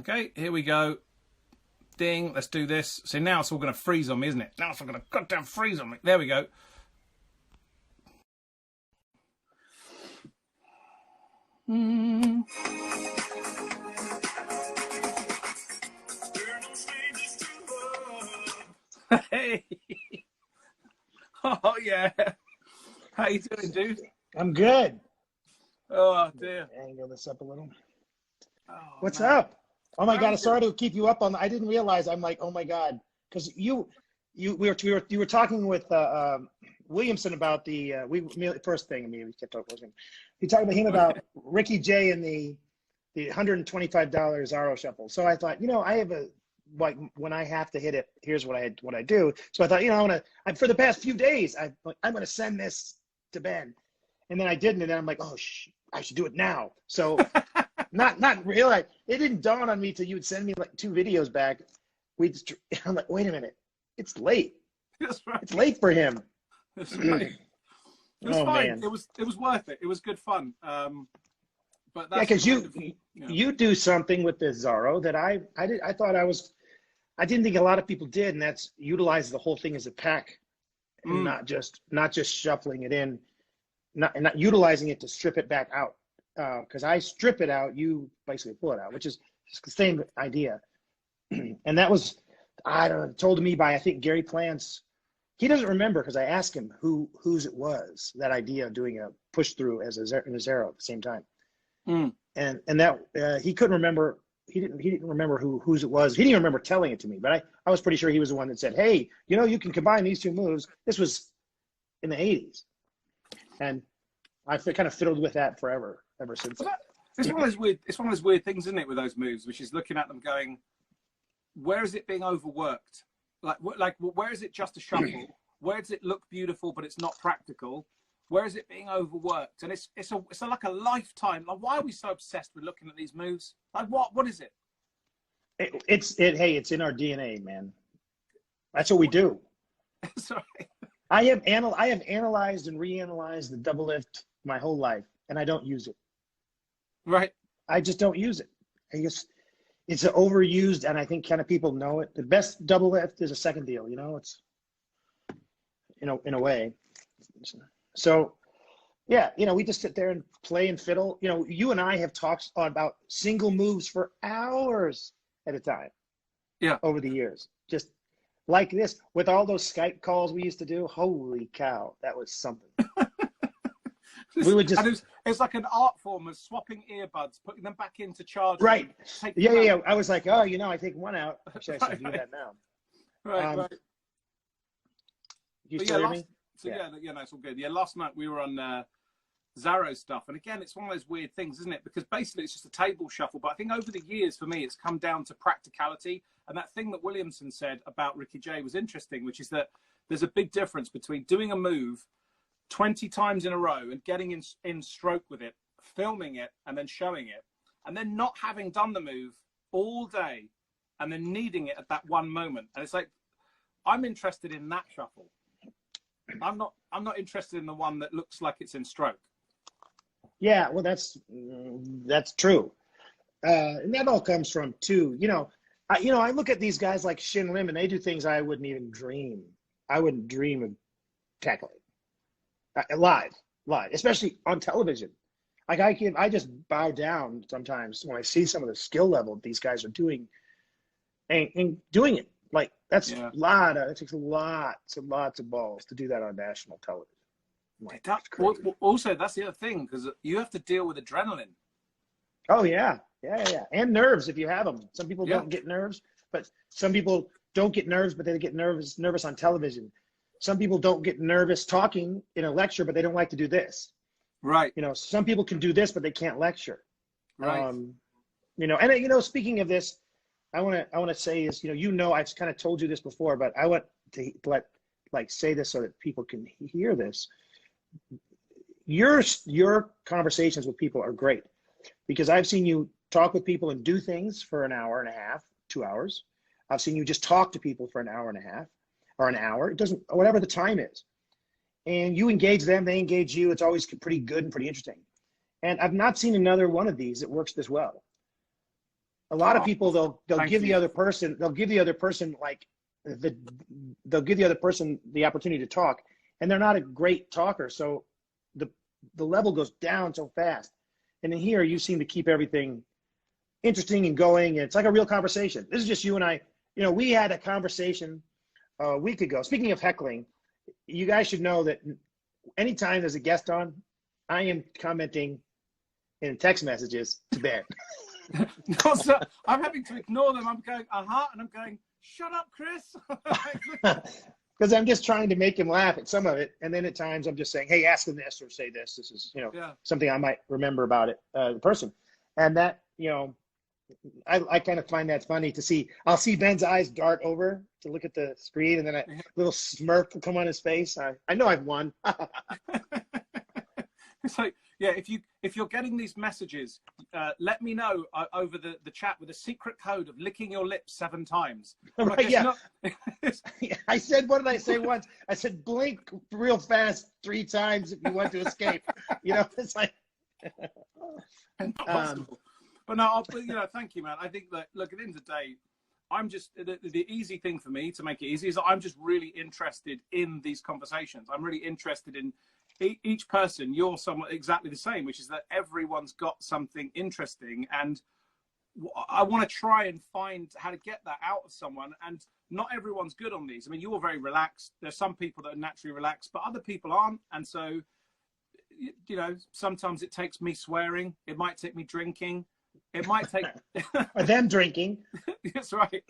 Okay, here we go. Ding, let's do this. So now it's all going to freeze on me, isn't it? Now it's all going to goddamn freeze on me. There we go. Hey. Oh, yeah. How you doing, dude? I'm good. Oh, dear. Angle this up a little. Oh, What's man. up? Oh my God! Sorry to keep you up on. I didn't realize. I'm like, oh my God, because you were talking with Williamson about the first thing. I mean, we kept talking. You talking about him about Ricky Jay and the $125 Zorro shuffle. So I thought, I have a like when I have to hit it. Here's what I do. So I thought, for the past few days, I'm gonna send this to Ben, and then I didn't, and then I'm like, oh, I should do it now. So. Not really. It didn't dawn on me till you would send me like 2 videos back. I'm like, wait a minute, it's late. That's right. It's late for him. That's right. It was fine. Man. It was worth it. It was good fun. But that's because you do something with the Zorro that I didn't think a lot of people did, and that's utilize the whole thing as a pack, and not just shuffling it in, not utilizing it to strip it back out. Because I strip it out, you basically pull it out, which is the same idea. And that was, I don't know, told to me by, I think, Gary Plants. He doesn't remember because I asked him whose it was, that idea of doing a push through as a Zorro at the same time. And that he couldn't remember. He didn't remember whose it was. He didn't even remember telling it to me, but I was pretty sure he was the one that said, hey, you can combine these 2 moves. This was in the 80s. And I kind of fiddled with that forever. Ever since. It's one of those weird things, isn't it, with those moves, which is looking at them going, where is it being overworked? Like where is it just a shuffle? Where does it look beautiful but it's not practical? Where is it being overworked? And it's like a lifetime. Like, why are we so obsessed with looking at these moves? Like, what is it? Hey, it's in our DNA, man. That's what we do. Sorry. I have analyzed and reanalyzed the double lift my whole life, and I don't use it. Right. I just don't use it. It's overused, and I think kind of people know it. The best double lift is a second deal, it's, in a way. So, yeah, we just sit there and play and fiddle. You and I have talked about single moves for hours at a time. Yeah. Over the years. Just like this, with all those Skype calls we used to do. Holy cow, that was something. We would just. It's like an art form of swapping earbuds, putting them back into charge. Right. Yeah. I was like, I take one out. Actually, I should do that now. Right. You still hear me? So yeah, no, it's all good. Yeah, last night we were on Zorro stuff, and again, it's one of those weird things, isn't it? Because basically it's just a table shuffle. But I think over the years, for me, it's come down to practicality. And that thing that Williamson said about Ricky Jay was interesting, which is that there's a big difference between doing a move 20 times in a row and getting in stroke with it, filming it, and then showing it, and then not having done the move all day and then needing it at that one moment. And it's like, I'm interested in that shuffle. I'm not interested in the one that looks like it's in stroke. Yeah, well, that's true. And that all comes from too, I look at these guys like Shin Lim, and they do things I wouldn't even dream. I wouldn't dream of tackling. Live, especially on television. Like I just bow down sometimes when I see some of the skill level these guys are doing, and doing it. Like that's it takes lots and lots of balls to do that on national television. Like, also, that's the other thing, because you have to deal with adrenaline. Oh yeah, and nerves if you have them. Some people don't get nerves, but some people don't get nerves, but they get nervous on television. Some people don't get nervous talking in a lecture, but they don't like to do this. Right. Some people can do this, but they can't lecture. Right. And speaking of this, I want to say is, I've kind of told you this before, but I want to say this so that people can hear this. Your conversations with people are great, because I've seen you talk with people and do things for an hour and a half, 2 hours. I've seen you just talk to people for an hour and a half. Or an hour, it doesn't, whatever the time is. And you engage them, they engage you. It's always pretty good and pretty interesting. And I've not seen another one of these that works this well. A lot of people they'll thank give you. the other person like they'll give the other person the opportunity to talk, and they're not a great talker, so the level goes down so fast. And in here, you seem to keep everything interesting and going. And it's like a real conversation. This is just you and I. You know, we had a conversation a week ago. Speaking of heckling, you guys should know that anytime there's a guest on, I am commenting in text messages to Ben. Also, I'm having to ignore them. I'm going, and I'm going, shut up, Chris. Because I'm just trying to make him laugh at some of it. And then at times I'm just saying, hey, ask him this or say this. This is, something I might remember about it, the person. And that, I kind of find that funny to see. I'll see Ben's eyes dart over to look at the screen, and then a little smirk will come on his face. I know I've won. It's like, yeah, if you're getting these messages, let me know over the chat with a secret code of licking your lips 7 times. Right, yeah. I said, what did I say once? I said, blink real fast 3 times if you want to escape. It's like. But no, thank you, man. I think that, look, at the end of the day, I'm just, the easy thing for me to make it easy is that I'm just really interested in these conversations. I'm really interested in each person. You're somewhat exactly the same, which is that everyone's got something interesting, and I want to try and find how to get that out of someone. And not everyone's good on these. I mean, you're very relaxed. There's some people that are naturally relaxed, but other people aren't. And so, sometimes it takes me swearing. It might take me drinking. It might take them drinking. That's right.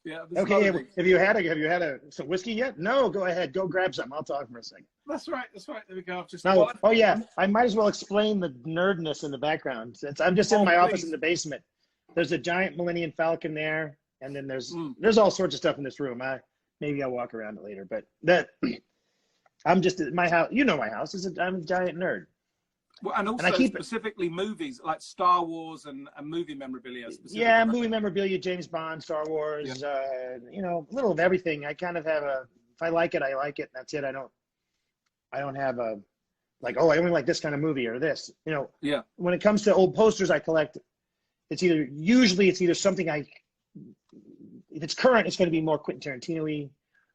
Yeah. Okay. Have you had some whiskey yet? No. Go ahead. Go grab some. I'll talk for a second. That's right. There we go. Oh yeah. I might as well explain the nerdness in the background. I'm just in my office in the basement. There's a giant Millennium Falcon there, and then there's all sorts of stuff in this room. Maybe I'll walk around it later, but I'm just my house. My house I'm a giant nerd. Well, and also specifically movies like Star Wars and movie memorabilia. Yeah, movie memorabilia, James Bond, Star Wars, a little of everything. I kind of have if I like it, I like it. That's it. I don't have I only like this kind of movie or this. Yeah. When it comes to old posters I collect, it's either something if it's current, it's going to be more Quentin Tarantino-y,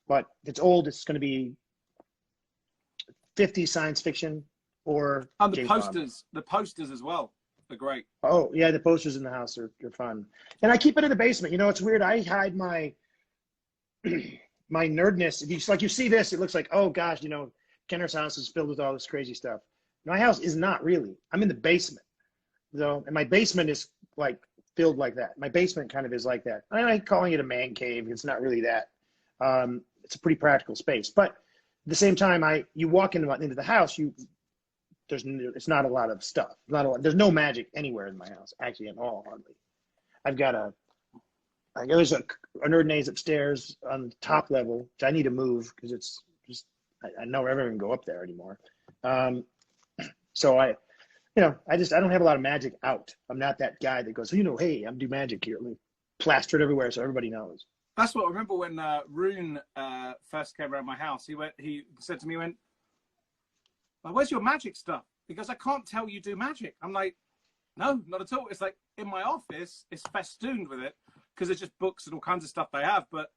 but if it's old, it's going to be 50s science fiction. Or the posters as well. They're great. Oh yeah, the posters in the house are fun, and I keep it in the basement. It's weird. I hide my nerdness. If you see this, it looks like, oh gosh, Kenner's house is filled with all this crazy stuff. My house is not really. I'm in the basement, and my basement is like filled like that. My basement kind of is like that. I like calling it a man cave. It's not really that. It's a pretty practical space, but at the same time, you walk into the house, it's not a lot of stuff. There's no magic anywhere in my house, actually, at all, hardly. I've got there's a nerd maze upstairs on the top level, which I need to move because it's just, I never even go up there anymore. So I don't have a lot of magic out. I'm not that guy that goes, hey, I'm do magic here. Plastered everywhere so everybody knows. That's what I remember when Rune first came around my house. He said to me, where's your magic stuff? Because I can't tell you do magic. I'm like, no, not at all. It's like in my office, it's festooned with it because it's just books and all kinds of stuff they have, but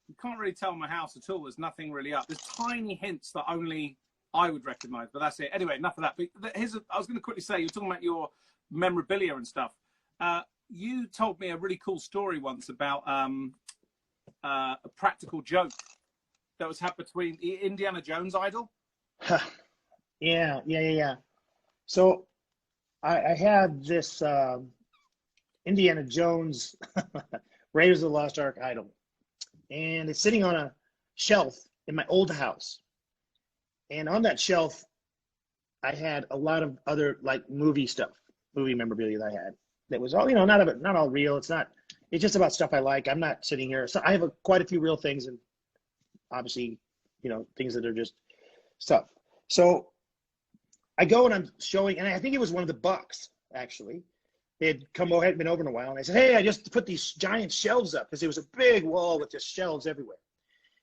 you can't really tell my house at all. There's nothing really up. There's tiny hints that only I would recognize, but that's it. Anyway, enough of that. But I was going to quickly say, you're talking about your memorabilia and stuff. You told me a really cool story once about a practical joke that was had between Indiana Jones idol. Yeah. So I had this Indiana Jones Raiders of the Lost Ark idol, and it's sitting on a shelf in my old house. And on that shelf, I had a lot of other movie memorabilia that I had. That was all not all real. It's just about stuff I like. I'm not sitting here. So I have quite a few real things, and obviously, things that are just stuff. So I go and I'm showing, and I think it was one of the Bucks, actually. They hadn't been over in a while, and I said, hey, I just put these giant shelves up, because it was a big wall with just shelves everywhere.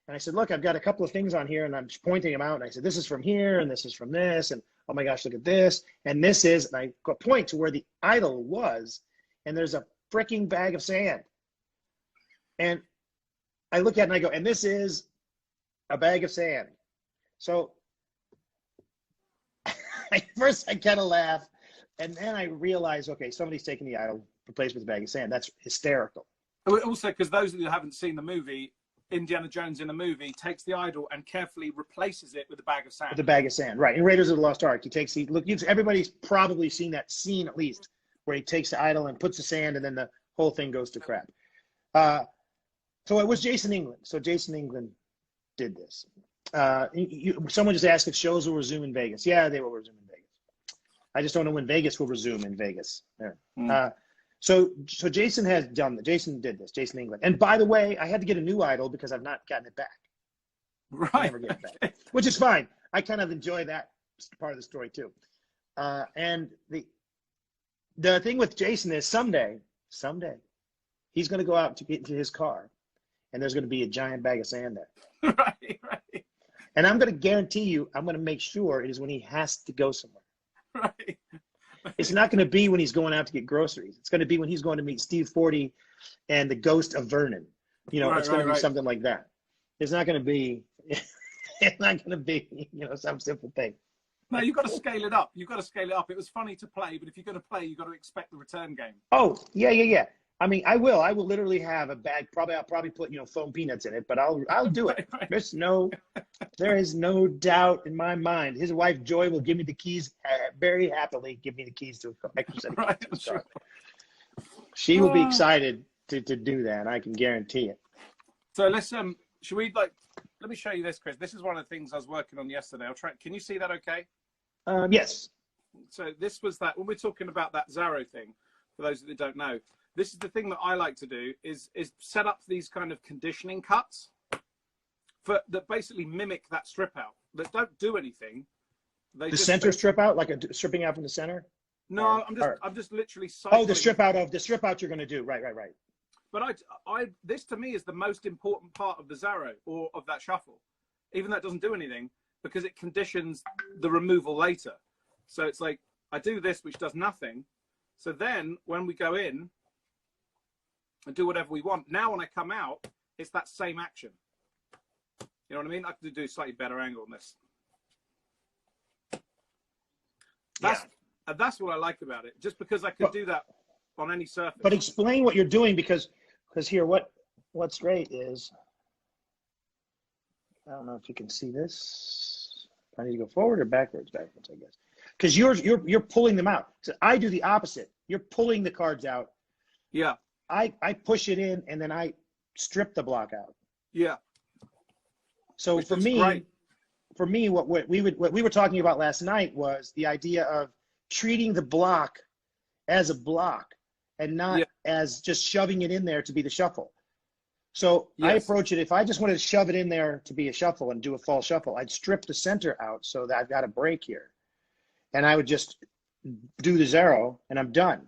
And I said, look, I've got a couple of things on here, and I'm just pointing them out, and I said, this is from here, and this is from this, and oh my gosh, look at this, and this is, and I point to where the idol was, and there's a freaking bag of sand. And I look at it and I go, and this is a bag of sand. So at first I kind of laugh, and then I realize, okay, somebody's taking the idol, replaced with a bag of sand. That's hysterical. Also, because those of you who haven't seen the movie, Indiana Jones in the movie takes the idol and carefully replaces it with a bag of sand. With a bag of sand, right. In Raiders of the Lost Ark, everybody's probably seen that scene at least, where he takes the idol and puts the sand, and then the whole thing goes to crap. So it was Jason England. So Jason England did this. Someone just asked if shows will resume in Vegas. Yeah, they will resume in Vegas. I just don't know when Vegas will resume in Vegas. Yeah. So Jason has done that. Jason did this. Jason England. And by the way, I had to get a new idol because I've not gotten it back. Right. I never get it back, which is fine. I kind of enjoy that part of the story too. And the thing with Jason is someday he's going to go out to get into his car, and there's going to be a giant bag of sand there. Right. And I'm going to guarantee you, I'm going to make sure it is when he has to go somewhere. Right. It's not going to be when he's going out to get groceries. It's going to be when he's going to meet Steve Forty and the ghost of Vernon. It's going to be something like that. It's not going to be, some simple thing. No, you've got to scale it up. You've got to scale it up. It was funny to play, but if you're going to play, you've got to expect the return game. Oh, yeah. I mean, I will literally have a bag. I'll probably put, foam peanuts in it, but I'll do it. Right. There is no doubt in my mind. His wife, Joy, will give me the keys very happily, give me the keys to a extra set of Right, keys. sure. She will be excited to do that. I can guarantee it. So let's, should we let me show you this, Chris. This is one of the things I was working on yesterday. Can you see that okay? Yes. So this was that, when we're talking about that Zarro thing, for those that don't know, this is the thing that I like to do is set up these kind of conditioning cuts that basically mimic that strip out, that don't do anything. The center strip out, like a stripping out from the center? No, I'm just literally cycling. Oh, the strip out you're going to do. Right. But this to me is the most important part of the Zarro or of that shuffle, even though it doesn't do anything, because it conditions the removal later. So it's like, I do this, which does nothing. So then when we go in and do whatever we want, now when I come out, it's that same action. You know what I mean? I could do a slightly better angle on this. That's what I like about it, just because I could do that on any surface. But explain what you're doing, because here, what's great is, I don't know if you can see this. I need to go forward or backwards, I guess. Because you're pulling them out. So I do the opposite. You're pulling the cards out. Yeah. I push it in, and then I strip the block out. Yeah. So for me, what we were talking about last night was the idea of treating the block as a block and not as just shoving it in there to be the shuffle. So I approach it, if I just wanted to shove it in there to be a shuffle and do a false shuffle, I'd strip the center out so that I've got a break here. And I would just do the Zarro and I'm done.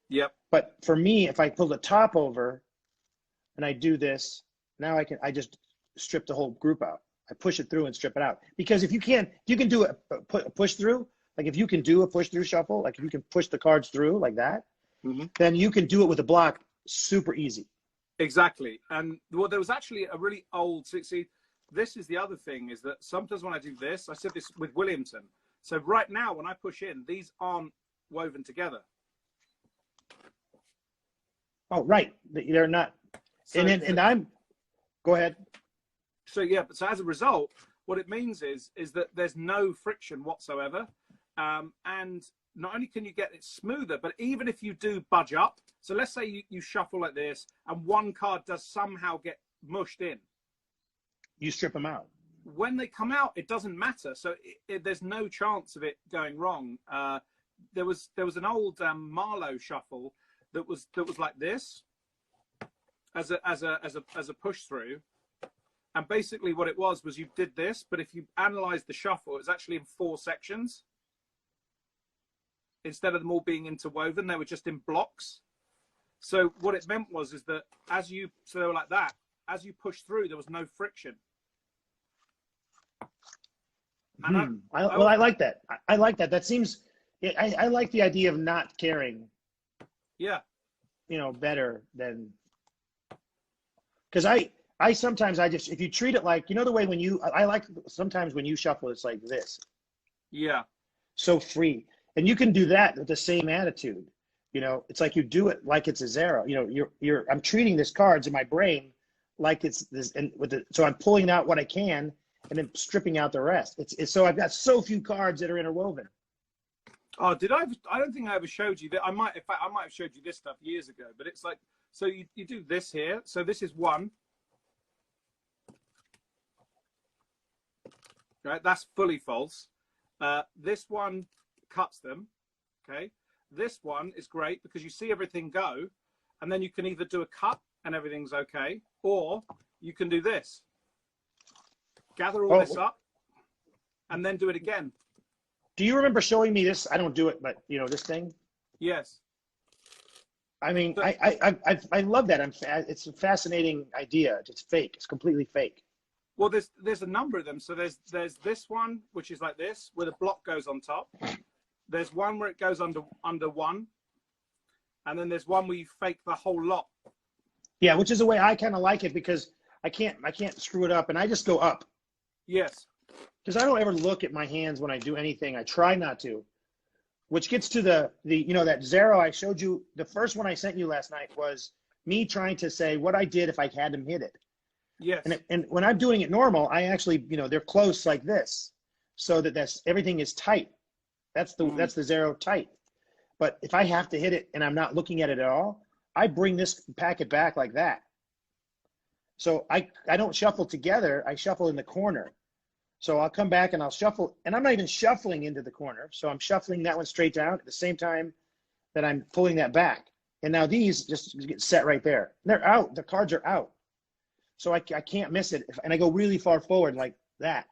Yep. But for me, if I pull the top over and I do this, now I just strip the whole group out. I push it through and strip it out. Because if you can do a push through, like if you can do a push through shuffle, like if you can push the cards through like that, then you can do it with a block super easy. Exactly. And there was actually a really old, see, this is the other thing, is that sometimes when I do this, I said this with Williamson. So right now, when I push in, these aren't woven together. Oh, right. They're not. So, go ahead. So yeah, but so as a result, what it means is that there's no friction whatsoever. And not only can you get it smoother, but even if you do budge up, so let's say you shuffle like this and one card does somehow get mushed in. You strip them out. When they come out, it doesn't matter. So there's no chance of it going wrong. There was an old Marlowe shuffle that was like this as a push through. And basically what it was you did this, but if you analyze the shuffle, it was actually in 4 sections. Instead of them all being interwoven, they were just in blocks. So what it meant is that so they were like that, as you push through, there was no friction. And I like that. I like that. That seems, I like the idea of not caring. Yeah. better than, because I sometimes if you treat it like, the way when I like sometimes when you shuffle, it's like this. Yeah. So free. And you can do that with the same attitude. It's like you do it like it's a zero. I'm treating this cards in my brain like it's this, and so I'm pulling out what I can and then stripping out the rest. It's so I've got so few cards that are interwoven. Oh, I don't think I ever showed you that. I might have showed you this stuff years ago, but it's like, so you do this here. So this is one. Right, that's fully false. This one cuts them. Okay. This one is great because you see everything go, and then you can either do a cut and everything's okay, or you can do this. Gather all this up, and then do it again. Do you remember showing me this? I don't do it, but this thing. Yes. I mean, I love that. It's a fascinating idea. It's fake. It's completely fake. Well, there's a number of them. So there's this one, which is like this, where the block goes on top. There's one where it goes under one, and then there's one where you fake the whole lot. Yeah, which is the way I kind of like it, because I can't screw it up, and I just go up. Yes. Because I don't ever look at my hands when I do anything. I try not to. Which gets to the that zero I showed you. The first one I sent you last night was me trying to say what I did if I had him hit it. Yes. And when I'm doing it normal, I actually, they're close like this, so that everything is tight. That's the zero tight. But if I have to hit it and I'm not looking at it at all, I bring this packet back like that. So I don't shuffle together. I shuffle in the corner. So I'll come back and I'll shuffle, and I'm not even shuffling into the corner. So I'm shuffling that one straight down at the same time that I'm pulling that back. And now these just get set right there. They're out. The cards are out. So I can't miss it. And I go really far forward like that.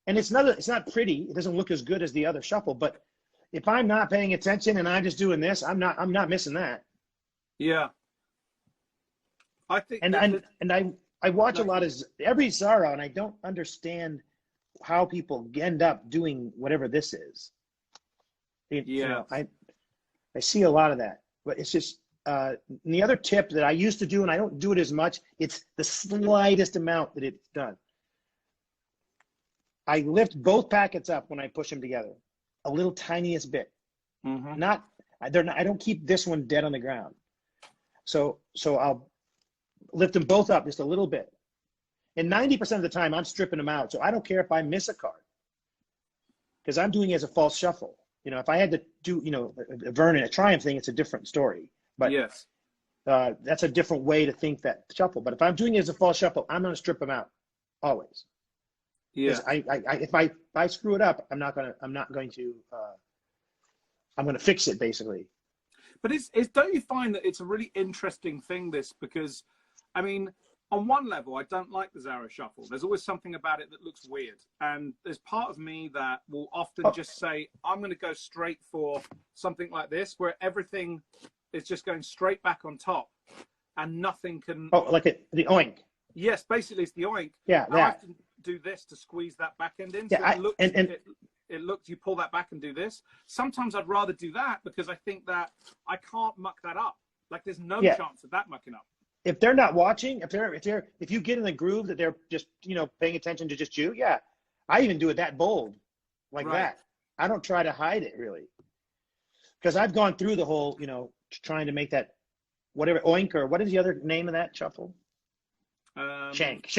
And it's not pretty. It doesn't look as good as the other shuffle. But if I'm not paying attention and I'm just doing this, I'm not missing that. Yeah. I think. I watch a lot of every Zara, and I don't understand how people end up doing whatever this is. I see a lot of that, but it's just the other tip that I used to do, and I don't do it as much. It's the slightest amount that it's done. I lift both packets up when I push them together, a little tiniest bit. Mm-hmm. I don't keep this one dead on the ground. So I'll lift them both up just a little bit. And 90% of the time, I'm stripping them out. So I don't care if I miss a card, because I'm doing it as a false shuffle. If I had to do, a Vernon, a Triumph thing, it's a different story. But yes, that's a different way to think that shuffle. But if I'm doing it as a false shuffle, I'm going to strip them out always. Yeah. If I screw it up, I'm going to fix it basically. But don't you find that it's a really interesting thing, this, because I mean, on one level, I don't like the Zara shuffle. There's always something about it that looks weird. And there's part of me that will often just say, I'm going to go straight for something like this, where everything is just going straight back on top and nothing can... Oh, like the oink. Yes, basically it's the oink. Yeah, I have to do this to squeeze that back end in. So yeah, it looks, you pull that back and do this. Sometimes I'd rather do that because I think that I can't muck that up. Like there's no chance of that mucking up. If they're not watching, if you get in the groove that they're just, paying attention to just you, I even do it that bold, like that. I don't try to hide it really, because I've gone through the whole, trying to make that whatever oink, or what is the other name of that shuffle? Shank.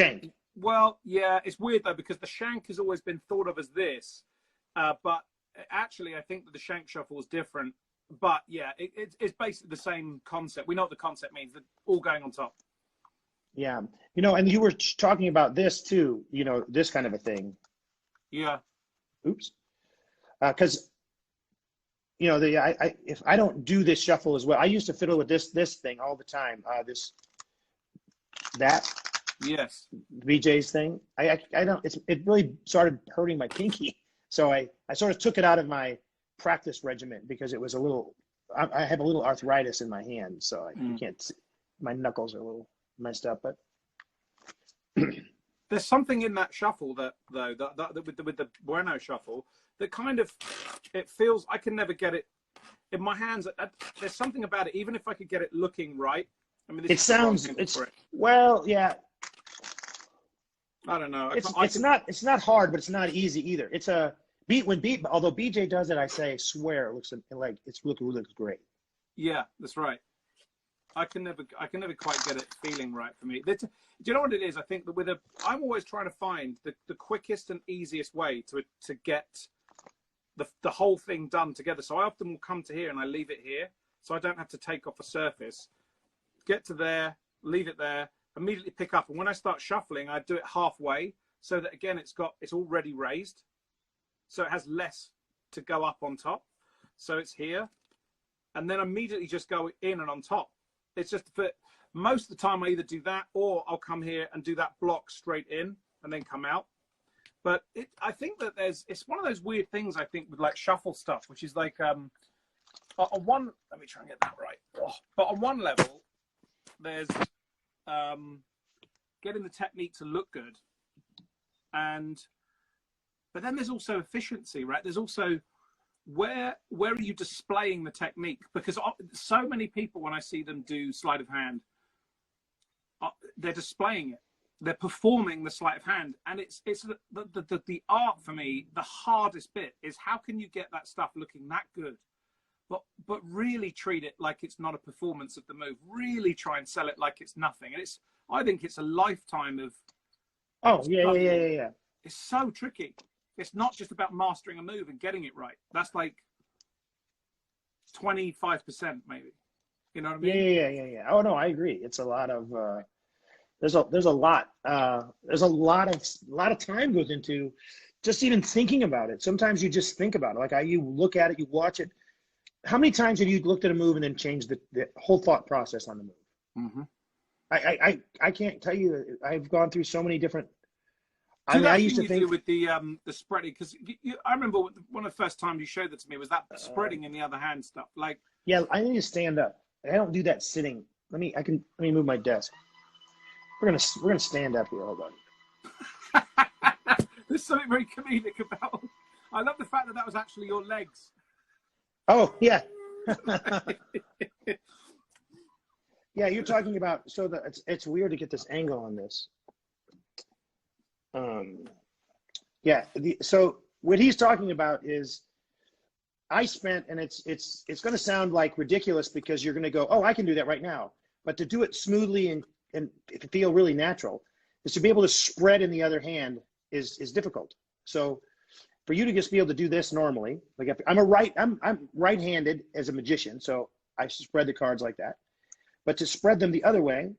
Well, yeah, it's weird though, because the shank has always been thought of as this, but actually I think that the shank shuffle is different. But yeah, it's basically the same concept. We know what the concept means. They're all going on top. Yeah. And you were talking about this too, this kind of a thing. Yeah. Oops. Because, if I don't do this shuffle as well, I used to fiddle with this thing all the time. Yes. BJ's thing. I don't, it really started hurting my pinky. So I sort of took it out of my practice regimen, because it was I have a little arthritis in my hand, so I can't, my knuckles are a little messed up. But there's something in that shuffle that with the Bueno shuffle that kind of, it feels, I can never get it in my hands, there's something about it. Even if I could get it looking right, I mean, it sounds. Well, yeah. I don't know. It's not hard, but it's not easy either. It's a beat although BJ does it, I swear it looks like looks great. Yeah, that's right. I can never quite get it feeling right for me. Do you know what it is? I think that I'm always trying to find the quickest and easiest way to get the whole thing done together. So I often will come to here and I leave it here, so I don't have to take off a surface. Get to there, leave it there, immediately pick up, and when I start shuffling, I do it halfway, so that again it's already raised, so it has less to go up on top. So it's here, and then immediately just go in and on top. It's just for most of the time I either do that or I'll come here and do that block straight in and then come out. But I think that it's one of those weird things, I think, with like shuffle stuff, which is like on one, let me try and get that right. But on one level, there's getting the technique to look good, but then there's also efficiency, right? There's also where are you displaying the technique? Because so many people, when I see them do sleight of hand, they're displaying it. They're performing the sleight of hand, and it's the art for me. The hardest bit is how can you get that stuff looking that good, but really treat it like it's not a performance of the move. Really try and sell it like it's nothing. And I think it's a lifetime of. Oh yeah. It's so tricky. It's not just about mastering a move and getting it right. That's like 25% maybe. You know what I mean? Yeah. Oh no, I agree. It's a lot of. There's a lot of time goes into just even thinking about it. Sometimes you just think about it. Like you look at it, you watch it. How many times have you looked at a move and then changed the whole thought process on the move? Mm-hmm. I can't tell you. I've gone through so many different. I used to think with the spreading, because I remember one of the first times you showed that to me was that spreading in the other hand stuff. Like, yeah, I need to stand up. I don't do that sitting. Let me move my desk. We're gonna stand up here. Hold on. There's something very comedic about. I love the fact that was actually your legs. Oh yeah. Yeah, you're talking about, so that it's weird to get this angle on this. Yeah. So what he's talking about is, I spent, and it's going to sound like ridiculous because you're going to go, oh, I can do that right now. But to do it smoothly and feel really natural, is to be able to spread in the other hand is difficult. So for you to just be able to do this normally, like if I'm right-handed as a magician, so I spread the cards like that. But to spread them the other way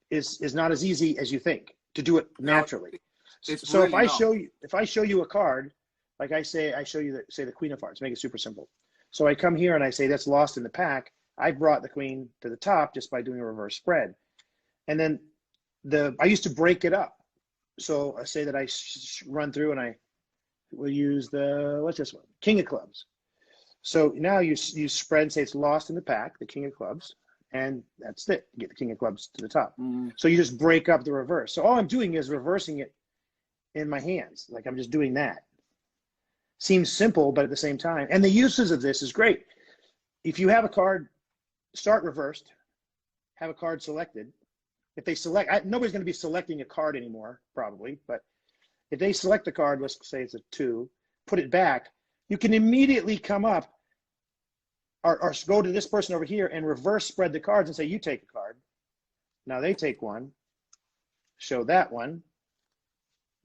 is not as easy as you think, to do it naturally. So really if I show you a card, like I show you say the Queen of Hearts, make it super simple. So I come here and I say that's lost in the pack. I brought the Queen to the top just by doing a reverse spread. And then I used to break it up. So I say that I run through and I will use what's this one? King of Clubs. So now you spread and say it's lost in the pack, the King of Clubs, and that's it. You get the King of Clubs to the top. So you just break up the reverse. So all I'm doing is reversing it in my hands. Like I'm just doing that. Seems simple, but at the same time. And the uses of this is great. If you have a card, start reversed, have a card selected. If they select, nobody's going to be selecting a card anymore, probably. But if they select the card, let's say it's a 2, put it back, you can immediately come up or go to this person over here and reverse spread the cards and say, you take a card. Now they take one, show that one.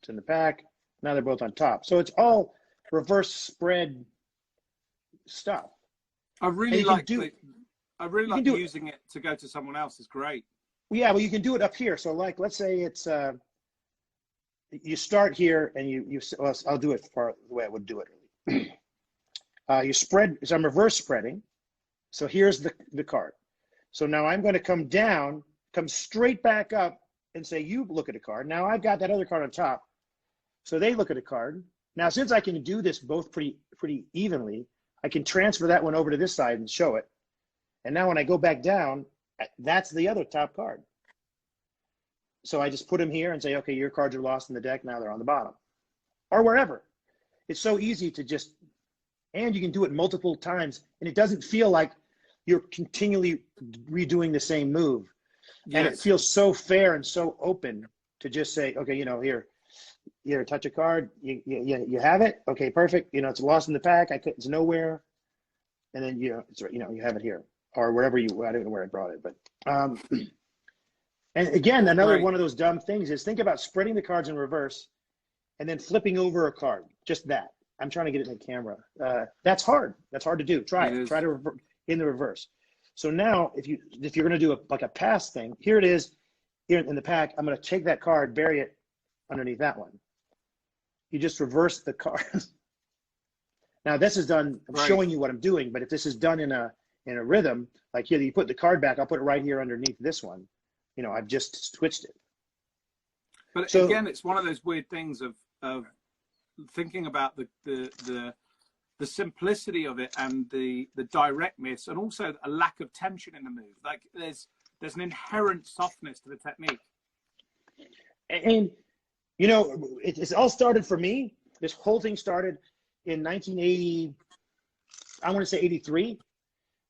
It's in the pack. Now they're both on top. So it's all reverse spread stuff. I really like using it to go to someone else. Is great. Yeah, well, you can do it up here. So like, let's say it's you start here and I'll do it the way I would do it. You spread. So I'm reverse spreading. So here's the card. So now I'm going to come down, come straight back up, and say you look at a card. Now I've got that other card on top. So they look at a card. Now, since I can do this both pretty evenly, I can transfer that one over to this side and show it. And now when I go back down, that's the other top card. So I just put them here and say, okay, your cards are lost in the deck. Now they're on the bottom or wherever. It's so easy to just and you can do it multiple times, and it doesn't feel like you're continually redoing the same move. Yes. And it feels so fair and so open to just say, okay, here, touch a card, you have it, okay, perfect. It's lost in the pack, it's nowhere, and then it's you have it here or wherever I don't know where I brought it, but and again, another one of those dumb things is think about spreading the cards in reverse and then flipping over a card. Just that. I'm trying to get it in the camera. That's hard. That's hard to do. Try to in the reverse. So now, if you're going to do a pass thing, here it is, here in the pack. I'm going to take that card, bury it underneath that one. You just reverse the card. Now this is done. I'm showing you what I'm doing, but if this is done in a rhythm, like here, you put the card back. I'll put it right here underneath this one. I've just switched it. But again, it's one of those weird things of thinking about the simplicity of it and the directness, and also a lack of tension in the move. Like there's an inherent softness to the technique. And it's all started for me. This whole thing started in 1980. I want to say 83.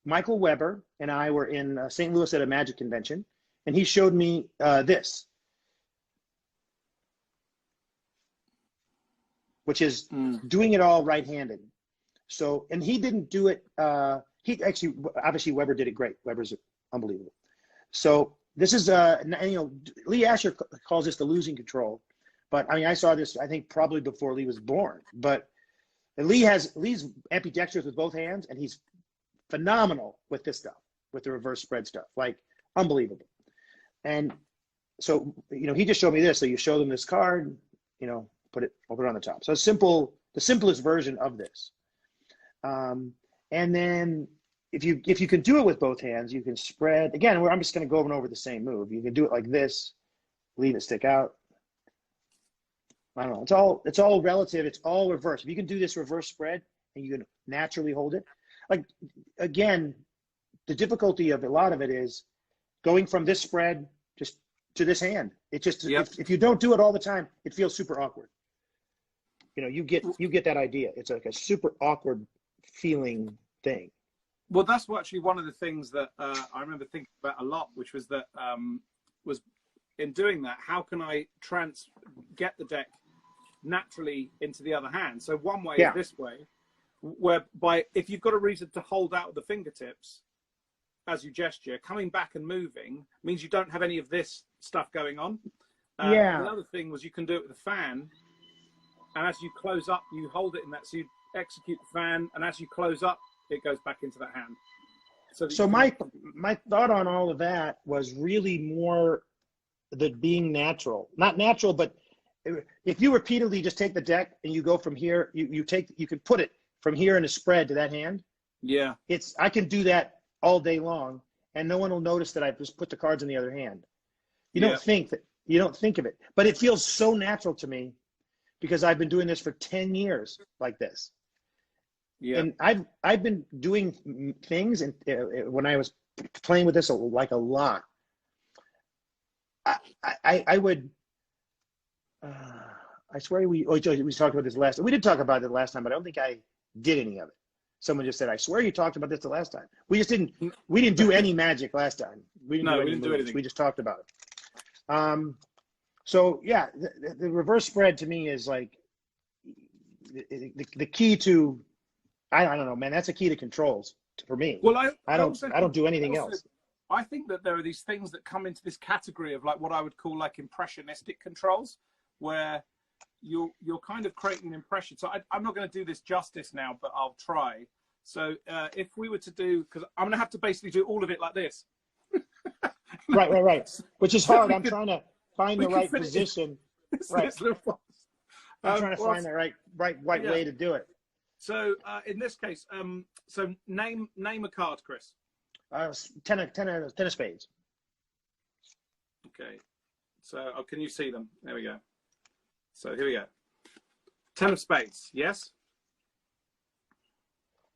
Michael Weber and I were in St. Louis at a magic convention, and he showed me this, which is doing it all right-handed. So, and he didn't do it. He actually, obviously, Weber did it great. Weber's unbelievable. So this is, Lee Asher calls this the losing control. But I mean, I saw this, I think, probably before Lee was born. But Lee's ambidextrous with both hands, and he's phenomenal with this stuff, with the reverse spread stuff, like unbelievable. And so, he just showed me this. So you show them this card, I'll put it on the top. So the simplest version of this. And then if you can do it with both hands, you can spread. Again, I'm just going to go over the same move. You can do it like this, leave it stick out. I don't know. It's all relative. It's all reverse. If you can do this reverse spread and you can naturally hold it, like again, the difficulty of a lot of it is going from this spread just to this hand. It just if you don't do it all the time, it feels super awkward. You get that idea. It's like a super awkward feeling thing. Well, that's actually one of the things that I remember thinking about a lot, which was that was in doing that, how can I get the deck naturally into the other hand? So one way is this way, whereby if you've got a reason to hold out the fingertips as you gesture, coming back and moving means you don't have any of this stuff going on. The other thing was you can do it with a fan, and as you close up, you hold it in that. So you execute the fan, and as you close up, it goes back into that hand. So my thought on all of that was really more that being natural, not natural, but if you repeatedly just take the deck and you go from here, you can put it from here in a spread to that hand. Yeah, I can do that all day long, and no one will notice that I just put the cards in the other hand. You don't think of it, but it feels so natural to me because I've been doing this for 10 years like this. Yeah, and I've been doing things, and when I was playing with this a lot, I would. I swear we talked about this last. We did talk about it last time, but I don't think I did any of it. Someone just said, "I swear you talked about this the last time." We just didn't. We didn't do any magic last time. We didn't do anything. We just talked about it. So yeah, the reverse spread to me is like the key to. I don't know, man. That's a key to controls for me. Well, I don't do anything else. I think that there are these things that come into this category of like what I would call like impressionistic controls, where you're kind of creating an impression. So I'm not going to do this justice now, but I'll try. So if we were to do, because I'm going to have to basically do all of it like this. Right. Which is hard. I'm trying to find the right position. Right. I'm trying to find the right way to do it. So in this case, so name a card, Chris. Ten of spades. Okay. So can you see them? There we go. So here we go. 10 of spades. Yes.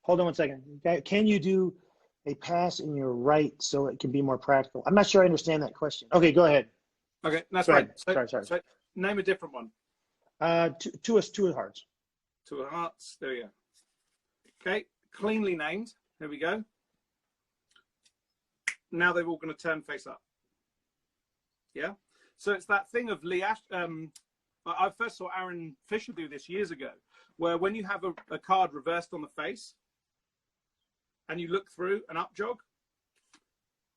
Hold on one second. Can you do a pass in your right so it can be more practical? I'm not sure I understand that question. Okay, go ahead. Okay, that's right. Sorry. So name a different one. Two of hearts. 2 of hearts. There we go. Okay, cleanly named. Here we go. Now they're all going to turn face up. Yeah. So it's that thing of Lee Ash. I first saw Aaron Fisher do this years ago, where when you have a card reversed on the face and you look through an up jog,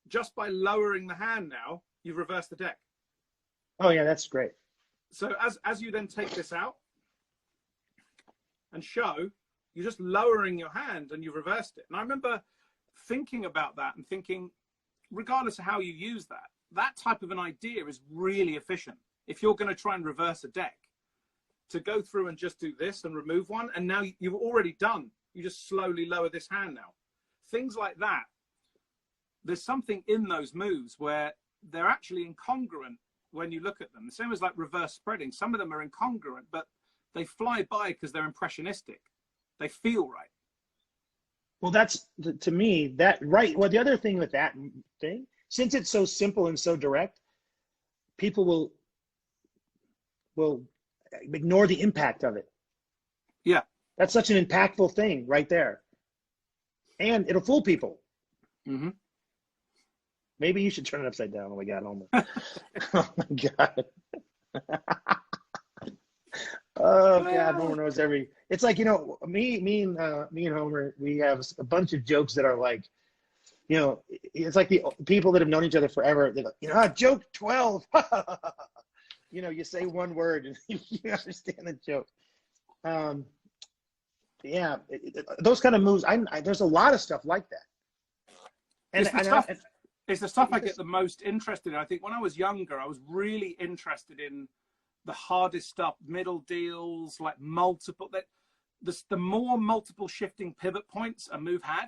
just by lowering the hand now, you've reversed the deck. Oh yeah, that's great. So as you then take this out and show, you're just lowering your hand and you've reversed it. And I remember thinking about that and thinking, regardless of how you use that, that type of an idea is really efficient. If you're going to try and reverse a deck, to go through and just do this and remove one, and now you've already done, you just slowly lower this hand now. Things like that, there's something in those moves where they're actually incongruent when you look at them. The same as like reverse spreading. Some of them are incongruent, but they fly by because they're impressionistic. They feel right. Well, that's, to me, that, right. Well, the other thing with that thing, since it's so simple and so direct, people will ignore the impact of it. Yeah. That's such an impactful thing right there. And it'll fool people. Mm-hmm. Maybe you should turn it upside down when we got home. Oh my God. Oh God, Homer knows every. It's like, me and Homer, we have a bunch of jokes that are like, it's like the people that have known each other forever. They're like, joke 12. You say one word and you understand the joke. Yeah, those kind of moves. There's a lot of stuff like that. And it's the stuff I get the most interested in. I think when I was younger, I was really interested in the hardest stuff, middle deals, like multiple. The more multiple shifting pivot points a move had,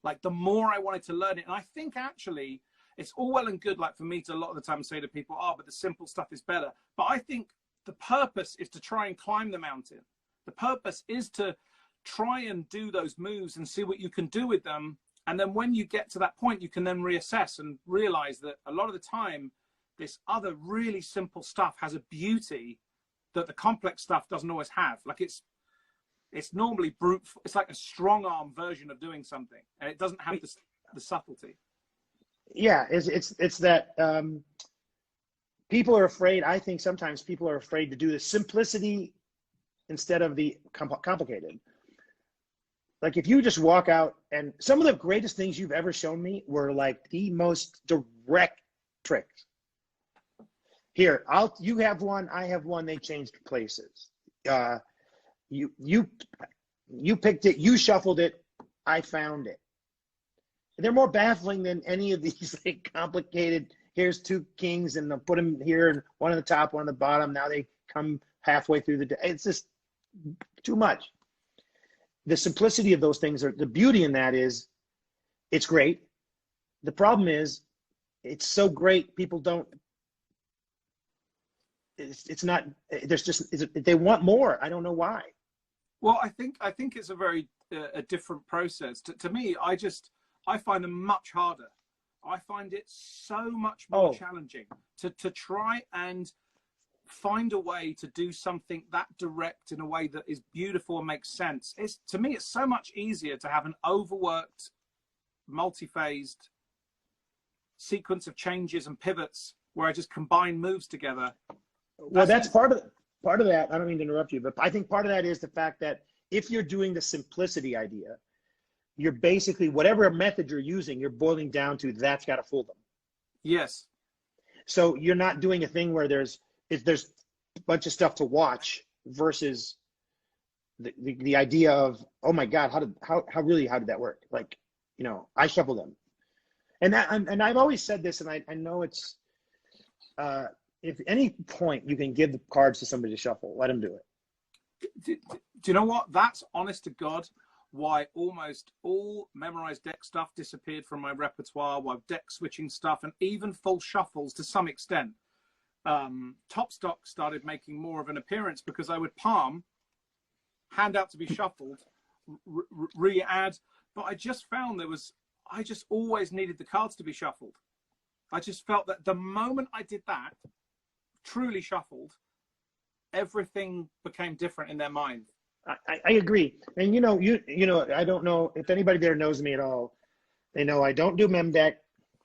like the more I wanted to learn it. And I think actually it's all well and good, like for me to a lot of the time say to people, but the simple stuff is better. But I think the purpose is to try and climb the mountain. The purpose is to try and do those moves and see what you can do with them. And then when you get to that point, you can then reassess and realize that a lot of the time, this other really simple stuff has a beauty that the complex stuff doesn't always have. Like it's normally brute. It's like a strong arm version of doing something, and it doesn't have the subtlety. Yeah, it's that people are afraid. I think sometimes people are afraid to do the simplicity instead of the complicated. Like if you just walk out, and some of the greatest things you've ever shown me were like the most direct tricks. Here, you have one, I have one. They changed places. You picked it, you shuffled it, I found it. They're more baffling than any of these like complicated. Here's two kings, and they'll put them here, and one on the top, one on the bottom. Now they come halfway through the day. It's just too much. The simplicity of those things, the beauty in that is, it's great. The problem is, it's so great, people don't. It's not. There's just they want more. I don't know why. Well, I think it's a very a different process. To me, I find them much harder. I find it so much more challenging to try and find a way to do something that direct in a way that is beautiful and makes sense. To me, it's so much easier to have an overworked, multi-phased sequence of changes and pivots where I just combine moves together. Well, that's part of that. I don't mean to interrupt you, but I think part of that is the fact that if you're doing the simplicity idea, you're basically, whatever method you're using, you're boiling down to that's got to fool them. Yes. So you're not doing a thing where there's a bunch of stuff to watch versus the idea of, oh my God, how did that work? Like, I shuffle them. And I've always said this, and I know it's, if any point you can give the cards to somebody to shuffle, let them do it. Do you know what? That's honest to God why almost all memorized deck stuff disappeared from my repertoire, why deck switching stuff and even full shuffles to some extent. Top Stock started making more of an appearance because I would palm, hand out to be shuffled, re-add, but I just found I just always needed the cards to be shuffled. I just felt that the moment I did that, truly shuffled, everything became different in their mind. I agree. And I don't know if anybody there knows me at all. They know I don't do mem deck.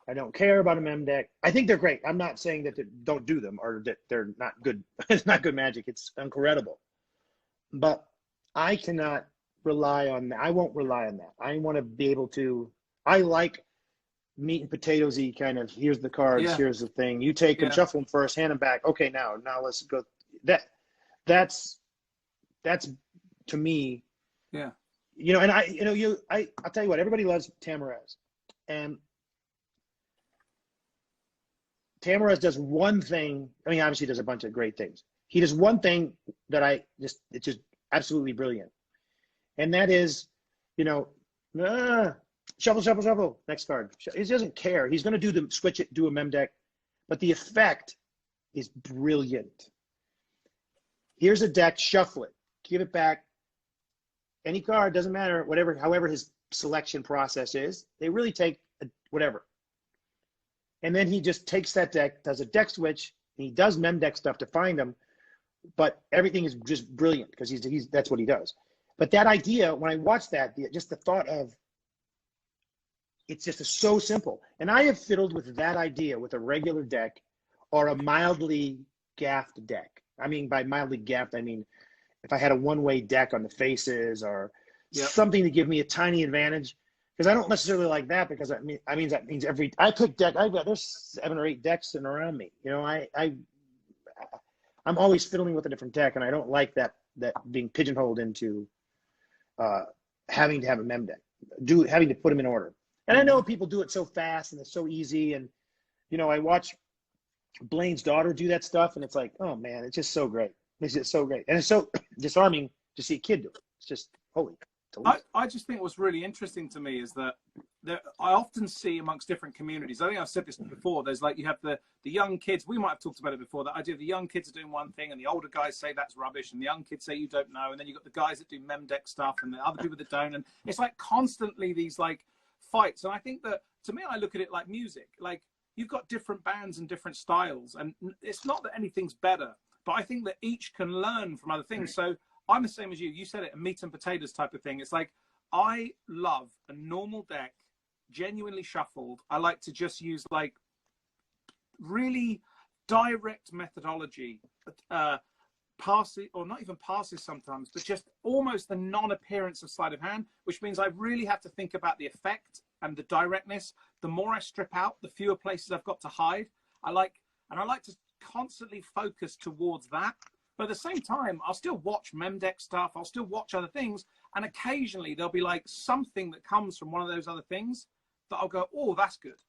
I don't care about a mem deck. I think they're great. I'm not saying that they don't do them or that they're not good. It's not good magic. It's incredible. But I cannot rely on that. I won't rely on that. I want to be able to. I like meat and potatoes-y kind of. Here's the cards. Yeah. Here's the thing. You take and shuffle them first, hand them back. Okay, now let's go. That's to me. Yeah. And I'll tell you what. Everybody loves Tamarez, and Tamarez does one thing. I mean, obviously, he does a bunch of great things. He does one thing that it's just absolutely brilliant. And that is, shuffle, shuffle, shuffle, next card. He doesn't care. He's going to switch it, do a mem deck. But the effect is brilliant. Here's a deck, shuffle it, give it back. Any card, doesn't matter, however his selection process is. They really take whatever. And then he just takes that deck, does a deck switch, and he does mem deck stuff to find them. But everything is just brilliant because that's what he does. But that idea, when I watched that, just the thought of, it's just so simple. And I have fiddled with that idea with a regular deck or a mildly gaffed deck. I mean, by mildly gaffed, I mean, if I had a one-way deck on the faces or something to give me a tiny advantage, because I don't necessarily like that because that means I pick deck. There's 7 or 8 decks sitting around me. I'm always fiddling with a different deck, and I don't like that being pigeonholed into having to have a mem deck, having to put them in order. And I know people do it so fast and it's so easy. And I watch Blaine's daughter do that stuff, and it's like, oh man, it's just so great. It's just so great, and it's so disarming to see a kid do it. It's just holy. I just think what's really interesting to me is that I often see amongst different communities, I think I've said this before, there's like, you have the young kids, we might have talked about it before, that idea of the young kids are doing one thing and the older guys say that's rubbish and the young kids say you don't know, and then you've got the guys that do mem deck stuff and the other people that don't, and it's like constantly these like fights. And I think that, to me, I look at it like music, like you've got different bands and different styles, and it's not that anything's better, but I think that each can learn from other things. So I'm the same as you. You said it, a meat and potatoes type of thing. It's like, I love a normal deck, genuinely shuffled. I like to just use like really direct methodology, passes, or not even passes sometimes, but just almost the non-appearance of sleight of hand, which means I really have to think about the effect and the directness. The more I strip out, the fewer places I've got to hide. I like to constantly focus towards that. But at the same time, I'll still watch mem deck stuff. I'll still watch other things. And occasionally there'll be like something that comes from one of those other things that I'll go, oh, that's good.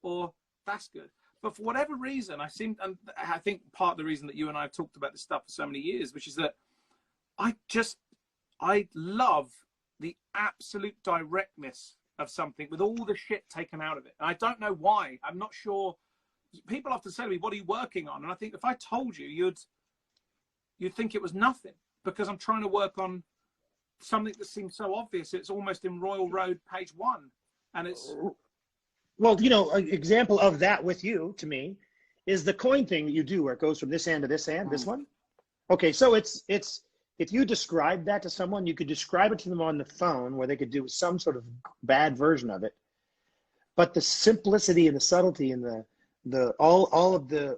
Or that's good. But for whatever reason, I think part of the reason that you and I have talked about this stuff for so many years, which is that I love the absolute directness of something with all the shit taken out of it. And I don't know why. I'm not sure. People often say to me, what are you working on? And I think if I told you, you'd think it was nothing, because I'm trying to work on something that seems so obvious. It's almost in Royal Road, page 1. And it's... Well, an example of that with you, to me, is the coin thing that you do where it goes from this hand to this hand, this one. Okay, so it's if you describe that to someone, you could describe it to them on the phone where they could do some sort of bad version of it. But the simplicity and the subtlety and all of the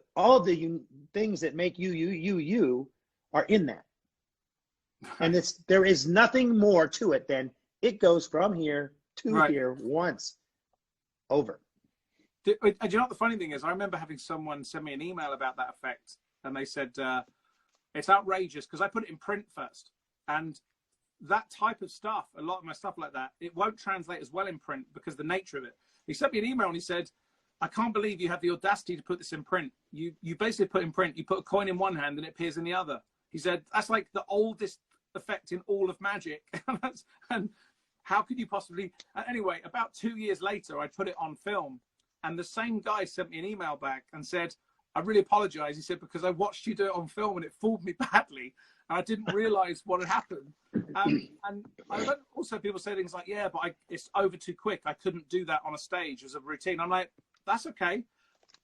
things that make you are in that. And there is nothing more to it than it goes from here to here once, over. Do you know what the funny thing is? I remember having someone send me an email about that effect, and they said, it's outrageous because I put it in print first. And that type of stuff, a lot of my stuff like that, it won't translate as well in print because of the nature of it. He sent me an email and he said, I can't believe you have the audacity to put this in print. You basically put in print, you put a coin in one hand and it appears in the other. He said, that's like the oldest effect in all of magic. And how could you possibly... Anyway, about 2 years later, I put it on film, and the same guy sent me an email back and said, I really apologize. He said, because I watched you do it on film and it fooled me badly. And I didn't realize what had happened. And also people say things like, yeah, but it's over too quick. I couldn't do that on a stage as a routine. I'm like, that's okay.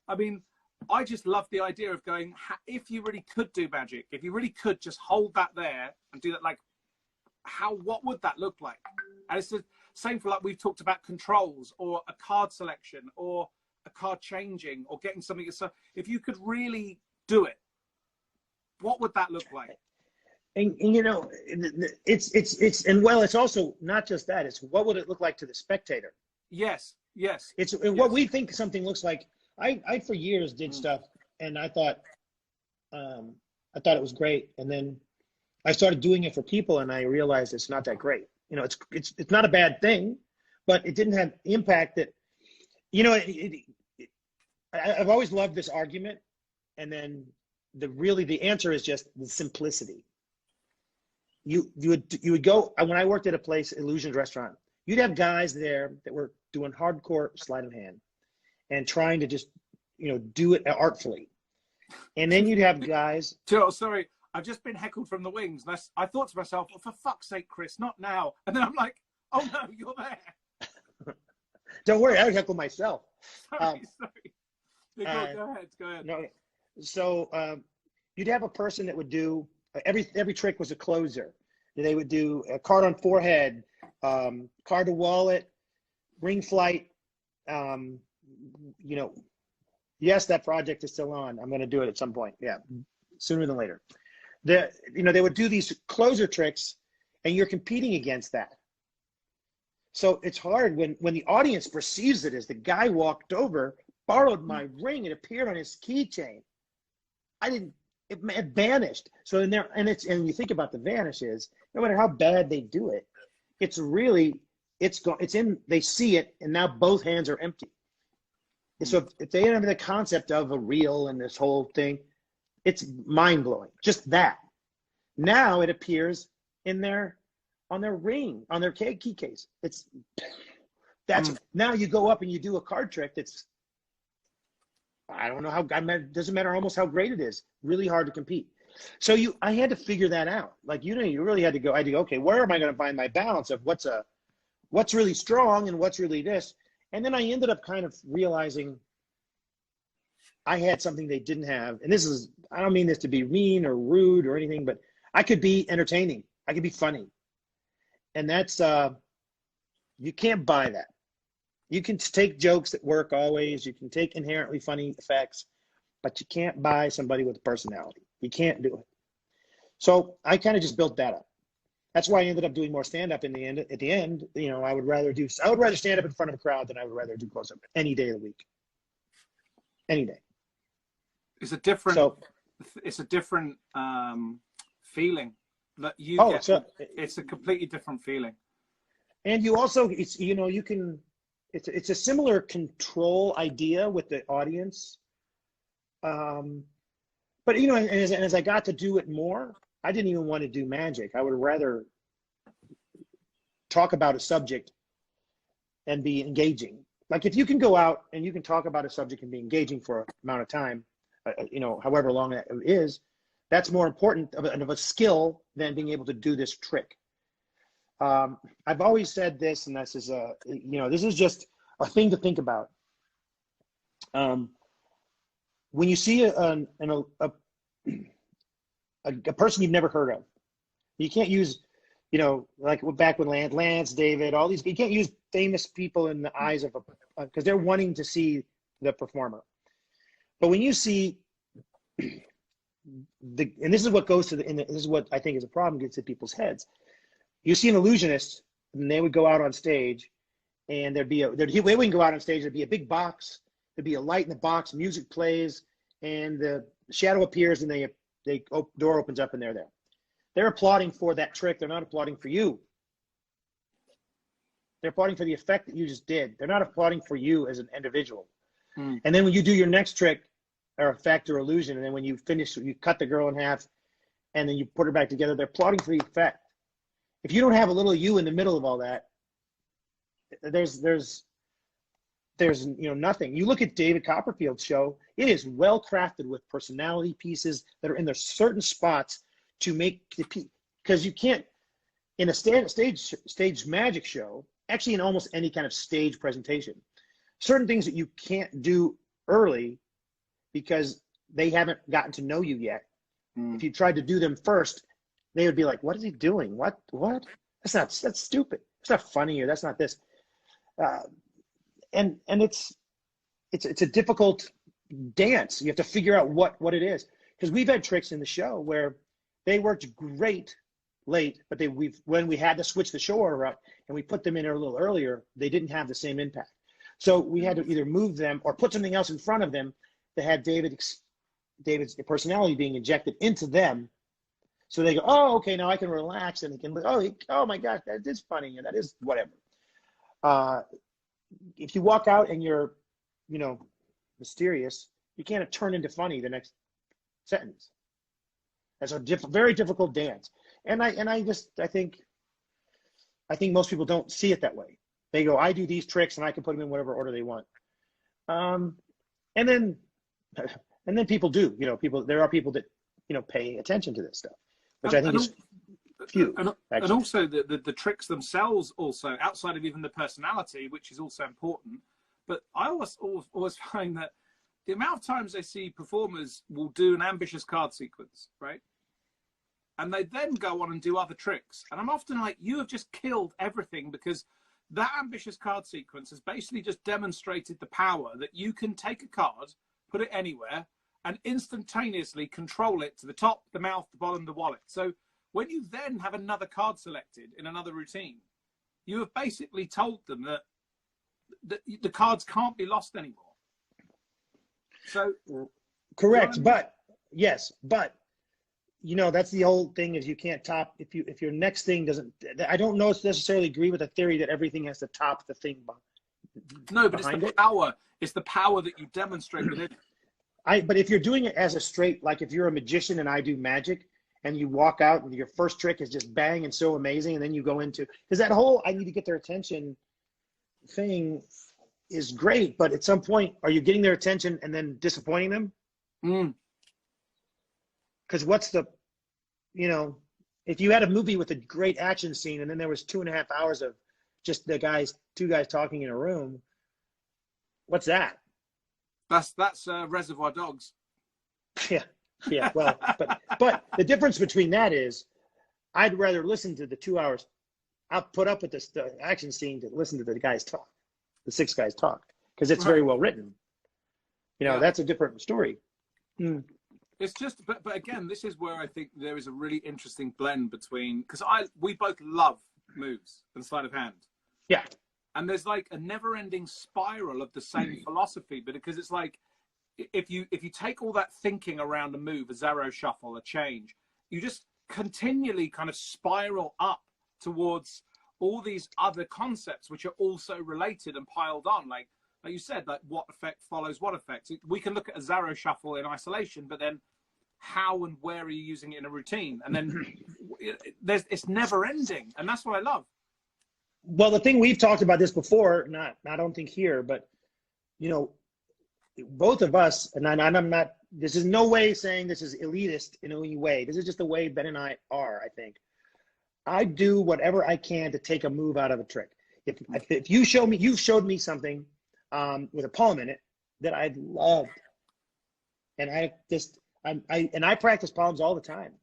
I mean, I just love the idea of going, if you really could do magic, if you really could just hold that there and do that, like what would that look like? And it's the same for, like, we've talked about controls or a card selection or a card changing or getting something. So if you could really do it, what would that look like? And you know, it's also not just that. It's what would it look like to the spectator? Yes. It's what we think something looks like. I for years did stuff, and I thought it was great, and then I started doing it for people, and I realized it's not that great. You know, it's not a bad thing, but it didn't have impact that, you know, I've always loved this argument, and then the answer is just the simplicity. You would go, when I worked at a place, Illusions restaurant, you'd have guys there that were doing hardcore sleight of hand and trying to just, you know, do it artfully. And then you'd have guys. Joe, sorry, I've just been heckled from the wings. And I thought to myself, well, for fuck's sake, Chris, not now. And then I'm like, oh no, you're there. Don't worry, I would heckle myself. Sorry. Yeah, go ahead. No, so you'd have a person that would do every trick was a closer. They would do a card on forehead, card to wallet, ring flight. You know, yes, that project is still on. I'm going to do it at some point. Yeah, sooner than later. They would do these closer tricks, and you're competing against that. So it's hard when the audience perceives it as the guy walked over, borrowed my ring, it appeared on his keychain. It vanished. So in there, and you think about the vanishes, no matter how bad they do it, they see it, and now both hands are empty. And so if they don't have the concept of a reel and this whole thing, it's mind blowing. Just that. Now it appears on their ring, on their key case. Now you go up and you do a card trick that's, I don't know doesn't matter almost how great it is. Really hard to compete. So I had to figure that out. Like, you really had to go, okay, where am I going to find my balance of what's really strong and what's really this? And then I ended up kind of realizing I had something they didn't have. And I don't mean this to be mean or rude or anything, but I could be entertaining. I could be funny. And that's, you can't buy that. You can take jokes that work always. You can take inherently funny effects, but you can't buy somebody with a personality. You can't do it. So I kind of just built that up. That's why I ended up doing more stand-up in the end. At the end, you know, I would rather stand up in front of a crowd than I would rather do close-up any day of the week. Any day. It's a different feeling that you get. It's a completely different feeling. And you also, it's a similar control idea with the audience. But, you know, and as I got to do it more, I didn't even want to do magic. I would rather talk about a subject and be engaging. Like, if you can go out and you can talk about a subject and be engaging for an amount of time, you know, however long it is, that's more important of a skill than being able to do this trick. I've always said this, and this is this is just a thing to think about. When you see a person you've never heard of, you can't use, you know, like back when Lance, David, all these, you can't use famous people in the eyes of because they're wanting to see the performer. But when you see and this is what goes to this is what I think is a problem, gets in people's heads. You see an illusionist, and they would go out on stage, and they wouldn't go out on stage. There'd be a big box. There'd be a light in the box. Music plays, and the shadow appears, and door opens up, and they're there. They're applauding for that trick. They're not applauding for you. They're applauding for the effect that you just did. They're not applauding for you as an individual. And then when you do your next trick or effect or illusion, and then when you finish, you cut the girl in half, and then you put her back together, they're applauding for the effect. If you don't have a little you in the middle of all that, there's nothing. You look at David Copperfield's show, it is well crafted with personality pieces that are in their certain spots to make because you can't, in a stage magic show, actually in almost any kind of stage presentation, certain things that you can't do early because they haven't gotten to know you yet. If you tried to do them first, they would be like, what is he doing? What? That's stupid. It's not funny, or that's not this. Uh, and it's a difficult dance. You have to figure out what it is. Because we've had tricks in the show where they worked great late, but when we had to switch the show order up and we put them in a little earlier, they didn't have the same impact. So we had to either move them or put something else in front of them that had David's personality being injected into them. So they go, oh, okay, now I can relax, and they can, oh my gosh, that is funny, and that is whatever. If you walk out and you're, mysterious, you can't turn into funny the next sentence. That's a very difficult dance. And I think most people don't see it that way. They go, I do these tricks and I can put them in whatever order they want. And then people do, there are people that, pay attention to this stuff, which I think is few. And also the tricks themselves also, outside of even the personality, which is also important. But I always find that the amount of times I see performers will do an ambitious card sequence, right? And they then go on and do other tricks. And I'm often like, you have just killed everything, because that ambitious card sequence has basically just demonstrated the power that you can take a card, put it anywhere, and instantaneously control it to the top, the mouth, the bottom, the wallet. So when you then have another card selected in another routine, you have basically told them that the cards can't be lost anymore. So correct, but yes, but that's the old thing, is you can't top if your next thing doesn't. I don't necessarily agree with the theory that everything has to top the thing. No, but it's the power. It's the power that you demonstrate with it. But if you're doing it as a straight, like if you're a magician and I do magic, and you walk out and your first trick is just bang and so amazing, and then you go into, because that whole I need to get their attention thing is great, but at some point, are you getting their attention and then disappointing them? Because what's the, if you had a movie with a great action scene and then there was 2.5 hours of just two guys talking in a room, what's that? That's Reservoir Dogs. Yeah. Well, but the difference between that is, I'd rather listen to the 2 hours. I'll put up with the action scene to listen to the guys talk, the 6 guys talk, because it's very well written. That's a different story. It's just, but again, this is where I think there is a really interesting blend between, because we both love moves and sleight of hand. Yeah. And there's like a never-ending spiral of the same philosophy, but because it's like, if you take all that thinking around a move, a Zarro shuffle, a change, you just continually kind of spiral up towards all these other concepts which are also related and piled on. Like you said, like what effect follows what effect. We can look at a Zarro shuffle in isolation, but then how and where are you using it in a routine? And then it's never ending, and that's what I love. Well, the thing, we've talked about this before, I don't think here, but both of us, and I'm not, this is no way saying this is elitist in any way. This is just the way Ben and I are, I think. I do whatever I can to take a move out of a trick. If you show me, you've showed me something with a palm in it that I loved, and I practice palms all the time.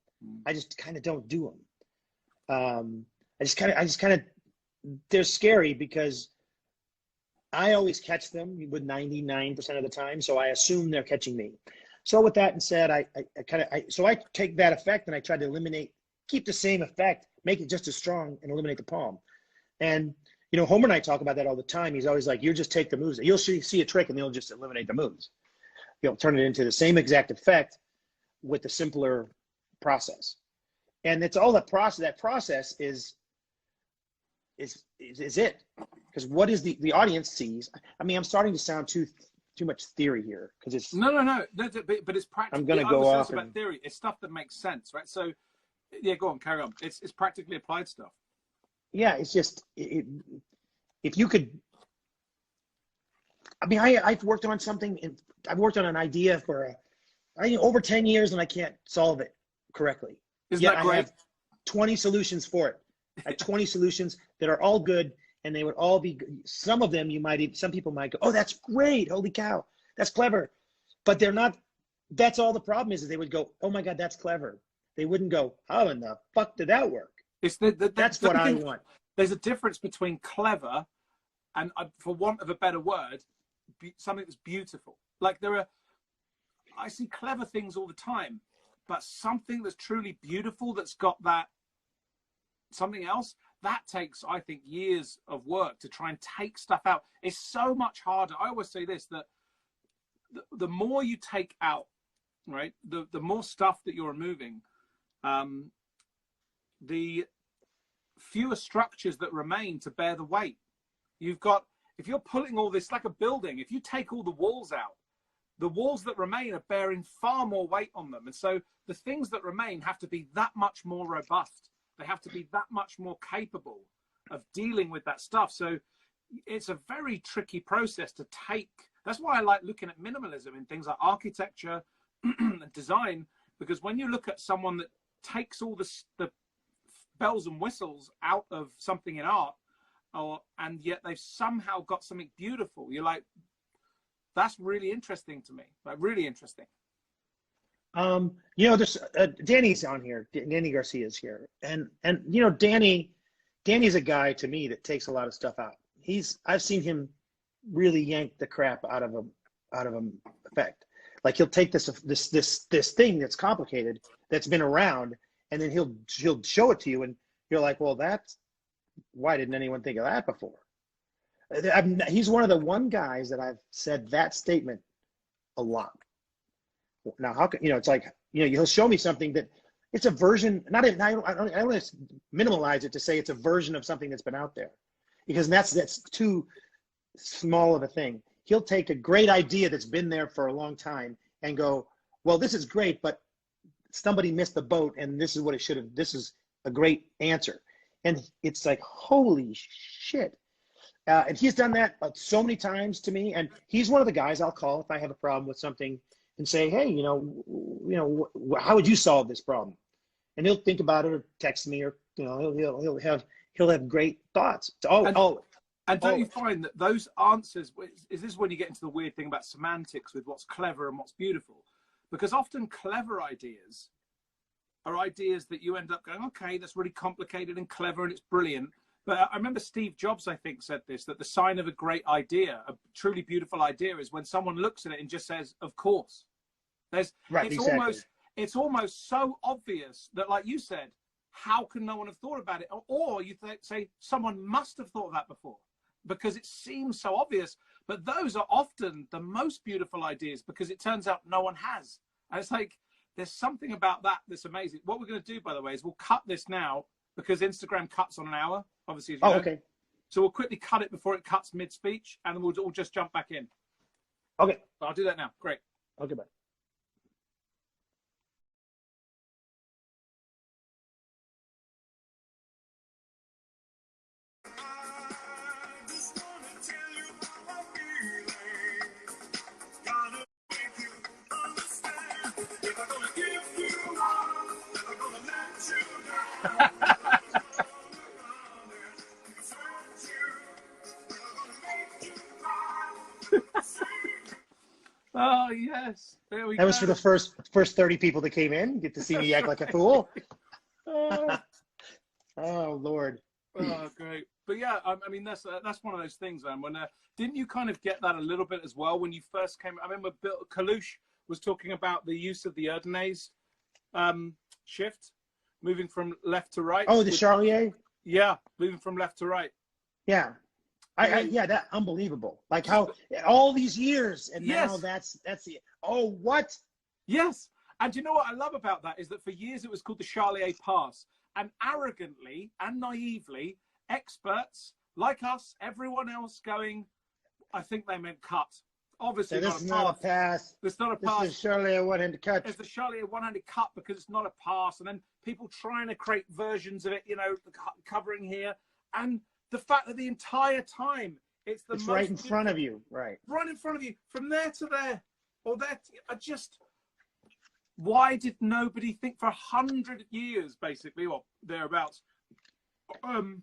I just kind of don't do them. I just kind of, they're scary because I always catch them with 99% of the time, so I assume they're catching me. So with that said, I take that effect and I try to keep the same effect, make it just as strong, and eliminate the palm. And Homer and I talk about that all the time. He's always like, you just take the moves. You'll see a trick and you'll just eliminate the moves. You'll turn it into the same exact effect with the simpler process. And it's all that process. That process is it. Because what is the audience sees? I mean, I'm starting to sound too much theory here, because it's no, but it's practical. I'm going to go off about theory. It's stuff that makes sense, right? So, yeah, go on, carry on. It's practically applied stuff. Yeah, it's just if you could. I mean, I've worked on something. I've worked on an idea for over 10 years, and I can't solve it correctly. Isn't that great? I have 20 solutions for it. I have 20 solutions that are all good. And they would all be, some of them some people might go, oh, that's great. Holy cow. That's clever. But they're not, that's all the problem is they would go, oh my God, that's clever. they wouldn't go, how in the fuck did that work? It's that's what I want. There's a difference between clever and, for want of a better word, something that's beautiful. Like I see clever things all the time, but something that's truly beautiful, that's got that something else, that takes, I think, years of work to try and take stuff out. It's so much harder. I always say this, that the more you take out, right, the more stuff that you're removing, the fewer structures that remain to bear the weight. You've got, if you're pulling all this, like a building, if you take all the walls out, the walls that remain are bearing far more weight on them. And so the things that remain have to be that much more robust. They have to be that much more capable of dealing with that stuff. So it's a very tricky process to take. That's why I like looking at minimalism in things like architecture and design, because when you look at someone that takes all the bells and whistles out of something in art, and yet they've somehow got something beautiful, you're like, that's really interesting to me, like really interesting. There's Danny's on here. Danny Garcia's here, and Danny's a guy to me that takes a lot of stuff out. I've seen him really yank the crap out of him effect. Like he'll take this thing that's complicated, that's been around, and then he'll show it to you, and you're like, well, why didn't anyone think of that before? He's one of the one guys that I've said that statement a lot. Now, how can it's like he'll show me something that it's a version. I don't minimalize it to say it's a version of something that's been out there, because that's too small of a thing. He'll take a great idea that's been there for a long time and go, well, this is great, but somebody missed the boat, and this is what it should have. This is a great answer, and it's like, holy shit. And he's done that so many times to me, and he's one of the guys I'll call if I have a problem with something and say, hey, how would you solve this problem? And he'll think about it or text me, or he'll have great thoughts. And don't you find that those answers, is this when you get into the weird thing about semantics with what's clever and what's beautiful? Because often clever ideas are ideas that you end up going, okay, that's really complicated and clever and it's brilliant. But I remember Steve Jobs, I think, said this, that the sign of a great idea, a truly beautiful idea, is when someone looks at it and just says, of course. It's almost so obvious that, like you said, how can no one have thought about it? Or you say someone must have thought of that before, because it seems so obvious. But those are often the most beautiful ideas, because it turns out no one has. And it's like, there's something about that that's amazing. What we're going to do, by the way, is we'll cut this now, because Instagram cuts on an hour, obviously. As you know. Okay. So we'll quickly cut it before it cuts mid-speech, and then we'll just jump back in. Okay. I'll do that now. Great. Okay, bye. Oh yes, there we go. That was for the first 30 people that came in. Get to see me act like a fool. Oh Lord. Oh great. But yeah, I mean that's one of those things, man. When didn't you kind of get that a little bit as well when you first came? I remember Bill Kalush was talking about the use of the Erdnase shift, moving from left to right. Oh, the Charlier. Yeah, moving from left to right. Yeah. Yeah, that unbelievable. Like how all these years and now that's the what? Yes. And you know what I love about that is that for years it was called the Charlier pass, and arrogantly and naively experts like us, everyone else going, I think they meant cut. Obviously, this is not a pass. It's not a pass. This is Charlier one-handed cut. It's the Charlier one-handed cut because it's not a pass, and then people trying to create versions of it, covering here, and the fact that the entire time it's right in front of you, right in front of you, from there to there, or there. Why did nobody think for 100 years, basically, or thereabouts? In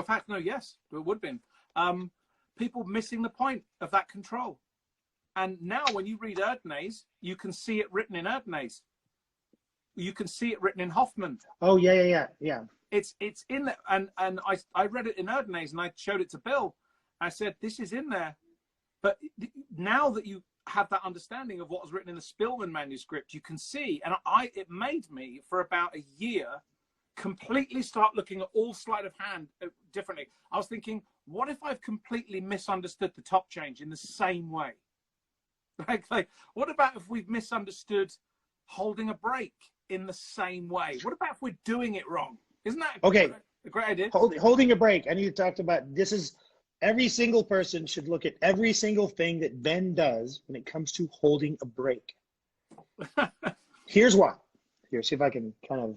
fact, no, yes, it would have been. People missing the point of that control. And now when you read Erdnase, you can see it written in Erdnase. you can see it written in Hoffman. Oh, yeah. It's in there. And I read it in Erdnase, and I showed it to Bill. I said, this is in there. But now that you have that understanding of what was written in the Spillman manuscript, you can see, and it made me, for about a year, completely start looking at all sleight of hand differently. I was thinking, what if I've completely misunderstood the top change in the same way? Like, what about if we've misunderstood holding a brake in the same way? What about if we're doing it wrong? Isn't that a great idea? Holding a brake. I need to talk about this. Is every single person should look at every single thing that Ben does when it comes to holding a brake. Here's why. Here, see if I can kind of.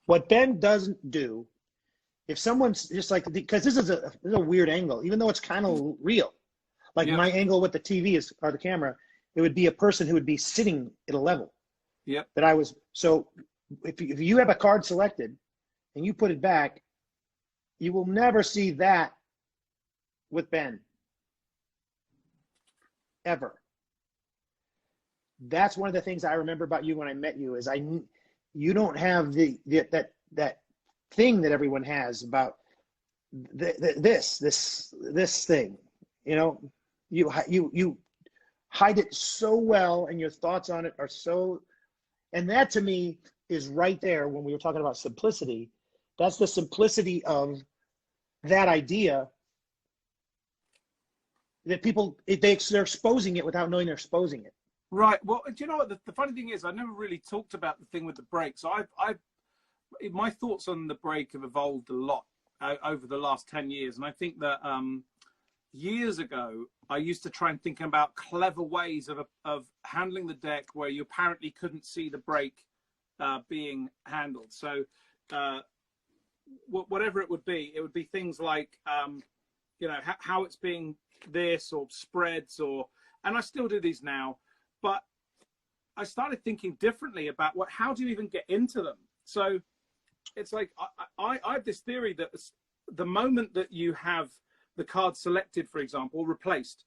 What Ben doesn't do, if someone's just like, because this is a weird angle, even though it's kind of real. Like my angle with the TV is, or the camera, it would be a person who would be sitting at a level. Yeah. That I was. So if you have a card selected and you put it back, you will never see that with Ben. Ever. That's one of the things I remember about you when I met you is you don't have that thing that everyone has about this thing. You know, you hide it so well, and your thoughts on it are so, and that to me is right there when we were talking about simplicity. That's the simplicity of that idea that people, they're exposing it without knowing they're exposing it. Right. Well, do you know what? The funny thing is, I never really talked about the thing with the brake. So my thoughts on the brake have evolved a lot over the last 10 years. And I think that years ago, I used to try and think about clever ways of handling the deck where you apparently couldn't see the brake being handled. So whatever it would be things like, how it's being this or spreads and I still do these now, but I started thinking differently about how do you even get into them? So it's like, I have this theory that the moment that you have the card selected, for example, replaced,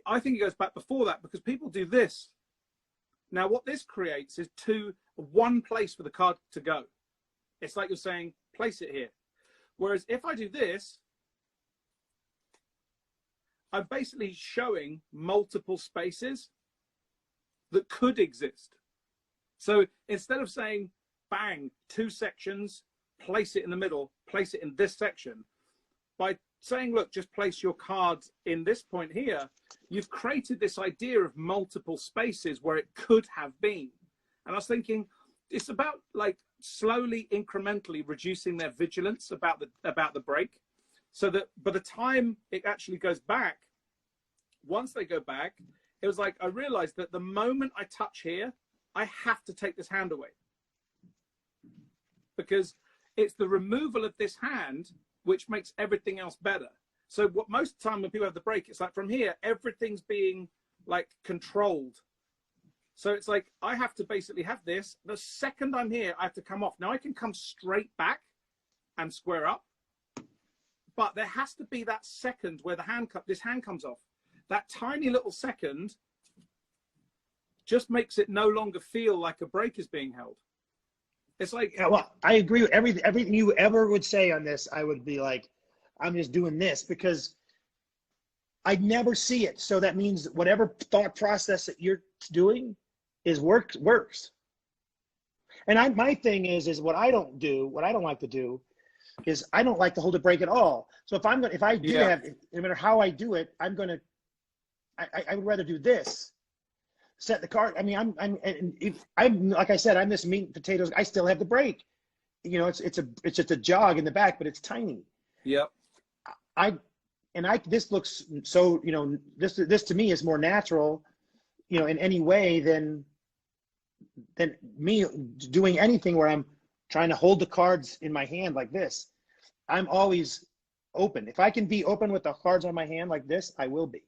I think it goes back before that, because people do this. Now, what this creates is one place for the card to go. It's like you're saying, place it here. Whereas if I do this, I'm basically showing multiple spaces that could exist. So instead of saying, bang, 2 sections, place it in the middle, place it in this section, by saying, look, just place your cards in this point here, you've created this idea of multiple spaces where it could have been. And I was thinking, it's about like slowly, incrementally reducing their vigilance about the brake, so that by the time it actually goes back, once they go back, it was like I realized that the moment I touch here, I have to take this hand away, because it's the removal of this hand which makes everything else better. So what most of the time when people have the brake, it's like from here, everything's being like controlled. So it's like, I have to basically have this. The second I'm here, I have to come off. Now I can come straight back and square up, but there has to be that second where this hand comes off. That tiny little second just makes it no longer feel like a brake is being held. It's like, yeah, well, I agree with everything you ever would say on this. I would be like, I'm just doing this because I never see it. So that means whatever thought process that you're doing is works. And my thing is what I don't like to do is I don't like to hold a brake at all. So if I do have, no matter how I do it, I would rather do this. Set the card. I mean, I'm like I said, I'm this meat and potatoes. I still have the brake. You know, it's just a jog in the back, but it's tiny. Yep. This looks so, you know, this to me is more natural, you know, in any way than me doing anything where I'm trying to hold the cards in my hand like this. I'm always open. If I can be open with the cards on my hand like this, I will be.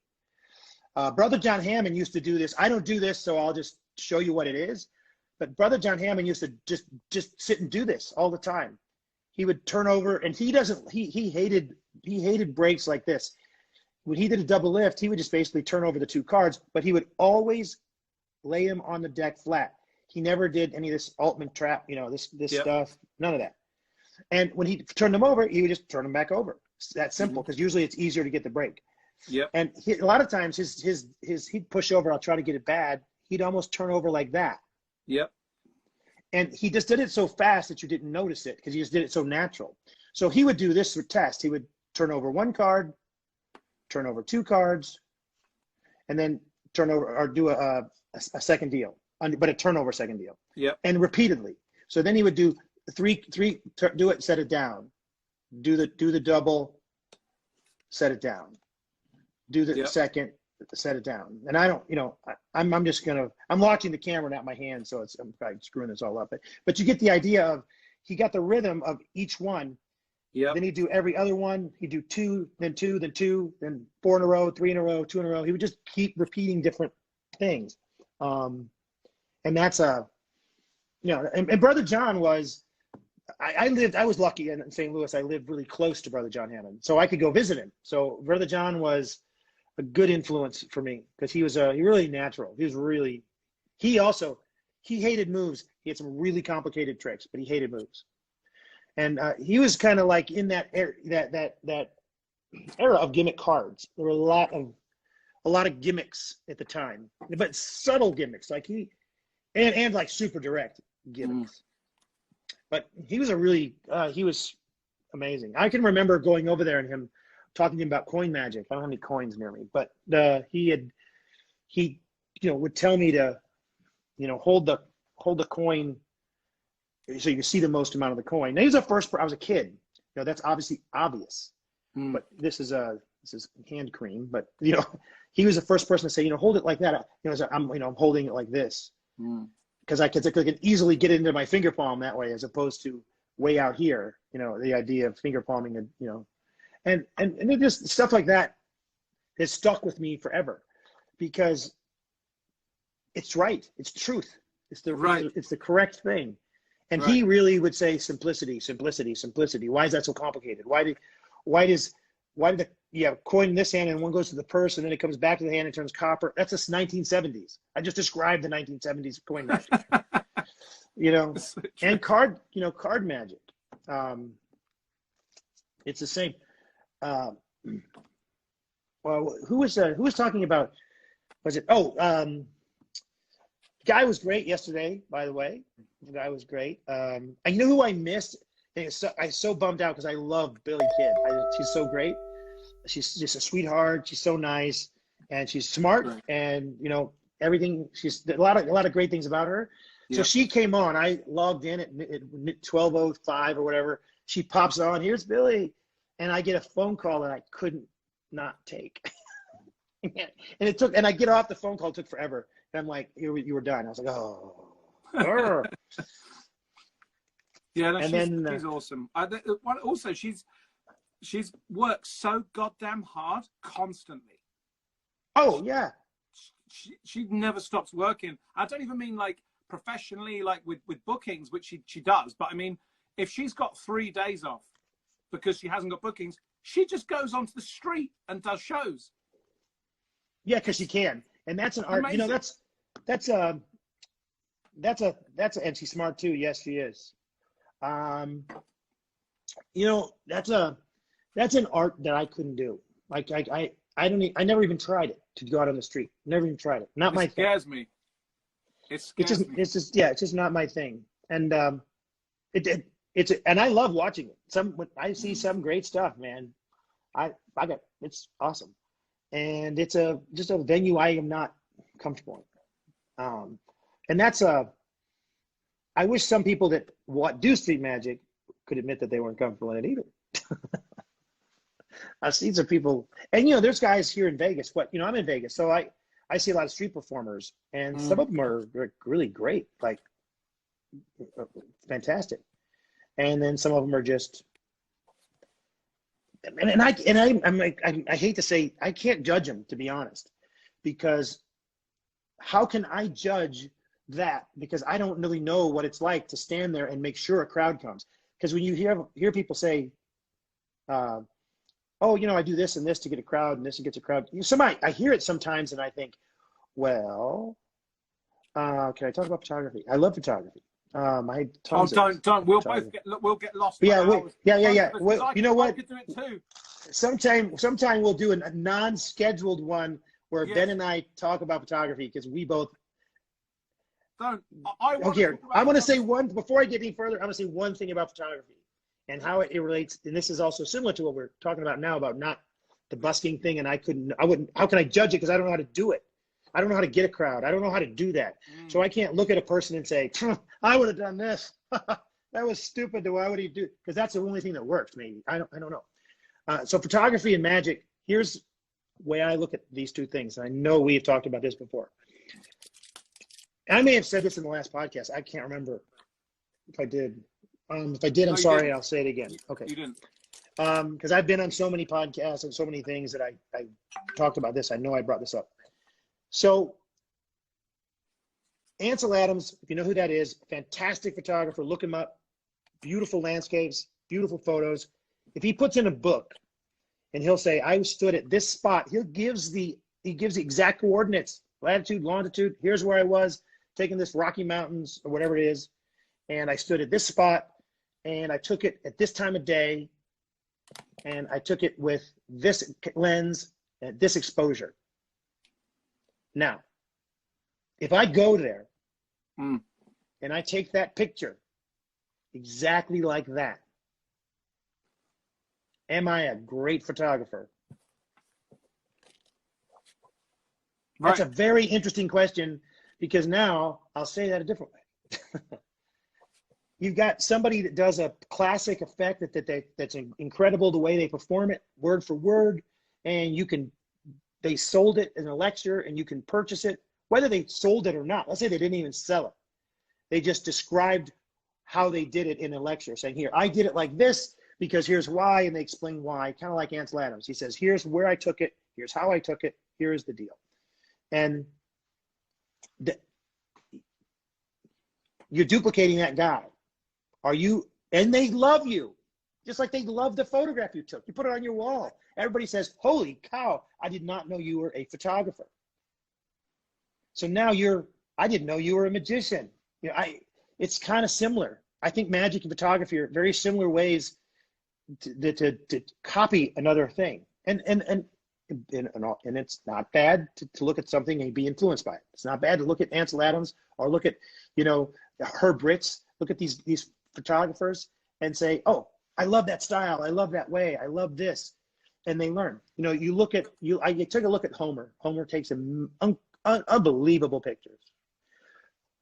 Brother John Hammond used to do this. I don't do this, so I'll just show you what it is. But Brother John Hammond used to just sit and do this all the time. He would turn over, and he hated breaks like this. When he did a double lift, he would just basically turn over the 2 cards, but he would always lay them on the deck flat. He never did any of this Altman trap, this stuff, none of that. And when he turned them over, he would just turn them back over. It's that simple, because usually it's easier to get the break. Yep. And a lot of times he'd push over, I'll try to get it bad. He'd almost turn over like that. Yep. And he just did it so fast that you didn't notice it, because he just did it so natural. So he would do this test. He would turn over one card, turn over two cards, and then turn over or do a second deal, but a turnover second deal. Yep. And repeatedly. So then he would do three, do it, set it down, do the double, set it down, do the second, set it down. And I don't, I'm watching the camera, not my hand, so I'm probably screwing this all up. But you get the idea of, he got the rhythm of each one. Yeah. Then he'd do every other one. He'd do two, then 4 in a row, 3 in a row, 2 in a row. He would just keep repeating different things. And that's and Brother John was, I was lucky in St. Louis. I lived really close to Brother John Hammond, so I could go visit him. So Brother John was a good influence for me, because he was he really natural. He hated moves. He had some really complicated tricks, but he hated moves. And he was kind of like in that era of gimmick cards. There were a lot of gimmicks at the time, but subtle gimmicks, like and like super direct gimmicks. But he was he was amazing. I can remember going over there and him talking to him about coin magic. I don't have any coins near me, but he would tell me to hold the coin so you can see the most amount of the coin. Now, I was a kid. That's obviously obvious. But this is hand cream. But he was the first person to say, hold it like that. I'm holding it like this, because I can easily get it into my finger palm that way, as opposed to way out here. The idea of finger palming, and it just stuff like that has stuck with me forever, because it's right. It's truth. It's the correct thing. And he really would say simplicity, simplicity, simplicity. Why is that so complicated? Why did the coin in this hand and one goes to the purse and then it comes back to the hand and turns copper? That's just 1970s. I just described the 1970s coin magic. And card magic. It's the same. Well, who was talking about? Was it? Guy was great yesterday, by the way. The guy was great. I knew who I missed. I was so bummed out, because I love Billy Kidd. She's so great. She's just a sweetheart. She's so nice, and she's smart, and everything. She's a lot of great things about her. Yeah. So she came on. I logged in at 12:05 or whatever. She pops on. Here's Billy, and I get a phone call that I couldn't not take. And I get off the phone call. It took forever. And I'm like, you were done. I was like, oh. Yeah, she's awesome. Also, she's worked so goddamn hard constantly. Oh yeah. She never stops working. I don't even mean like professionally, like with bookings, which she does. But I mean, if she's got 3 days off because she hasn't got bookings, she just goes onto the street and does shows. Yeah, because she can, and that's an art. Amazing. And she's smart too. Yes, she is. That's an art that I couldn't do. Like I never even tried it, to go out on the street. Never even tried it. Not my thing. It scares me. It's just not my thing. And and I love watching it. When I see some great stuff, man. It's awesome. And it's just a venue I am not comfortable in. And that's I wish some people that do street magic could admit that they weren't comfortable in it either. I've seen some people, and there's guys here in Vegas. I'm in Vegas, so I see a lot of street performers, and some of them are really great, like fantastic. And then some of them are just, I hate to say, I can't judge them, to be honest, because how can I judge that? Because I don't really know what it's like to stand there and make sure a crowd comes. Because when you hear people say, oh, I do this and this to get a crowd, and this to get a crowd. I hear it sometimes, and I think, well, Can I talk about photography? I love photography. I had Oh, tons of don't. We'll both photography. we'll get lost for Yeah, hours. yeah. Because Well, you know I what? could do it too. Sometime we'll do a non-scheduled one where Yes. Ben and I talk about photography because we both. Don't. I want Okay, to talk about I'm going to say photography. one before I get any further. I'm going to say one thing about photography and how it relates. And this is also similar to what we're talking about now about not the busking thing. And I wouldn't. How can I judge it? Because I don't know how to do it. I don't know how to get a crowd. I don't know how to do that. So I can't look at a person and say, I would have done this. That was stupid. Why would he do? Because that's the only thing that works. Maybe I don't know. So photography and magic. Here's the way I look at these two things. And I know we have talked about this before. I may have said this in the last podcast. I can't remember if I did. If I did, I'm sorry. Didn't. I'll say it again. Okay. You didn't. Because I've been on so many podcasts and so many things that I talked about this. I know I brought this up. So Ansel Adams, if you know who that is, fantastic photographer. Look him up. Beautiful landscapes, beautiful photos. If he puts in a book and he'll say, I stood at this spot, he gives the exact coordinates, latitude, longitude. Here's where I was, taking this Rocky Mountains or whatever it is. And I stood at this spot and I took it at this time of day. And I took it with this lens and this exposure. Now, if I go there and I take that picture exactly like that, am I a great photographer? Right. That's a very interesting question because now I'll say that a different way. You've got somebody that does a classic effect that's incredible the way they perform it, word for word, and they sold it in a lecture and you can purchase it, whether they sold it or not. Let's say they didn't even sell it. They just described how they did it in a lecture, saying, here, I did it like this because here's why, and they explain why, kind of like Ansel Adams. He says, here's where I took it, here's how I took it, here's the deal. And you're duplicating that guy. And they love you, just like they love the photograph you took. You put it on your wall. Everybody says, holy cow, I did not know you were a photographer. So now I didn't know you were a magician. It's kind of similar. I think magic and photography are very similar ways to copy another thing. And it's not bad to look at something and be influenced by it. It's not bad to look at Ansel Adams or look at, Herb Ritz, look at these photographers and say, oh, I love that style. I love that way. I love this. And they learn. I took a look at Homer. Homer takes unbelievable pictures.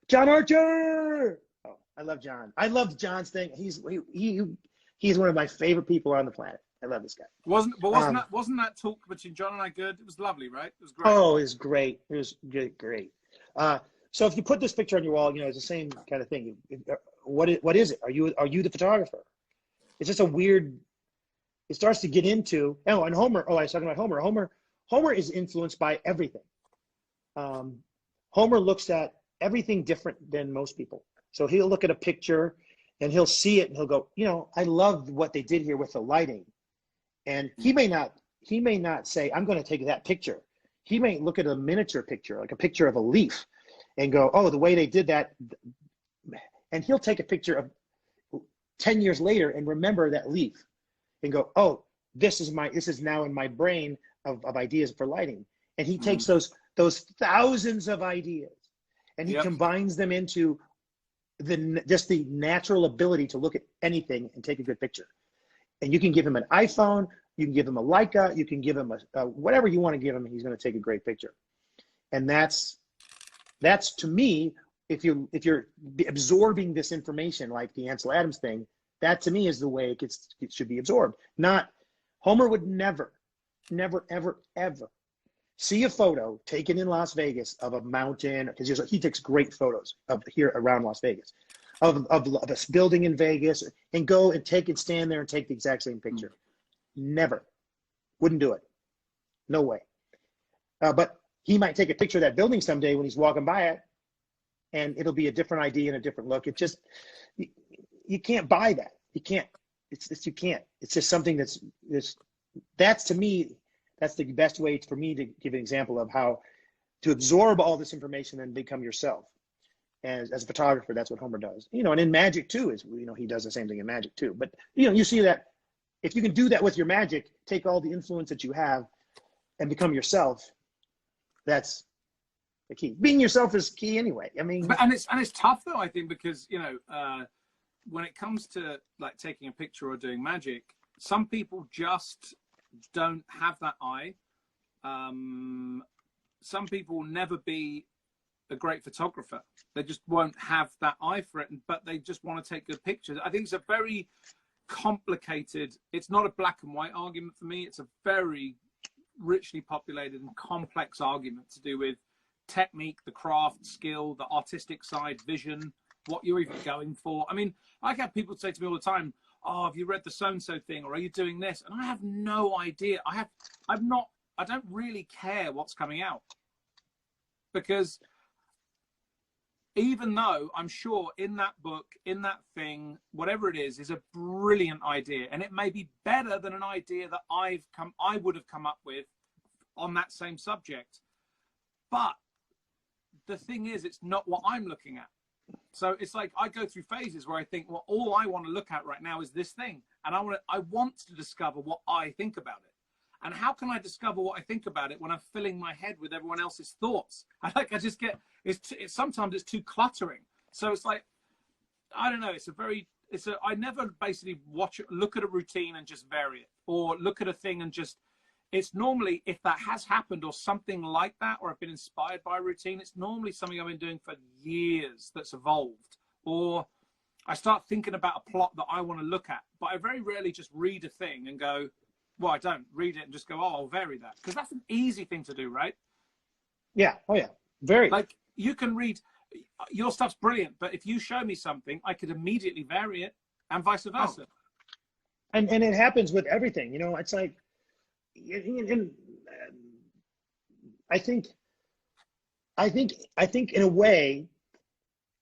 John Archer. Oh, I love John. I love John's thing. He's one of my favorite people on the planet. I love this guy. Wasn't that talk between John and I good? It was lovely, right? It was great. Oh, it was great. It was great. So if you put this picture on your wall, it's the same kind of thing. What is it? Are you the photographer? It's just a weird. It starts to get into and Homer. Oh, I was talking about Homer. Homer is influenced by everything. Homer looks at everything different than most people. So he'll look at a picture and he'll see it and he'll go, I love what they did here with the lighting. And he may not say, I'm going to take that picture. He may look at a miniature picture, like a picture of a leaf, and go, oh, the way they did that. And he'll take a picture of 10 years later and remember that leaf and go, oh, this is now in my brain of ideas for lighting. And he takes those thousands of ideas and he combines them into just the natural ability to look at anything and take a good picture. And you can give him an iPhone, you can give him a Leica, you can give him a whatever you want to give him, he's going to take a great picture. And that's to me, if you're absorbing this information like the Ansel Adams thing, that to me is the way it should be absorbed. Not Homer would never, ever, ever see a photo taken in Las Vegas of a mountain, because he takes great photos of here around Las Vegas, of a building in Vegas, and go and stand there and take the exact same picture. Never. Wouldn't do it. No way. But he might take a picture of that building someday when he's walking by it, and it'll be a different idea and a different look. It just, you can't buy that. You can't. You can't. It's just something that's to me, that's the best way for me to give an example of how to absorb all this information and become yourself. as a photographer, that's what Homer does. You know, and in magic too is, you know, he does the same thing in magic too. But, you know, you see that if you can do that with your magic, take all the influence that you have and become yourself, that's the key. Being yourself is key anyway. I mean, and it's tough though, I think, because, you know, when it comes to like taking a picture or doing magic, some people just don't have that eye. Some people will never be a great photographer. They just won't have that eye for it, but they just want to take good pictures. I think it's a very complicated, it's not a black and white argument for me. It's a very richly populated and complex argument to do with technique, the craft, skill, the artistic side, vision, what you're even going for. I mean, I have people say to me all the time, oh, have you read the so-and-so thing, or are you doing this? And I have no idea. I don't really care what's coming out, because even though I'm sure in that book, in that thing, whatever it is a brilliant idea, and it may be better than an idea that I would have come up with on that same subject. But the thing is, it's not what I'm looking at. So it's like I go through phases where I think, well, all I want to look at right now is this thing, and I want to discover what I think about it. And how can I discover what I think about it when I'm filling my head with everyone else's thoughts? I just get, sometimes it's too cluttering. So it's like, I don't know. I never basically look at a routine and just vary it, or look at a thing and just, it's normally, if that has happened or something like that, or I've been inspired by a routine, it's normally something I've been doing for years that's evolved, or I start thinking about a plot that I want to look at, but I very rarely just read a thing and go, well, I don't read it and just go, oh, I'll vary that. Because that's an easy thing to do, right? yeah. Oh yeah. Very. Like, you can read, your stuff's brilliant, but if you show me something, I could immediately vary it, and vice versa. Oh. And it happens with everything, you know. It's like, and I think in a way,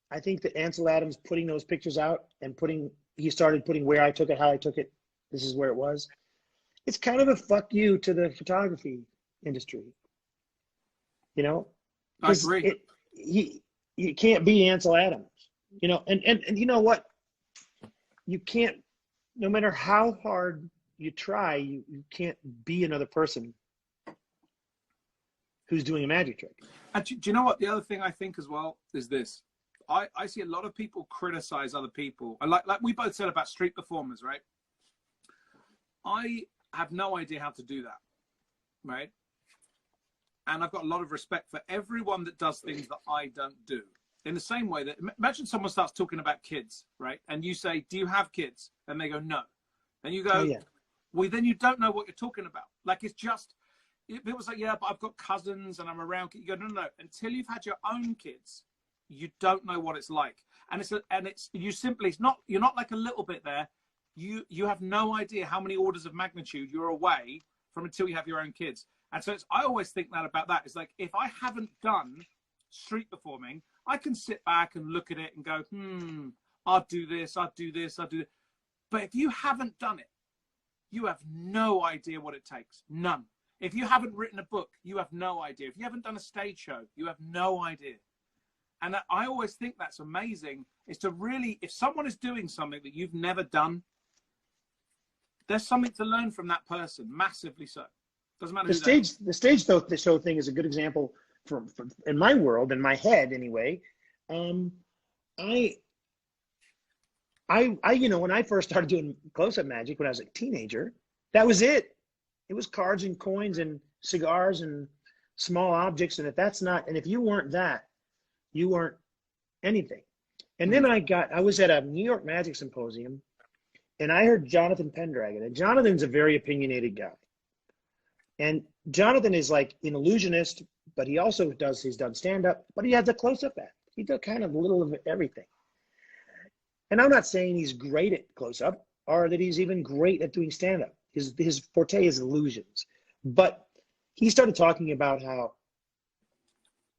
I think that Ansel Adams putting those pictures out and he started putting where I took it, how I took it, this is where it was. It's kind of a fuck you to the photography industry, you know. I agree. You can't be Ansel Adams, you know, and you know what? You can't, no matter how hard you try, you can't be another person who's doing a magic trick. And do you know what? The other thing I think as well is this. I see a lot of people criticize other people. And like we both said about street performers, right? I have no idea how to do that, right? And I've got a lot of respect for everyone that does things that I don't do. In the same way that, imagine someone starts talking about kids, right? And you say, do you have kids? And they go, no. And you go, Oh, yeah. well, then you don't know what you're talking about. Like, it's just, if it was like, yeah, but I've got cousins and I'm around. You go, no. Until you've had your own kids, you don't know what it's like. And you're not like a little bit there. You have no idea how many orders of magnitude you're away from until you have your own kids. And so I always think about that. It's like, if I haven't done street performing, I can sit back and look at it and go, I'll do this, I'll do this, I'll do this. But if you haven't done it, you have no idea what it takes. None. If you haven't written a book, you have no idea. If you haven't done a stage show, you have no idea. And I always think that's amazing, is to really, if someone is doing something that you've never done, there's something to learn from that person, massively so. Doesn't matter. The stage show thing is a good example from in my world, in my head anyway. I you know, when I first started doing close-up magic when I was a teenager, that was it. It was cards and coins and cigars and small objects. And if you weren't that, you weren't anything. And then I was at a New York Magic Symposium, and I heard Jonathan Pendragon. And Jonathan's a very opinionated guy. And Jonathan is like an illusionist, but he also he's done stand-up, but he has a close-up act. He does kind of a little of everything. And I'm not saying he's great at close-up or that he's even great at doing stand-up. His forte is illusions. But he started talking about how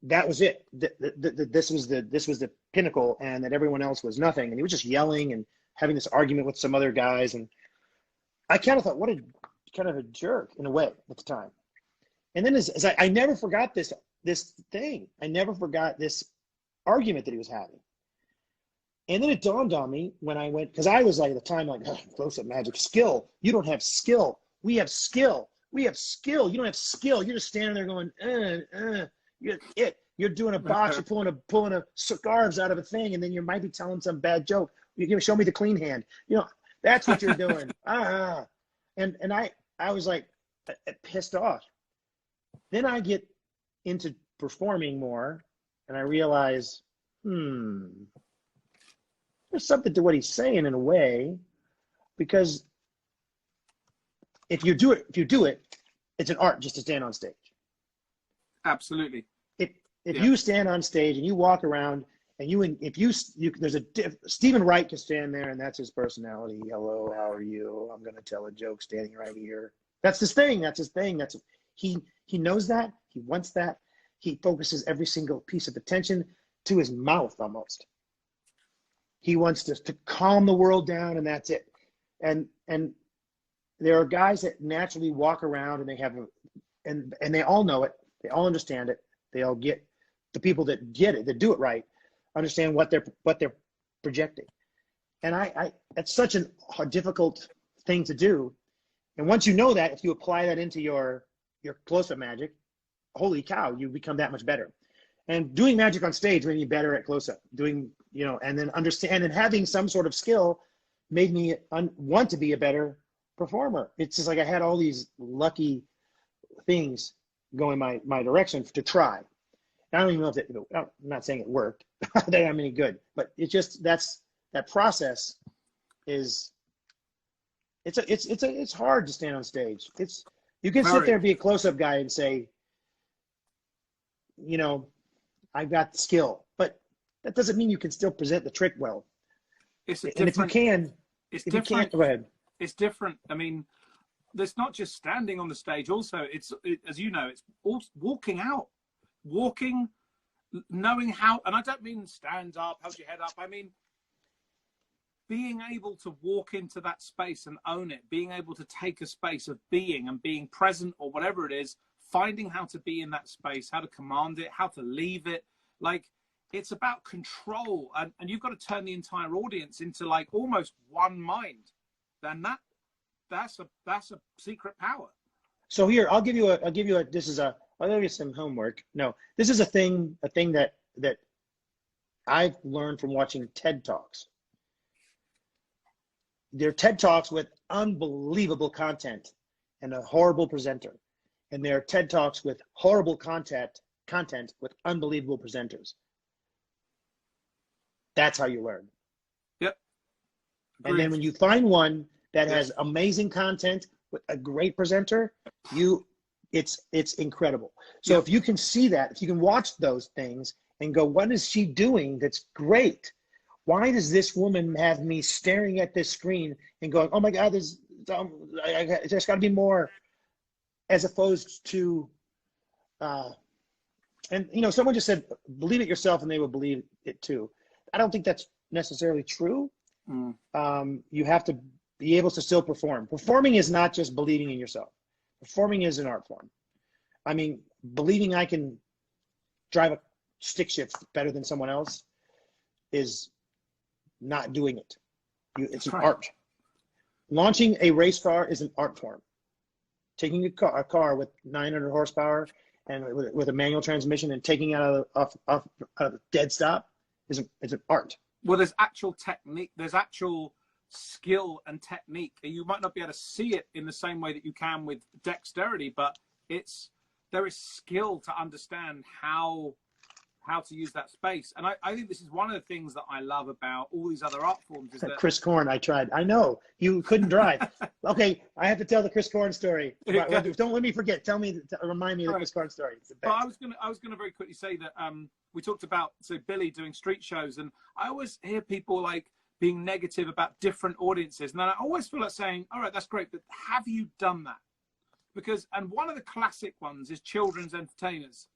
that was it. This was the pinnacle, and that everyone else was nothing. And he was just yelling and having this argument with some other guys. And I kind of thought, what a kind of a jerk in a way at the time. And then I never forgot this thing. I never forgot this argument that he was having. And then it dawned on me when I went, because I was like at the time, like, oh, close-up magic, skill. You don't have skill. We have skill. We have skill. You don't have skill. You're just standing there going, You're doing a box. You're pulling a scarves out of a thing, and then you might be telling some bad joke. You're gonna show me the clean hand. That's what you're doing. And I was like pissed off. Then I get into performing more, and I realize, there's something to what he's saying in a way, because if you do it, it's an art just to stand on stage. Absolutely. If you stand on stage and you walk around and Stephen Wright can stand there and that's his personality. Hello, how are you? I'm going to tell a joke standing right here. That's his thing. He knows that. He wants that. He focuses every single piece of attention to his mouth almost. He wants to calm the world down, and that's it. And there are guys that naturally walk around and they have and they all know it. They all understand it. They all get, the people that get it, that do it right, understand what they're projecting. And it's such a difficult thing to do. And once you know that, if you apply that into your close-up magic, holy cow, you become that much better. And doing magic on stage made me better at close-up. And then understand and having some sort of skill made me want to be a better performer. It's just like I had all these lucky things going my direction to try. I don't even know I'm not saying it worked, that I'm any good, but it's just, that process is, it's hard to stand on stage. You can sit there and be a close-up guy and say, I've got the skill, but that doesn't mean you can still present the trick well. And if you can, go ahead. It's different. I mean, there's not just standing on the stage. Also, as you know, it's also walking, knowing how, and I don't mean stand up, hold your head up. I mean, being able to walk into that space and own it, being able to take a space of being and being present or whatever it is, finding how to be in that space, how to command it, how to leave it. Like, it's about control, and you've got to turn the entire audience into like almost one mind. Then that's a secret power. So here, I'll give you some homework. No, this is a thing that I've learned from watching TED Talks. They're TED Talks with unbelievable content and a horrible presenter. And there are TED Talks with horrible content with unbelievable presenters. That's how you learn. Yep. Agreed. And then when you find one that has amazing content with a great presenter, it's incredible. So if you can see that, if you can watch those things and go, what is she doing that's great? Why does this woman have me staring at this screen and going, oh my God, there's got to be more, as opposed to, someone just said, believe it yourself and they will believe it too. I don't think that's necessarily true. You have to be able to still perform. Performing is not just believing in yourself. Performing is an art form. I mean, believing I can drive a stick shift better than someone else is not doing it. It's an art. Launching a race car is an art form. Taking a car with 900 horsepower and with a manual transmission and taking it out of a dead stop is an art. Well, there's actual technique. There's actual skill and technique. You might not be able to see it in the same way that you can with dexterity, but there is skill to understand how to use that space. And I think this is one of the things that I love about all these other art forms is that Chris Korn, I tried. I know you couldn't drive. Okay, I have to tell the Chris Korn story. Don't let me forget. Remind me of the Chris Korn story. But I was gonna very quickly say that we talked about Billy doing street shows, and I always hear people like being negative about different audiences, and I always feel like saying, all right, that's great, but have you done that? And one of the classic ones is children's entertainers,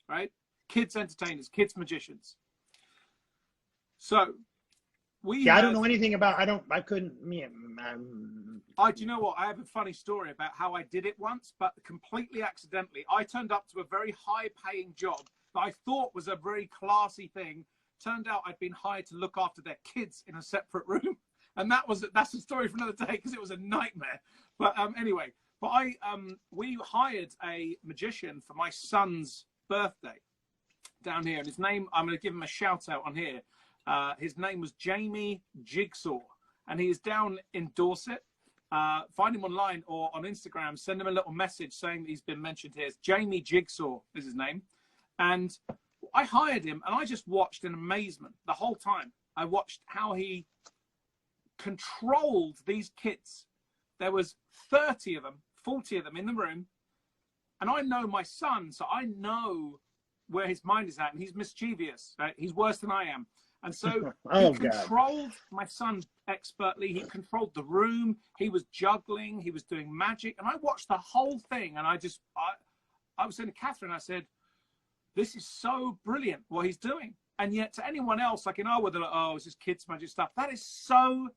right? Kids entertainers, kids magicians. So I don't know anything about, do you know what? I have a funny story about how I did it once, but completely accidentally. I turned up to a very high paying job that I thought was a very classy thing. Turned out I'd been hired to look after their kids in a separate room. And that's a story for another day because it was a nightmare. But anyway, we hired a magician for my son's birthday down here. And his name, I'm going to give him a shout out on here. His name was Jamie Jigsaw. And he is down in Dorset. Find him online or on Instagram. Send him a little message saying that he's been mentioned here. It's Jamie Jigsaw is his name. And I hired him and I just watched in amazement the whole time. I watched how he controlled these kids. There was 30 of them, 40 of them in the room. And I know my son, so I know where his mind is at. And he's mischievous. Right? He's worse than I am. And so he controlled my son expertly. He controlled the room. He was juggling. He was doing magic. And I watched the whole thing. And I was saying to Catherine, I said, this is so brilliant what he's doing. And yet to anyone else, like in our world, they're like, oh, it's just kids magic stuff. That is so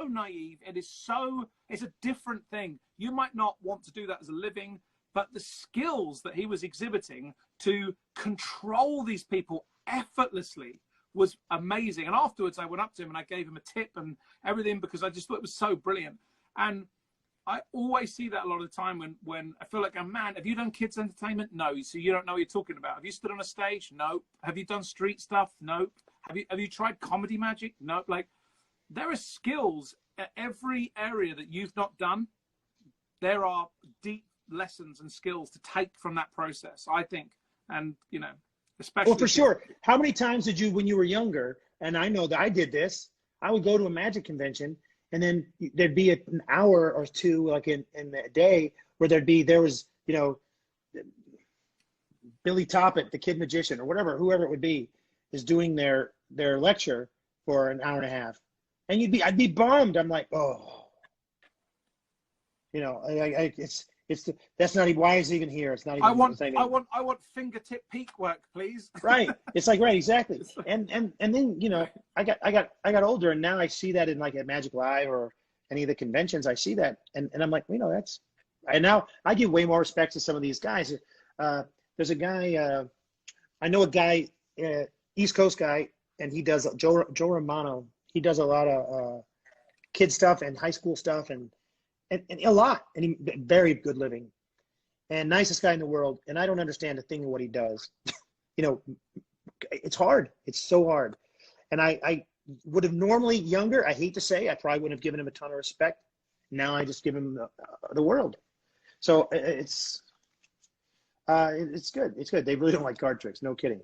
naive. It's a different thing. You might not want to do that as a living, but the skills that he was exhibiting to control these people effortlessly was amazing. And afterwards I went up to him and I gave him a tip and everything because I just thought it was so brilliant. And I always see that a lot of the time when I feel like, oh, man, have you done kids entertainment? No. So you don't know what you're talking about. Have you stood on a stage? No. Have you done street stuff? No. Have you tried comedy magic? No. Like, there are skills at every area that you've not done. There are deep lessons and skills to take from that process, I think. And, you know, especially. Well, for sure. How many times did you, when you were younger, and I know that I did this, I would go to a magic convention and then there'd be an hour or two, like in a day, where there was, you know, Billy Toppett, the kid magician, or whoever it would be, is doing their lecture for an hour and a half. And I'd be bummed. I'm like, oh, you know, that's not even, why is he even here? It's not even. I want fingertip peak work, please. Right. It's like, right, exactly. And then, you know, I got older, and now I see that in like at Magic Live or any of the conventions. I see that, and I'm like, you know, and now I give way more respect to some of these guys. There's a guy, I know a guy, East Coast guy, and he does Joe Romano. He does a lot of kid stuff and high school stuff and a lot, and he very good living and nicest guy in the world. And I don't understand a thing of what he does. You know, it's hard. It's so hard. And I would have normally younger, I hate to say, I probably wouldn't have given him a ton of respect. Now I just give him the world. So it's good. It's good. They really don't like card tricks. No kidding.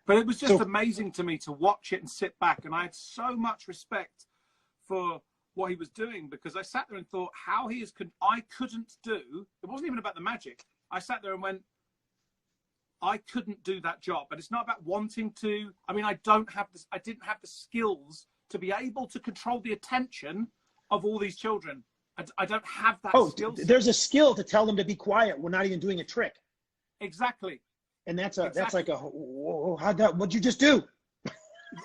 But it was just amazing to me to watch it and sit back. And I had so much respect for what he was doing, because I sat there and thought how I couldn't do, it wasn't even about the magic. I sat there and went, I couldn't do that job. And it's not about wanting to. I mean, I didn't have the skills to be able to control the attention of all these children. I don't have that skill. There's a skill to tell them to be quiet. We're not even doing a trick. Exactly. And that's like whoa, what'd you just do?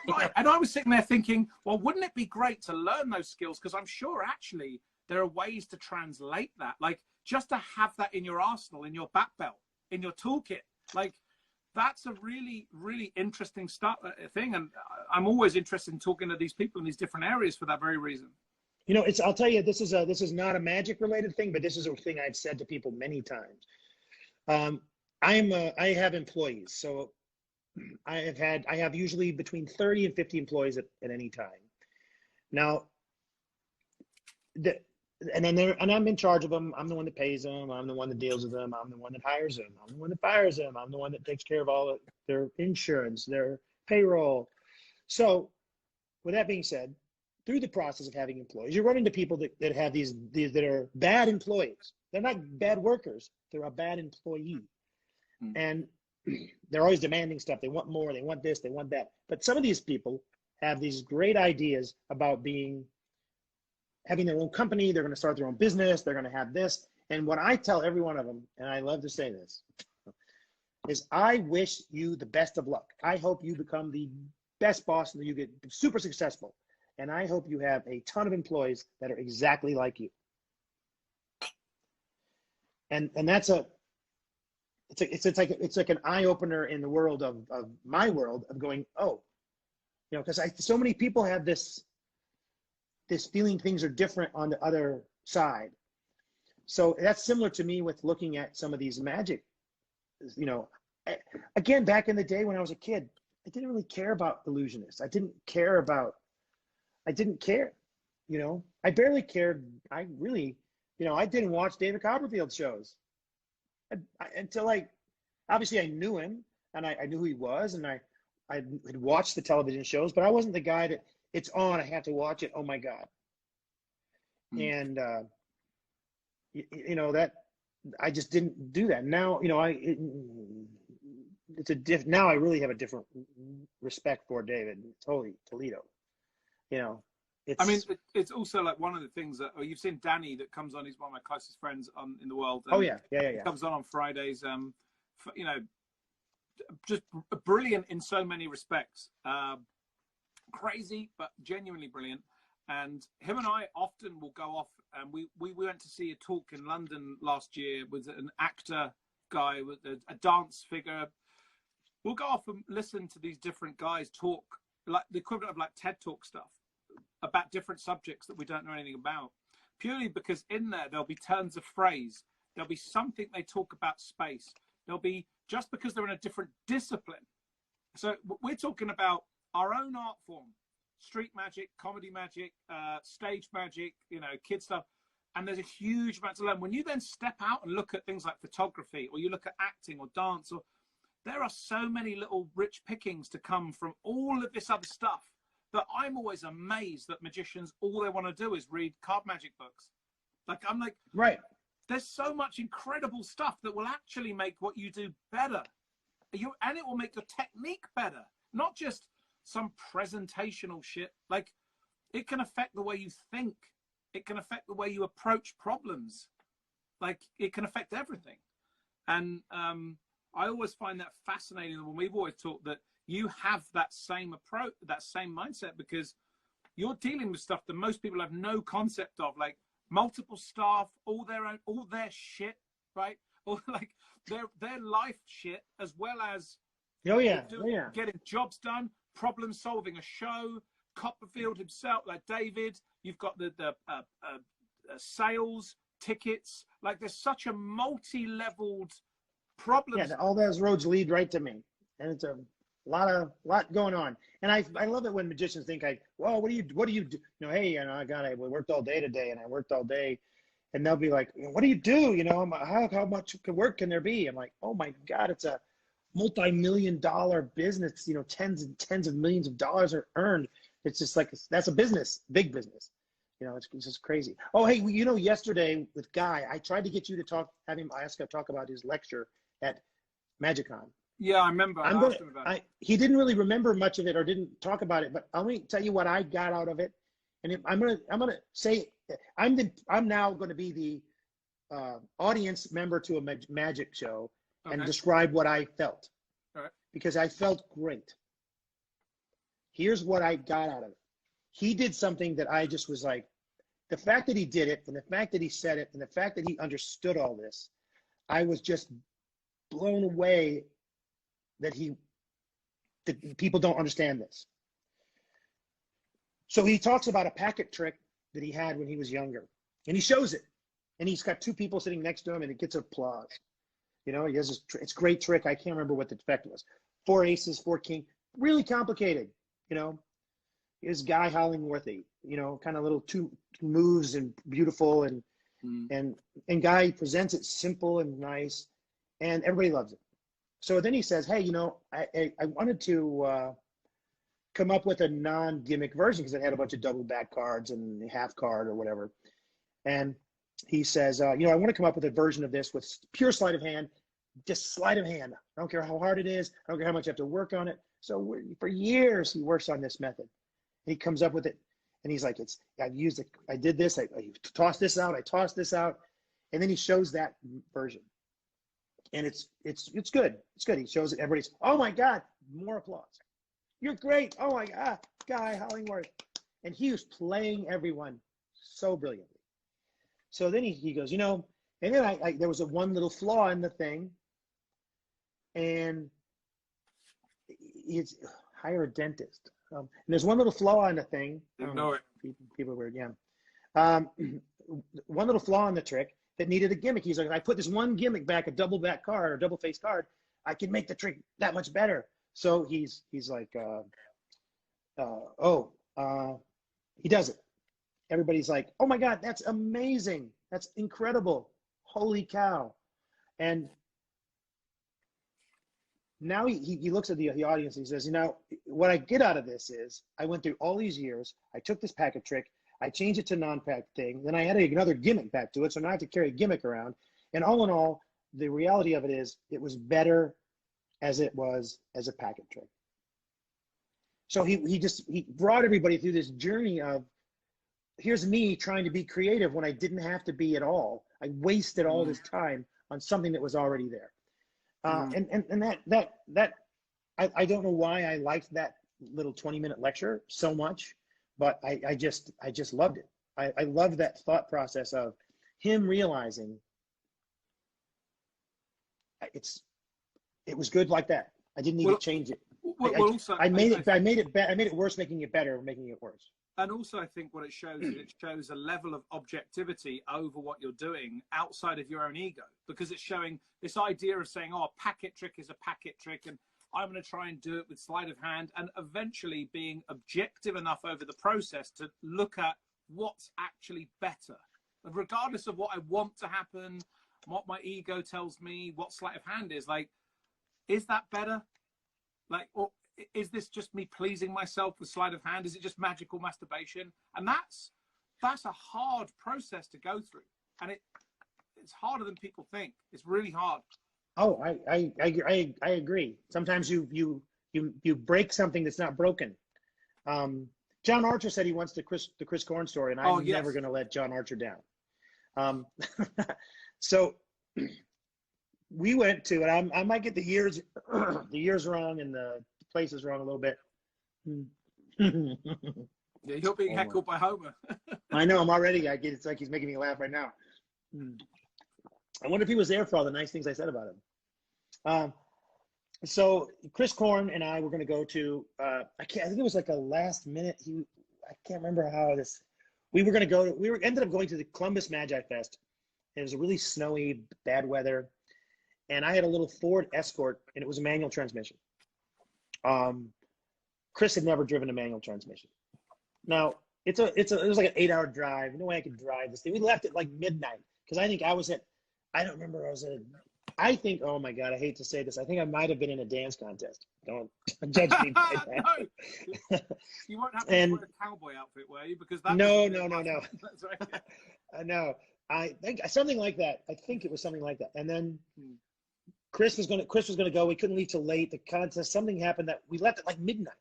Right. And I was sitting there thinking, well, wouldn't it be great to learn those skills? Because I'm sure actually there are ways to translate that, like just to have that in your arsenal, in your back belt, in your toolkit. Like, that's a really, really interesting thing. And I'm always interested in talking to these people in these different areas for that very reason. You know, I'll tell you, this is not a magic related thing, but this is a thing I've said to people many times. I have employees, so I have usually between 30 and 50 employees at any time. Now, and I'm in charge of them. I'm the one that pays them. I'm the one that deals with them. I'm the one that hires them. I'm the one that fires them. I'm the one that takes care of all their insurance, their payroll. So, with that being said, through the process of having employees, you run into people that have these that are bad employees. They're not bad workers. They're a bad employee. And they're always demanding stuff. They want more. They want this. They want that. But some of these people have these great ideas about having their own company. They're going to start their own business. They're going to have this. And what I tell every one of them, and I love to say this, is I wish you the best of luck. I hope you become the best boss and you get super successful. And I hope you have a ton of employees that are exactly like you. And that's it's like an eye opener in the world of my world of going, oh, you know, because so many people have this feeling things are different on the other side. So that's similar to me with looking at some of these magic, you know, again, back in the day when I was a kid, I didn't really care about illusionists. I didn't care, you know, I barely cared. I really, you know, I didn't watch David Copperfield shows until obviously I knew him and I knew who he was, and I had watched the television shows, but I wasn't the guy that it's on, I have to watch it. Oh my God. And, you know, that I just didn't do that. Now, you know, now I really have a different respect for David Toledo. You know, I mean, it's also like one of the things that you've seen Danny that comes on. He's one of my closest friends in the world. Oh yeah. He comes on Fridays. You know, just brilliant in so many respects. Crazy, but genuinely brilliant. And him and I often will go off, and we went to see a talk in London last year with an actor guy with a dance figure. We'll go off and listen to these different guys talk, like the equivalent of like TED Talk stuff, about different subjects that we don't know anything about, purely because in there there'll be turns of phrase, there'll be something they talk about space, there'll be, just because they're in a different discipline. So we're talking about our own art form, street magic, comedy magic, stage magic, you know, kid stuff. And there's a huge amount to learn. When you then step out and look at things like photography, or you look at acting or dance, or there are so many little rich pickings to come from all of this other stuff that I'm always amazed that magicians, all they want to do is read card magic books. Like, I'm like, right. There's so much incredible stuff that will actually make what you do better. And it will make your technique better, not just some presentational shit. Like, it can affect the way you think. It can affect the way you approach problems. Like, it can affect everything. And I always find that fascinating when we've always talked that you have that same approach, that same mindset, because you're dealing with stuff that most people have no concept of, like multiple staff, all their shit, right? Or like their life shit, as well as getting jobs done, problem solving, a show. Copperfield himself, like David, you've got the sales, tickets. Like, there's such a multi-leveled problem. Yeah, all those roads lead right to me, and it's a lot going on. And I love it when magicians think well, what do you do? You know, hey, you know, I worked all day today, and I worked all day, and they'll be like, what do you do? You know, how much work can there be? I'm like, oh my God, it's a multi-million-dollar business. You know, tens and tens of millions of dollars are earned. It's just like, that's a business, big business. You know, it's just crazy. Oh, hey, you know, yesterday with Guy, I tried to get you to have him talk about his lecture at MagicCon. Yeah, I remember. I asked him about it. He didn't really remember much of it or didn't talk about it, but let me tell you what I got out of it. And I'm gonna say I'm now going to be the audience member to a magic show and describe what I felt. All right. Because I felt great. Here's what I got out of it. He did something that I just was like, the fact that he did it, and the fact that he said it, and the fact that he understood all this, I was just blown away that people don't understand this. So he talks about a packet trick that he had when he was younger, and he shows it, and he's got two people sitting next to him, and it gets applause. You know, he has this, it's a great trick. I can't remember what the effect was. 4 aces, 4 king, really complicated. You know, his Guy Hollingworthy, you know, kind of little two moves and beautiful, and Guy presents it simple and nice, and everybody loves it. So then he says, hey, you know, I wanted to come up with a non-gimmick version, because it had a bunch of double back cards and half card or whatever. And he says, you know, I want to come up with a version of this with pure sleight of hand, just sleight of hand. I don't care how hard it is. I don't care how much you have to work on it. So for years, he works on this method. And he comes up with it. And he's like, I've used it. I did this. I tossed this out. I tossed this out. And then he shows that version. And it's good. It's good. He shows it. Everybody's, oh my God, more applause. You're great. Oh my God, Guy Hollingworth. And he was playing everyone so brilliantly. So then he goes, you know, and then there was one little flaw in the thing. and he's hire a dentist. And there's one little flaw in the thing. Ignore it. People are weird, yeah. One little flaw in the trick that needed a gimmick. He's like, if I put this one gimmick back, a double back card or double face card, I can make the trick that much better. So he's like, he does it. Everybody's like, oh my God, that's amazing. That's incredible. Holy cow. And now he looks at the audience and he says, you know, what I get out of this is I went through all these years. I took this packet trick. I changed it to non-pack thing. Then I added another gimmick back to it. So now I have to carry a gimmick around. And all in all, the reality of it is it was better as it was as a packet trick. So he brought everybody through this journey of, here's me trying to be creative when I didn't have to be at all. I wasted all this time on something that was already there. And that I don't know why I liked that little 20-minute lecture so much, but I just loved it. I loved that thought process of him realizing it was good like that. I didn't need to change it. I made it worse, making it better, making it worse. And also, I think what it shows is it shows a level of objectivity over what you're doing outside of your own ego, because it's showing this idea of saying, oh, a packet trick is a packet trick, and I'm going to try and do it with sleight of hand, and eventually being objective enough over the process to look at what's actually better, regardless of what I want to happen, what my ego tells me, what sleight of hand is. Like, is that better? Like, or is this just me pleasing myself with sleight of hand? Is it just magical masturbation? And that's a hard process to go through, and it's harder than people think. It's really hard. Oh, I agree. Sometimes you break something that's not broken. John Archer said he wants the Chris Corn story, and I'm never going to let John Archer down. So we went to, and I might get the years wrong and the places wrong a little bit. Yeah, you're being heckled by Homer. I know, I'm already. It's like he's making me laugh right now. I wonder if he was there for all the nice things I said about him. So Chris Korn and I were going to go to, I think it was like a last minute. I can't remember how this. We ended up going to the Columbus Magi Fest. It was a really snowy, bad weather, and I had a little Ford Escort, and it was a manual transmission. Chris had never driven a manual transmission. Now it was like an 8-hour drive. No way I could drive this thing. We left at like midnight because I think I think, oh my God, I hate to say this. I think I might have been in a dance contest. Don't judge me by that. No. You won't have to wear a cowboy outfit, were you? Because that no. That's right. Yeah. No, I think something like that. I think it was something like that. And then Chris was gonna go. We couldn't leave till late. The contest, something happened that we left at like midnight.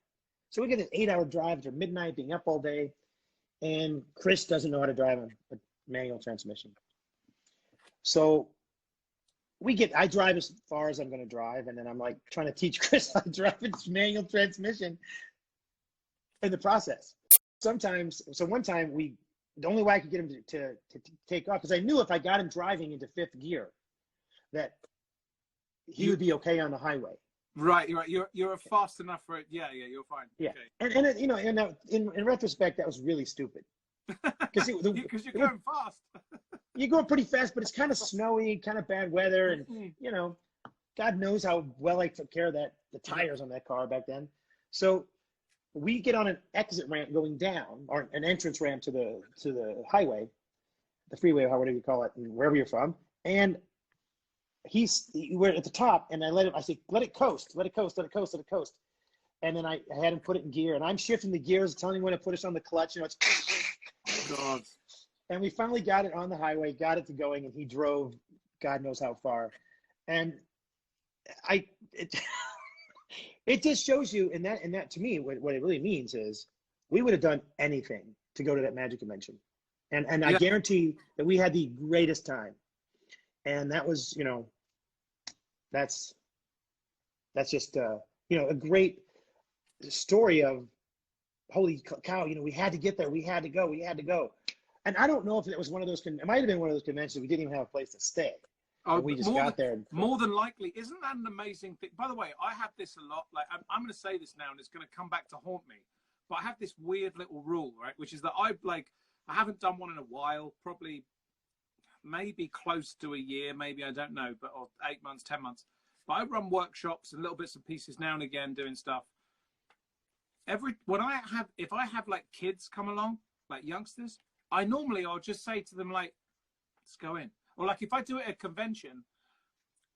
So we get an 8-hour drive to midnight, being up all day, and Chris doesn't know how to drive a manual transmission. So I drive as far as I'm going to drive, and then I'm like trying to teach Chris how to drive a manual transmission in the process. So one time the only way I could get him to take off, because I knew if I got him driving into fifth gear, that he would be okay on the highway. Right, you're fast enough for it. Yeah, you're fine. Yeah, okay. and you know, in retrospect, that was really stupid. Because you're going fast. You're going pretty fast, but it's kind of snowy, kind of bad weather, and you know, God knows how well I took care of the tires on that car back then. So we get on an exit ramp going down, or an entrance ramp to the highway, the freeway, or whatever you call it, and wherever you're from, and we're at the top, and I say, let it coast, and then I had him put it in gear, and I'm shifting the gears, telling him when to put us on the clutch, you know, it's. God. And we finally got it on the highway, got it to going, and he drove God knows how far. And it just shows you, and that to me, what it really means is we would have done anything to go to that Magic Convention. And I guarantee that we had the greatest time. And that was, you know, that's just, you know, a great story of, holy cow, you know, we had to get there. We had to go. And I don't know if it was one of those, it might have been one of those conventions we didn't even have a place to stay. Oh, we just got there. More than likely. Isn't that an amazing thing? By the way, I have this a lot. Like, I'm going to say this now, and it's going to come back to haunt me. But I have this weird little rule, right? Which is that I haven't done one in a while, probably maybe close to a year, maybe, I don't know, but or 8 months, 10 months. But I run workshops and little bits and pieces now and again doing stuff. If I have like kids come along, like youngsters, I'll just say to them, like, let's go in. Or like if I do it at a convention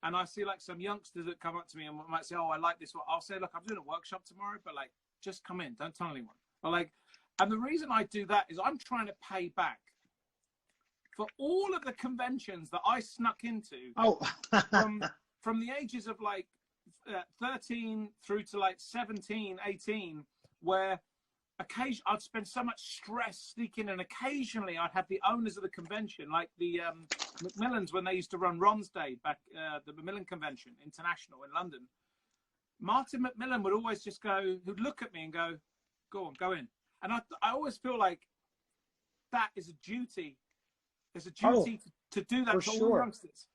and I see like some youngsters that come up to me and might say, oh, I like this one. I'll say, look, I'm doing a workshop tomorrow, but like, just come in. Don't tell anyone. Or like, and the reason I do that is I'm trying to pay back for all of the conventions that I snuck into from the ages of like 13 through to like 17, 18, where occasionally I'd spend so much stress sneaking, and occasionally I'd have the owners of the convention, like the Macmillans when they used to run Ron's Day back, the Macmillan Convention International in London. Martin Macmillan would always just go, who'd look at me and go, go on, go in. And I always feel like that is a duty. There's a duty to do that to all youngsters.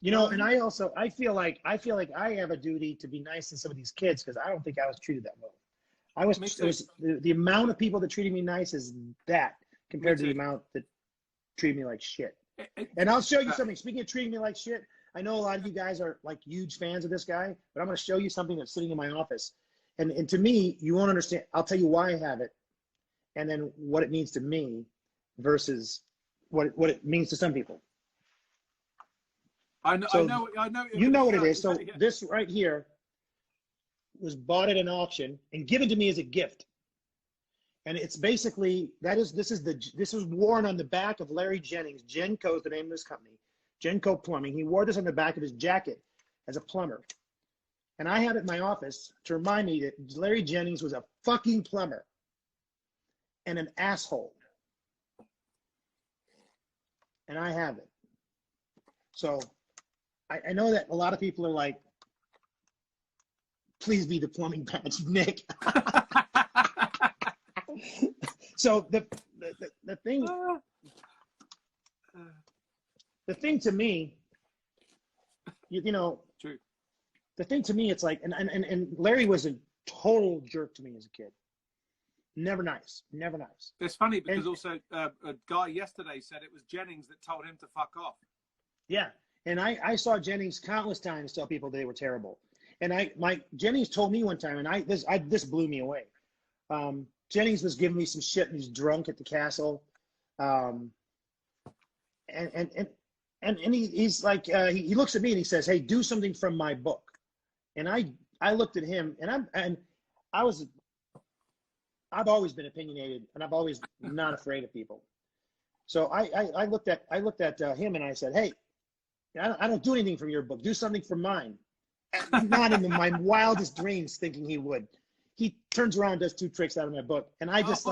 You know, and I feel like I have a duty to be nice to some of these kids because I don't think I was treated that well. The amount of people that treated me nice is that compared to the amount that treated me like shit. And I'll show you something. Speaking of treating me like shit, I know a lot of you guys are like huge fans of this guy, but I'm going to show you something that's sitting in my office. And to me, you won't understand. I'll tell you why I have it, and then what it means to me versus what it means to some people. I know. You know what it is. So this right here was bought at an auction and given to me as a gift. And it's basically, this was worn on the back of Larry Jennings. Genco is the name of this company. Genco Plumbing. He wore this on the back of his jacket as a plumber. And I have it in my office to remind me that Larry Jennings was a fucking plumber and an asshole. And I have it. So I know that a lot of people are like, please be the plumbing badge, Nick. So the thing to me, you know, true. The thing to me, it's like, and Larry was a total jerk to me as a kid. Never nice. It's funny because also a guy yesterday said it was Jennings that told him to fuck off. Yeah, and I saw Jennings countless times tell people they were terrible. And Jennings told me one time, and this blew me away. Jennings was giving me some shit, and he's drunk at the castle, and he's like, he looks at me and he says, "Hey, do something from my book." And I looked at him, and I've always been opinionated, and I've always not afraid of people. So I looked at him and I said, "Hey, I don't do anything from your book. Do something from mine." Not in my wildest dreams thinking he would. He turns around and does 2 tricks out of my book, and I just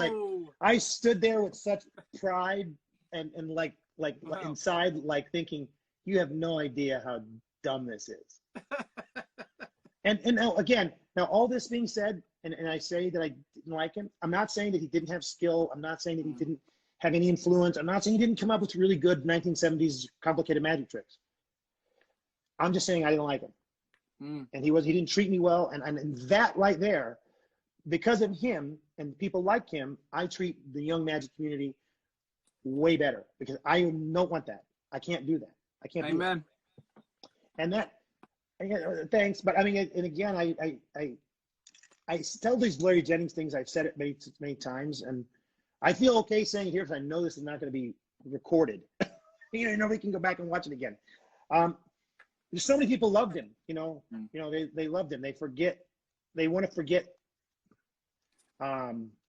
I stood there with such pride and like wow. Inside, like thinking, you have no idea how dumb this is. and now all this being said, and I say that I didn't like him. I'm not saying that he didn't have skill. I'm not saying that he didn't have any influence. I'm not saying he didn't come up with really good 1970s complicated magic tricks. I'm just saying I didn't like him. And he didn't treat me well. And that right there, because of him and people like him, I treat the young magic community way better because I don't want that. I can't do that. I can't. Amen. Do that. And that, thanks. But I mean, and again, I tell these Larry Jennings things. I've said it many times, and I feel okay saying it here because I know this is not going to be recorded. Nobody can go back and watch it again. There's so many people loved him, you know, they loved him. They want to forget.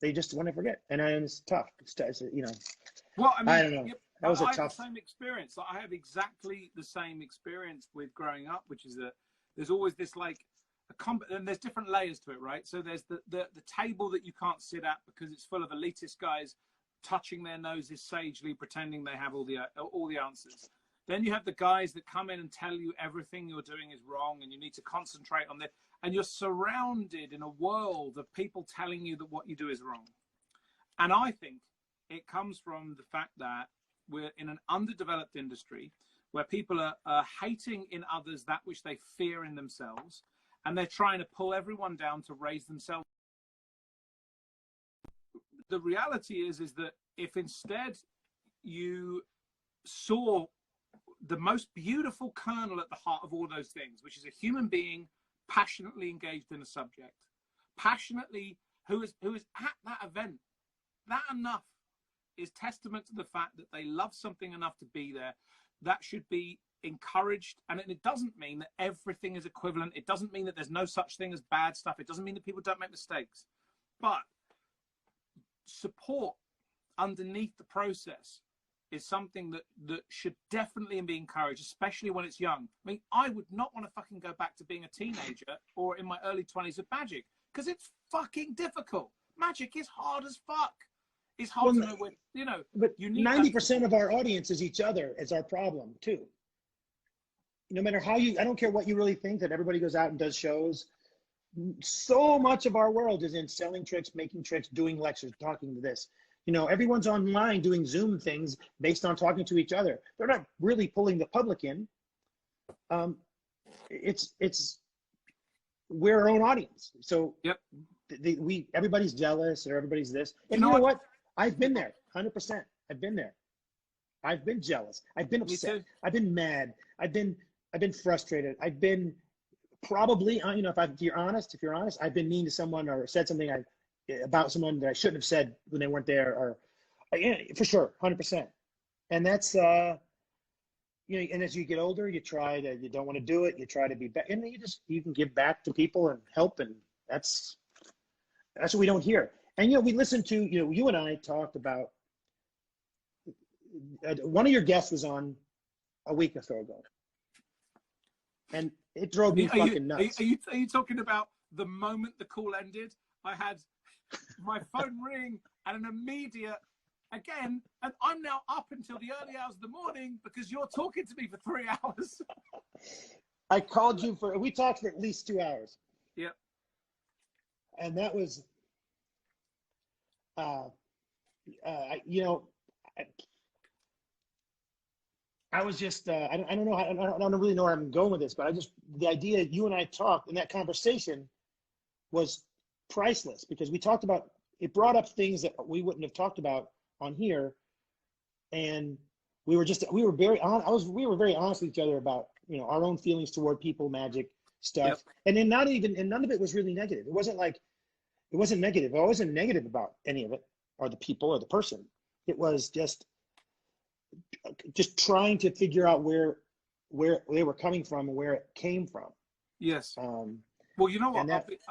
They just want to forget. And it's tough. Well, I mean, I don't know. That was I tough. have the same experience. I have exactly the same experience with growing up, which is that there's always this like and there's different layers to it, right? So there's the table that you can't sit at because it's full of elitist guys touching their noses sagely, pretending they have all the answers. Then you have the guys that come in and tell you everything you're doing is wrong and you need to concentrate on this. And you're surrounded in a world of people telling you that what you do is wrong. And I think it comes from the fact that we're in an underdeveloped industry where people are hating in others that which they fear in themselves, and they're trying to pull everyone down to raise themselves. The reality is that if instead you saw the most beautiful kernel at the heart of all those things, which is a human being passionately engaged in a subject, passionately, who is at that event, that enough is testament to the fact that they love something enough to be there. That should be encouraged. And it doesn't mean that everything is equivalent. It doesn't mean that there's no such thing as bad stuff. It doesn't mean that people don't make mistakes. But support underneath the process is something that should definitely be encouraged, especially when it's young. I mean, I would not want to fucking go back to being a teenager or in my early 20s with Magic, because it's fucking difficult. Magic is hard as fuck. It's hard to know when, you know. But you need 90% of our audience is each other, is our problem too. No matter how I don't care what you really think, that everybody goes out and does shows. So much of our world is in selling tricks, making tricks, doing lectures, talking to this. You know, everyone's online doing Zoom things based on talking to each other. They're not really pulling the public in. We're our own audience. So yep. Everybody's jealous or everybody's this. And you know what? I've been there, 100%. I've been there. I've been jealous. I've been upset. I've been mad. I've been frustrated. I've been probably, you know, if you're honest, I've been mean to someone or said something about someone that I shouldn't have said when they weren't there, or yeah, for sure, 100%. And that's, you know, and as you get older, you don't want to do it. You try to be better, and you can give back to people and help, and that's what we don't hear. And, you know, we listened to, you know, you and I talked about, one of your guests was on a week or so ago, and it drove me fucking nuts. Are you talking about the moment the call ended? I had my phone ring and an immediate, again, and I'm now up until the early hours of the morning because you're talking to me for 3 hours. I called you we talked for at least 2 hours. Yep. And that was, you know, I was just, I don't know, I don't really know where I'm going with this, but the idea you and I talked in that conversation was priceless, because we talked about, it brought up things that we wouldn't have talked about on here. And we were very honest with each other about, you know, our own feelings toward people, Magic stuff. Yep. And then none of it was really negative. It wasn't negative. I wasn't negative about any of it, or the people or the person. It was just trying to figure out where they were coming from and where it came from. Yes. Well, you know what?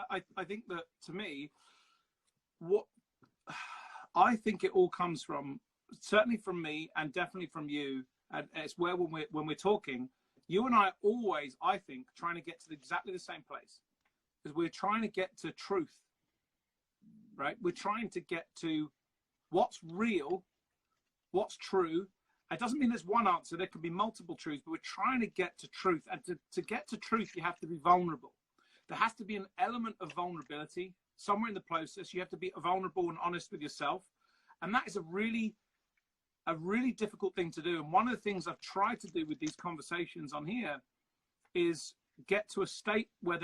I think that, to me, what I think it all comes from, certainly from me and definitely from you, and it's where when we're talking, you and I are always, I think, trying to get to exactly the same place, because we're trying to get to truth, right? We're trying to get to what's real, what's true. It doesn't mean there's one answer. There could be multiple truths, but we're trying to get to truth. And to get to truth, you have to be vulnerable. There has to be an element of vulnerability somewhere in the process. You have to be vulnerable and honest with yourself. And that is a really difficult thing to do. And one of the things I've tried to do with these conversations on here is get to a state where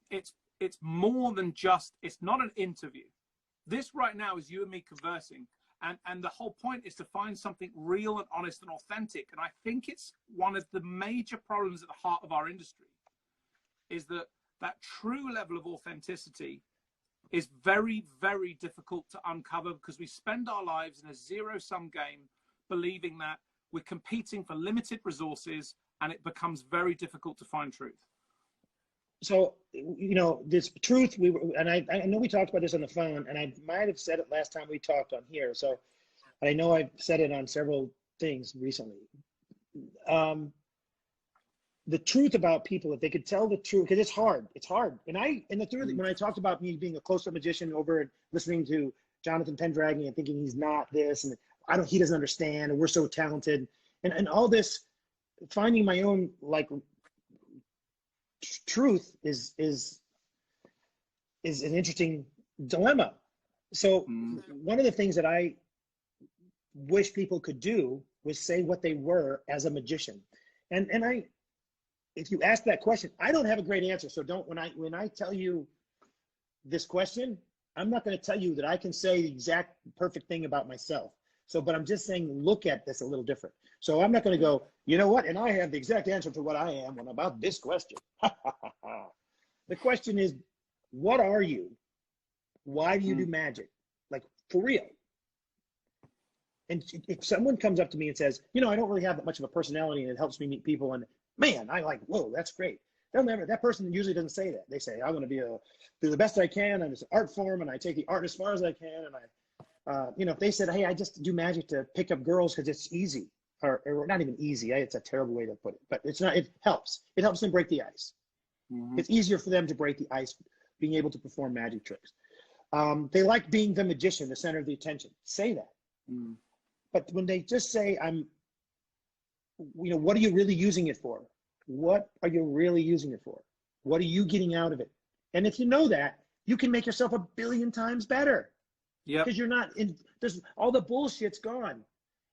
it's more than just, it's not an interview. This right now is you and me conversing. And the whole point is to find something real and honest and authentic. And I think it's one of the major problems at the heart of our industry, is that true level of authenticity is very, very difficult to uncover, because we spend our lives in a zero-sum game believing that we're competing for limited resources, and it becomes very difficult to find truth. So, you know, this truth, I know we talked about this on the phone, and I might have said it last time we talked on here. So I know I've said it on several things recently. The truth about people, if they could tell the truth, because it's hard. And the truth, when I talked about me being a close-up magician over and listening to Jonathan Pendragon and thinking he's not this, and he doesn't understand, and we're so talented, and all this, finding my own, like, truth is an interesting dilemma. So one of the things that I wish people could do, was say what they were as a magician. And if you ask that question, I don't have a great answer. So when I tell you this question, I'm not going to tell you that I can say the exact perfect thing about myself. So, but I'm just saying, look at this a little different. So I'm not going to go, you know what? And I have the exact answer to what I am when about this question. The question is, what are you? Why do you do magic? Like, for real. And if someone comes up to me and says, you know, I don't really have that much of a personality and it helps me meet people, and man, I like, whoa, that's great. That person usually doesn't say that. They say, I want to do the best I can, and it's an art form, and I take the art as far as I can. And you know, if they said, hey, I just do magic to pick up girls because it's easy, or not even easy, it's a terrible way to put it, but it's not, it helps. It helps them break the ice. It's easier for them to break the ice, being able to perform magic tricks. They like being the magician, the center of the attention. Say that. But when they just say, you know, what are you really using it for? What are you really using it for? What are you getting out of it? And if you know that, you can make yourself 1 billion times better. Yeah. Because you're not in, there's all the bullshit's gone.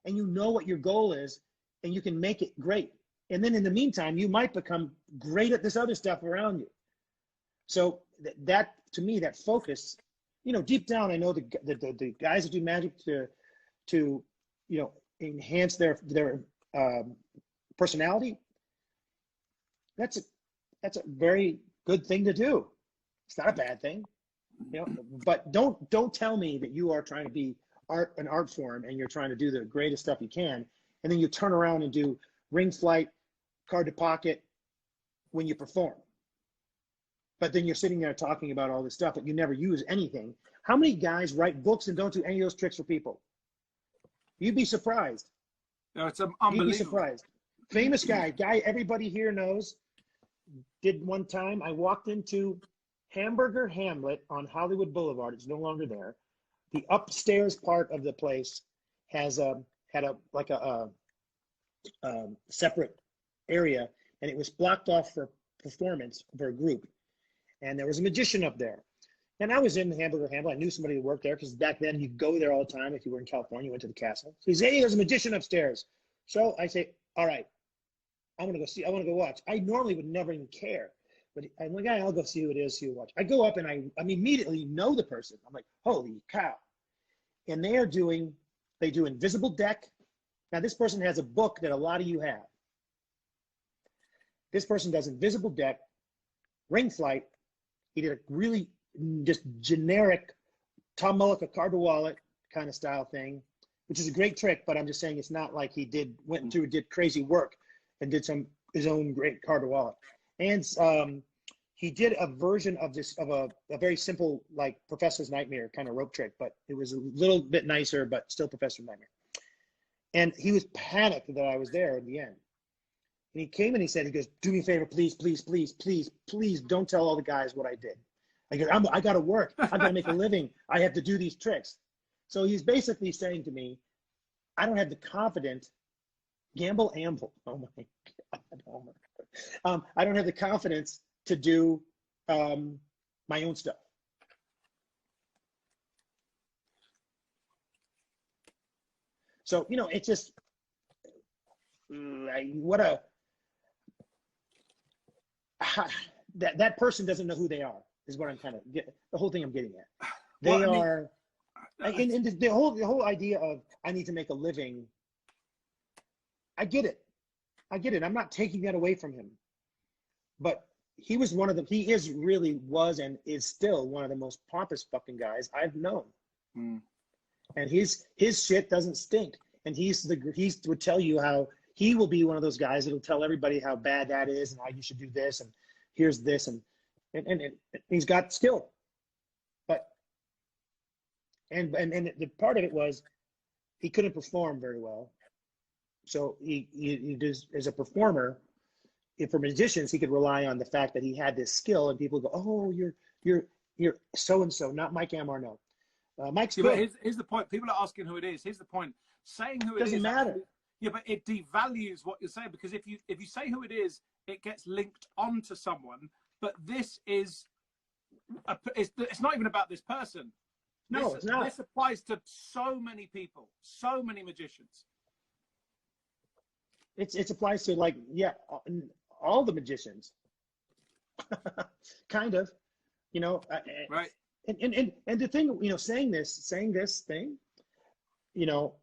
And you know what your goal is, and you can make it great. And then in the meantime, you might become great at this other stuff around you. So that, to me, that focus, you know, deep down, I know the guys that do magic to you know, enhance their personality. That's a very good thing to do. It's not a bad thing, you know. But don't tell me that you are trying to be an art form and you're trying to do the greatest stuff you can, and then you turn around and do ring flight, card to pocket when you perform. But then you're sitting there talking about all this stuff, but you never use anything. How many guys write books and don't do any of those tricks for people? You'd be surprised. No, it's unbelievable. You'd be surprised. Famous guy everybody here knows, did one time. I walked into Hamburger Hamlet on Hollywood Boulevard. It's no longer there. The upstairs part of the place had a separate area, and it was blocked off for performance for a group. And there was a magician up there. And I was in Hamburger Hamlet. I knew somebody who worked there because back then you'd go there all the time. If you were in California, you went to the castle. So he said, hey, there's a magician upstairs. So I say, all right, I want to go watch. I normally would never even care. But I'm like, I'll go see who it is, see who watch. I go up and I immediately know the person. I'm like, holy cow. And they do invisible deck. Now this person has a book that a lot of you have. This person does invisible deck, ring flight. He did a really just generic Tom Mullica card to wallet kind of style thing, which is a great trick, but I'm just saying it's not like he did crazy work and did his own great card to wallet. And he did a version of a very simple, like Professor's Nightmare kind of rope trick, but it was a little bit nicer, but still Professor's Nightmare. And he was panicked that I was there in the end. And he came and he goes, do me a favor, please, please, please, please, please don't tell all the guys what I did. I go, I got to work. I got to make a living. I have to do these tricks. So he's basically saying to me, I don't have the confidence, gamble, amble. Oh my God. Oh my God. I don't have the confidence to do my own stuff. So, you know, it's just, that person doesn't know who they are, is what I'm kind of the whole thing I'm getting at. They are, and the whole idea of I need to make a living. I get it. I'm not taking that away from him, but he was one of them. He was and is still one of the most pompous fucking guys I've known. And his shit doesn't stink. And he would tell you how he will be one of those guys that'll tell everybody how bad that is and how you should do this and here's this and he's got skill. But and the part of it was he couldn't perform very well. So he does, as a performer, for magicians, he could rely on the fact that he had this skill, and people go, "Oh, you're so and so, not Mike Amarno." Mike's good. But here's the point. People are asking who it is. Here's the point. Saying who it is doesn't matter. Yeah, but it devalues what you're saying, because if you say who it is, it gets linked onto someone. But this is it's not even about this person. No, it's not. This applies to so many people, so many magicians. It applies to like, yeah, all the magicians, kind of, you know. Right. And the thing, you know, saying this thing, you know,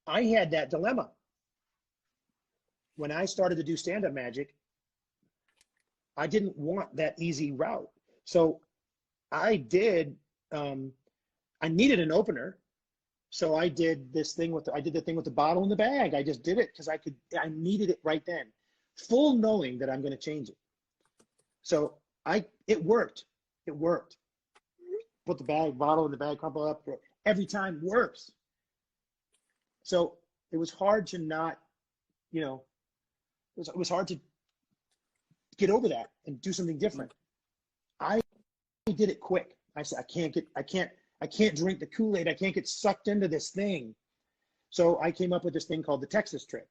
I had that dilemma when I started to do stand-up magic. I didn't want that easy route, so I did. I needed an opener, so I did this thing with I did the thing with the bottle in the bag. I just did it because I needed it right then, full knowing that I'm going to change it. So it worked. It worked. Put the bottle in the bag, crumple up. Every time works. So it was hard to not, you know, it was hard to get over that and do something different. I did it quick. I said, I can't drink the Kool-Aid. I can't get sucked into this thing. So I came up with this thing called the Texas trick,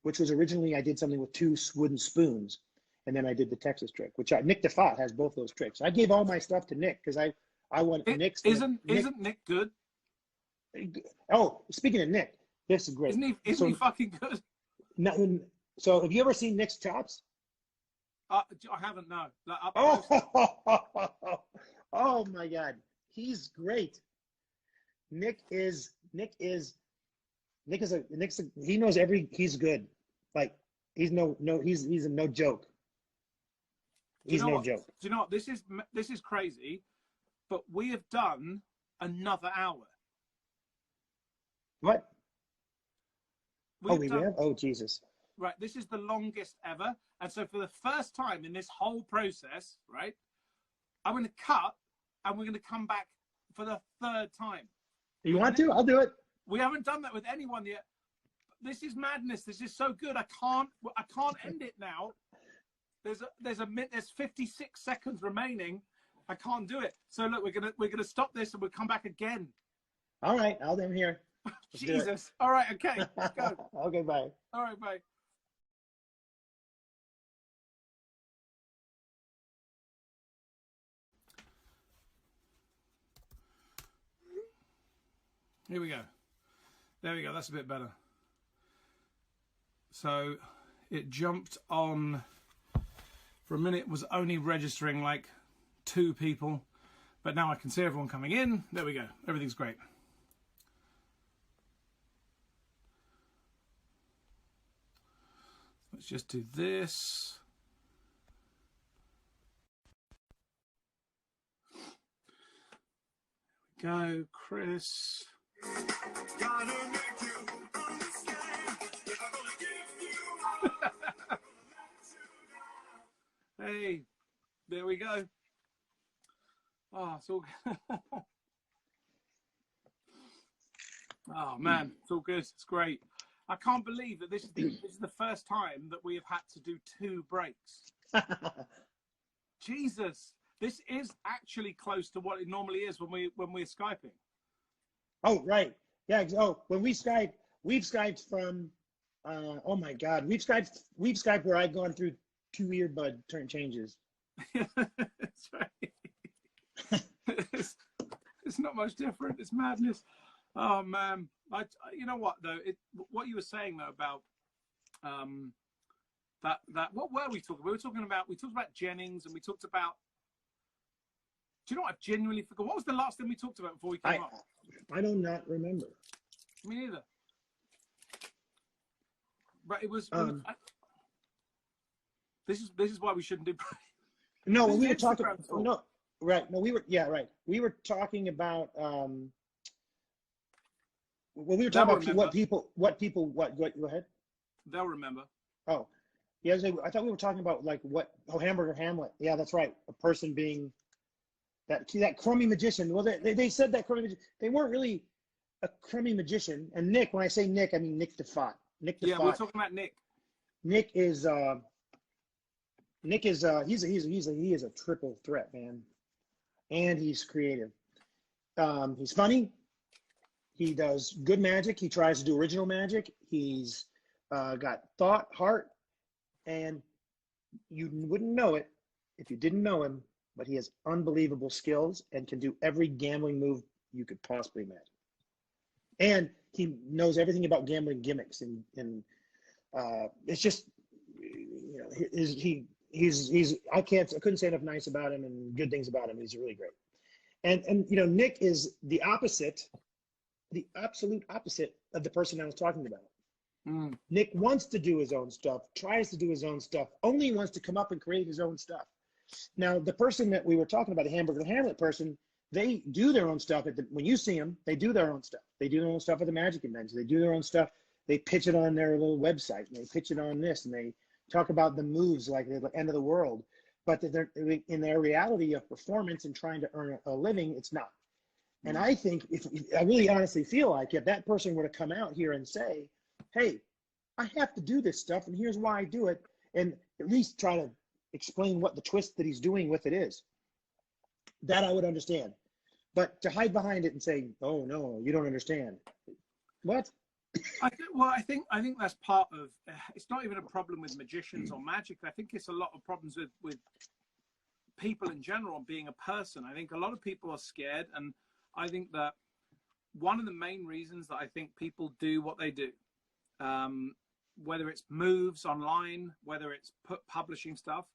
which was originally I did something with 2 wooden spoons. And then I did the Texas trick, which Nick DeFott has both those tricks. I gave all my stuff to Nick because I want Nick's. Isn't Nick good? Oh, speaking of Nick, this is great. Isn't he fucking good? So have you ever seen Nick's chops? I haven't, no. Like, oh my God, he's great. Nick is he knows he's good. Like he's a no joke. He's no joke. Do you know what? This is crazy, but we have done another hour. What? We have? Oh, Jesus. Right, this is the longest ever. And so for the first time in this whole process, right, I'm going to cut and we're going to come back for the 3rd time. You want to? I'll do it. We haven't done that with anyone yet. This is madness. This is so good. I can't end it now. There's 56 seconds remaining. I can't do it. So look, we're gonna stop this and we'll come back again. All right, I'm here. Jesus. All right, okay. Let's go. Okay, bye. All right, bye. Here we go. There we go. That's a bit better. So it jumped on. For a minute, was only registering like 2 people, but now I can see everyone coming in. There we go. Everything's great. Let's just do this. There we go, Chris. Hey, there we go. Oh, it's all good. Oh man, it's all good. It's great. I can't believe that this is the first time that we have had to do 2 breaks. Jesus, this is actually close to what it normally is when we're Skyping. Oh right, yeah. Oh, when we've Skyped from. Oh my God, we've Skyped where I've gone through 2 earbud turn changes. That's right. It's not much different. It's madness. Oh man, you know what though? What you were saying though about that what were we talking? We talked about Jennings, and we talked about. Do you know what? I've genuinely forgot. What was the last thing we talked about before we came up? I do not remember. Me neither. But it was. This is why we shouldn't do. No, we were talking. No, right. No, we were. Yeah, right. We were talking about. Well, we were talking about what people. Go ahead. They'll remember. Oh, yeah. I thought we were talking about like what. Oh, Hamburger Hamlet. Yeah, that's right. A person being that crummy magician. Well, they said that crummy magician. They weren't really a crummy magician. And Nick, when I say Nick, I mean Nick DeFott. Nick DeFott. Yeah, we're talking about Nick. Nick is he is a triple threat, man, and he's creative. He's funny. He does good magic. He tries to do original magic. He's got thought, heart, and you wouldn't know it if you didn't know him, but he has unbelievable skills and can do every gambling move you could possibly imagine. And he knows everything about gambling gimmicks and It's just, you know, I couldn't say enough nice about him and good things about him. He's really great. And you know, Nick is the absolute opposite of the person I was talking about. Nick wants to do his own stuff, tries to do his own stuff, only wants to come up and create his own stuff. Now, the person that we were talking about, the Hamburger Hamlet person, they do their own stuff. When you see them, they do their own stuff. They do their own stuff at the Magic Convention. They do their own stuff. They pitch it on their little website, and they pitch it on this, and they talk about the moves like the end of the world. But in their reality of performance and trying to earn a living, it's not. And I think if I really honestly feel like if that person were to come out here and say, hey, I have to do this stuff, and here's why I do it, and at least try to explain what the twist that he's doing with it is, that I would understand. But to hide behind it and say, oh, no, you don't understand. What? I think that's part of, it's not even a problem with magicians or magic. I think it's a lot of problems with people in general being a person. I think a lot of people are scared, and I think that one of the main reasons that I think people do what they do, whether it's moves online, whether it's publishing stuff,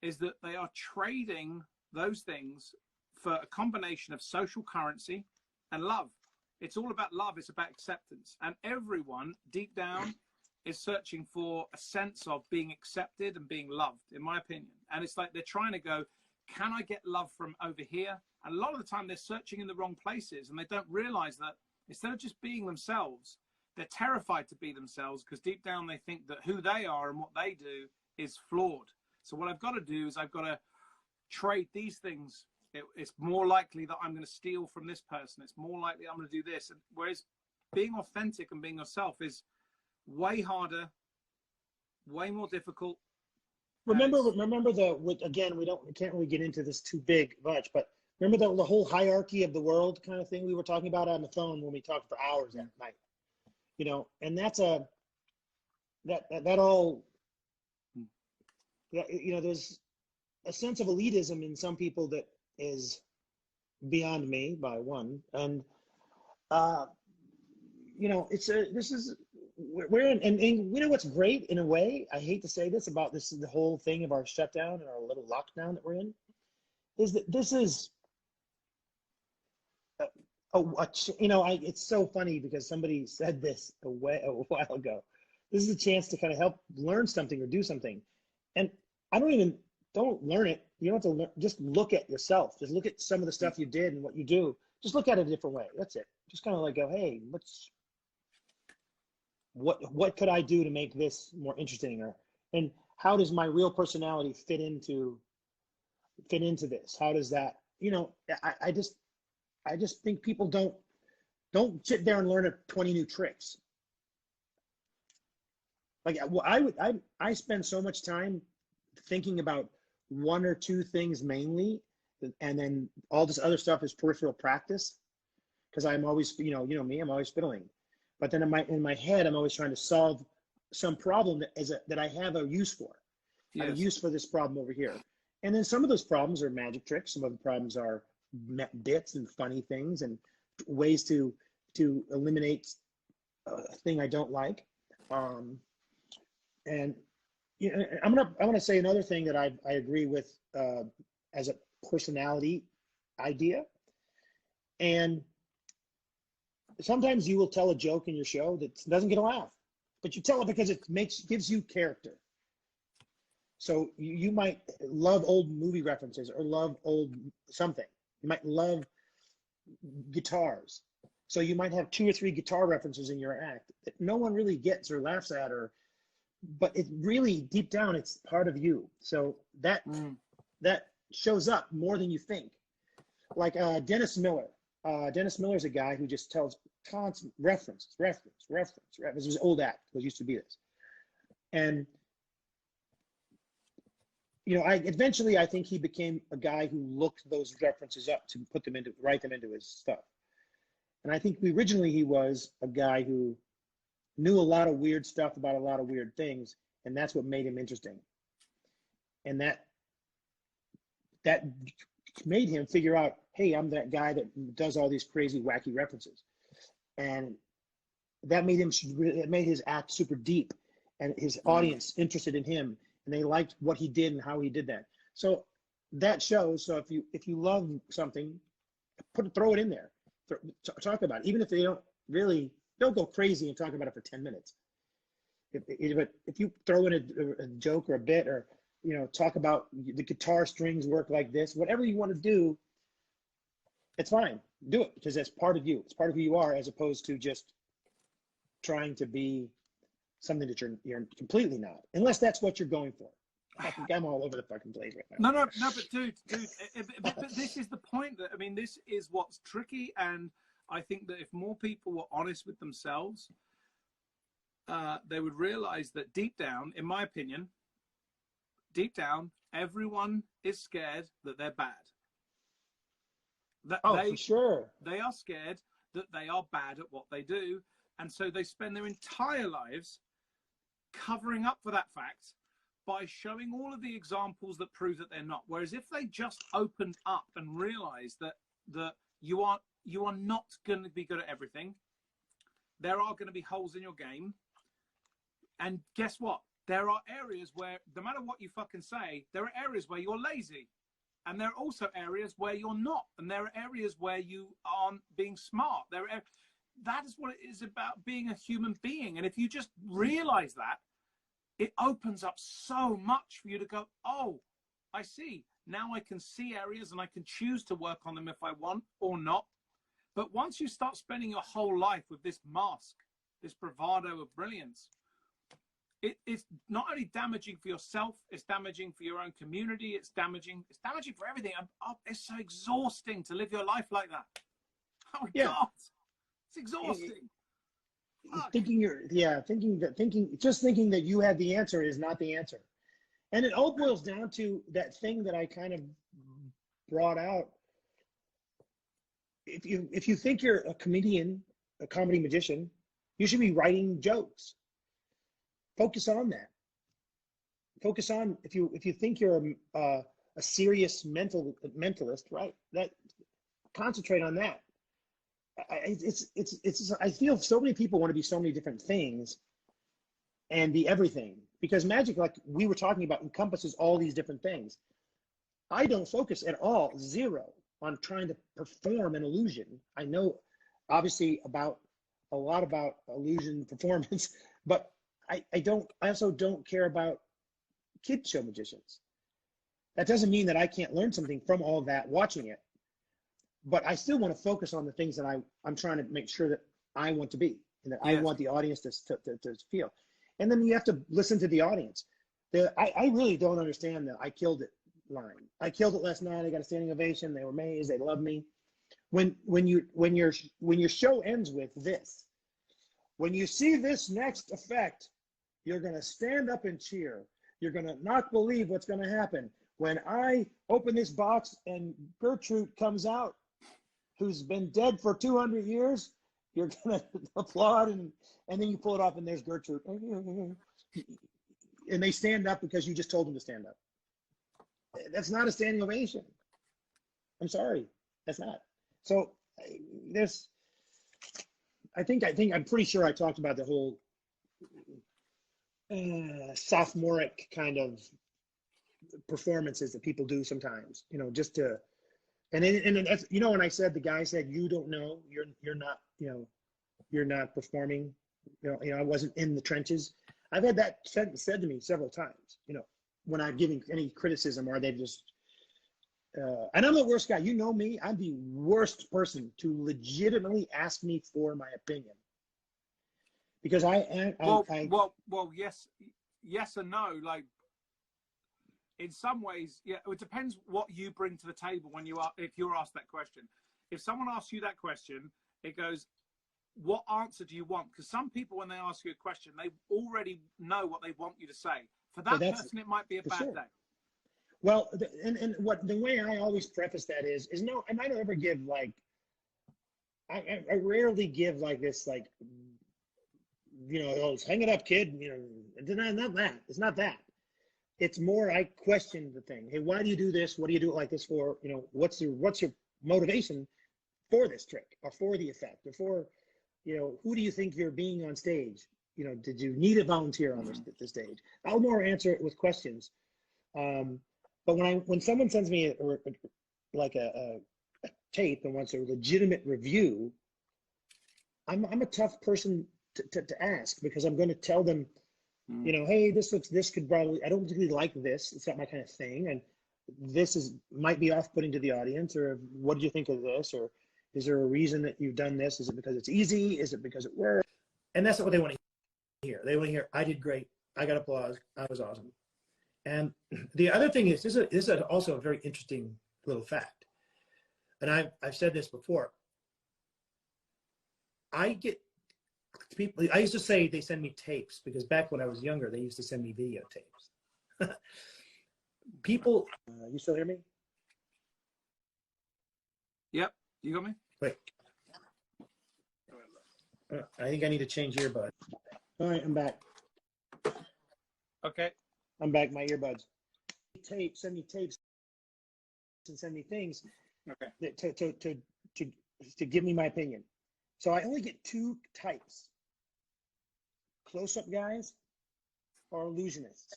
is that they are trading those things for a combination of social currency and love. It's all about love. It's about acceptance. And everyone deep down is searching for a sense of being accepted and being loved, in my opinion. And it's like they're trying to go, can I get love from over here? And a lot of the time they're searching in the wrong places, and they don't realize that instead of just being themselves, they're terrified to be themselves, because deep down they think that who they are and what they do is flawed. So what I've got to do is I've got to trade these things. It's more likely that I'm going to steal from this person. It's more likely I'm going to do this. And whereas being authentic and being yourself is way harder, way more difficult. Remember again, we can't really get into this too much, but remember the whole hierarchy of the world kind of thing we were talking about on the phone when we talked for hours that night, you know, and that's you know, there's a sense of elitism in some people that is beyond me by one. And, you know, we're in, and you know what's great in a way, I hate to say this about the whole thing of our shutdown and our little lockdown that we're in, is that this is, you know, it's so funny because somebody said this a while ago. This is a chance to kind of help learn something or do something. And don't learn it. You don't have to just look at yourself. Just look at some of the stuff you did and what you do. Just look at it a different way. That's it. Just kind of like go, hey, what could I do to make this more interesting? And how does my real personality fit into this? How does that, you know, I just think people don't sit there and learn 20 new tricks. Like I spend so much time thinking about one or two things mainly, and then all this other stuff is peripheral practice, because I'm always, you know me, I'm always fiddling. But then in my head, I'm always trying to solve some problem that I have a use for. Yes. I have a use for this problem over here. And then some of those problems are magic tricks. Some of the problems are bits and funny things and ways to eliminate a thing I don't like. And you know, I'm gonna say another thing that I agree with as a personality idea. And sometimes you will tell a joke in your show that doesn't get a laugh, but you tell it because it gives you character. So you might love old movie references or love old something. You might love guitars. So you might have 2 or 3 guitar references in your act that no one really gets or laughs at, but it really deep down it's part of you. So that shows up more than you think. Like Dennis Miller. Dennis Miller's a guy who just tells constant references. It was his old act. It used to be this. And you know, eventually I think he became a guy who looked those references up to write them into his stuff. And I think originally he was a guy who knew a lot of weird stuff about a lot of weird things, and that's what made him interesting. And that made him figure out, hey, I'm that guy that does all these crazy, wacky references. And that made his act super deep. and his audience interested in him, and they liked what he did and how he did that. So that shows. So if you love something, throw it in there, talk about it, even if they don't go crazy and talk about it for 10 minutes. If you throw in a joke or a bit, or talk about the guitar strings work like this, whatever you want to do, it's fine. Do it, because that's part of you. It's part of who you are, as opposed to just trying to be something that you're completely not, unless that's what you're going for. I'm all over the fucking place right now. No, but dude, but this is the point. That, I mean, this is what's tricky, and I think that if more people were honest with themselves, they would realize that deep down, in my opinion, everyone is scared that they're bad. For sure. They are scared that they are bad at what they do, and so they spend their entire lives covering up for that fact by showing all of the examples that prove that they're not. Whereas if they just opened up and realized that you are not going to be good at everything, there are going to be holes in your game, and guess what? There are areas where, no matter what you fucking say, there are areas where you're lazy. And there are also areas where you're not. And there are areas where you aren't being smart. That is what it is about being a human being. And if you just realize that, it opens up so much for you to go, oh, I see. Now I can see areas and I can choose to work on them if I want or not. But once you start spending your whole life with this mask, this bravado of brilliance, it's not only damaging for yourself, it's damaging for your own community, it's damaging for everything. It's so exhausting to live your life like that. Oh my God, it's exhausting. Thinking that you have the answer is not the answer. And it all boils down to that thing that I kind of brought out. If you think you're a comedian, a comedy magician, you should be writing jokes. Focus on that. Focus on, if you think you're a serious mentalist, right? That concentrate on that. I feel so many people want to be so many different things and be everything, because magic, like we were talking about, encompasses all these different things. I don't focus at all, zero, on trying to perform an illusion. I know obviously a lot about illusion performance, but I also don't care about kid show magicians. That doesn't mean that I can't learn something from all that watching it, but I still want to focus on the things that I'm trying to make sure that I want to be, and that I want the audience to feel. And then you have to listen to the audience. I really don't understand the "I killed it" line. I killed it last night. I got a standing ovation. They were amazed. They love me. When your show ends with this, when you see this next effect, you're going to stand up and cheer. You're going to not believe what's going to happen. When I open this box and Gertrude comes out, who's been dead for 200 years, you're going to applaud, and then you pull it off and there's Gertrude. And they stand up because you just told them to stand up. That's not a standing ovation. I'm sorry. That's not. So I'm pretty sure I talked about the whole sophomoric kind of performances that people do sometimes, just to, and that's, when I said, the guy said, you don't know, you're not, you're not performing, I wasn't in the trenches. I've had that said to me several times, when I'm giving any criticism, or they just, and I'm the worst guy. You know me. I'm the worst person to legitimately ask me for my opinion, because yes and no. Like, in some ways, yeah, it depends what you bring to the table if you're asked that question. If someone asks you that question, it goes, what answer do you want? Because some people, when they ask you a question, they already know what they want you to say. For that person, it might be a bad day. Well, the way I always preface that is no, and I don't ever give like, I rarely give like this, like, hang it up, kid. Not that. It's not that. It's more, I question the thing. Hey, why do you do this? What do you do it like this for? What's your motivation for this trick, or for the effect, or for, who do you think you're being on stage? did you need a volunteer on this stage? I'll more answer it with questions. But when someone sends me a tape and wants a legitimate review, I'm a tough person to ask, because I'm going to tell them, hey, this could probably, I don't particularly like this. It's not my kind of thing. And this might be off-putting to the audience, or what did you think of this? Or is there a reason that you've done this? Is it because it's easy? Is it because it works? And that's not what they want to hear. They want to hear, I did great. I got applause. I was awesome. And the other thing is, this is also a very interesting little fact. And I've said this before. I get people, I used to say they send me tapes, because back when I was younger, they used to send me videotapes. People, you still hear me? Yep, you got me? Wait. I think I need to change earbuds. All right, I'm back. Okay. I'm back, my earbuds. Send me tapes and send me things, okay, to give me my opinion. So I only get two types: close-up guys or illusionists.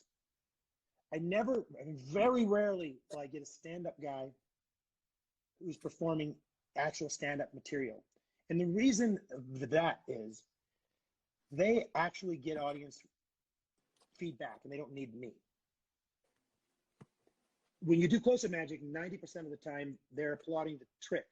Very rarely will I get a stand-up guy who's performing actual stand-up material. And the reason for that is they actually get audience feedback, and they don't need me. When you do close-up magic, 90% of the time they're applauding the trick.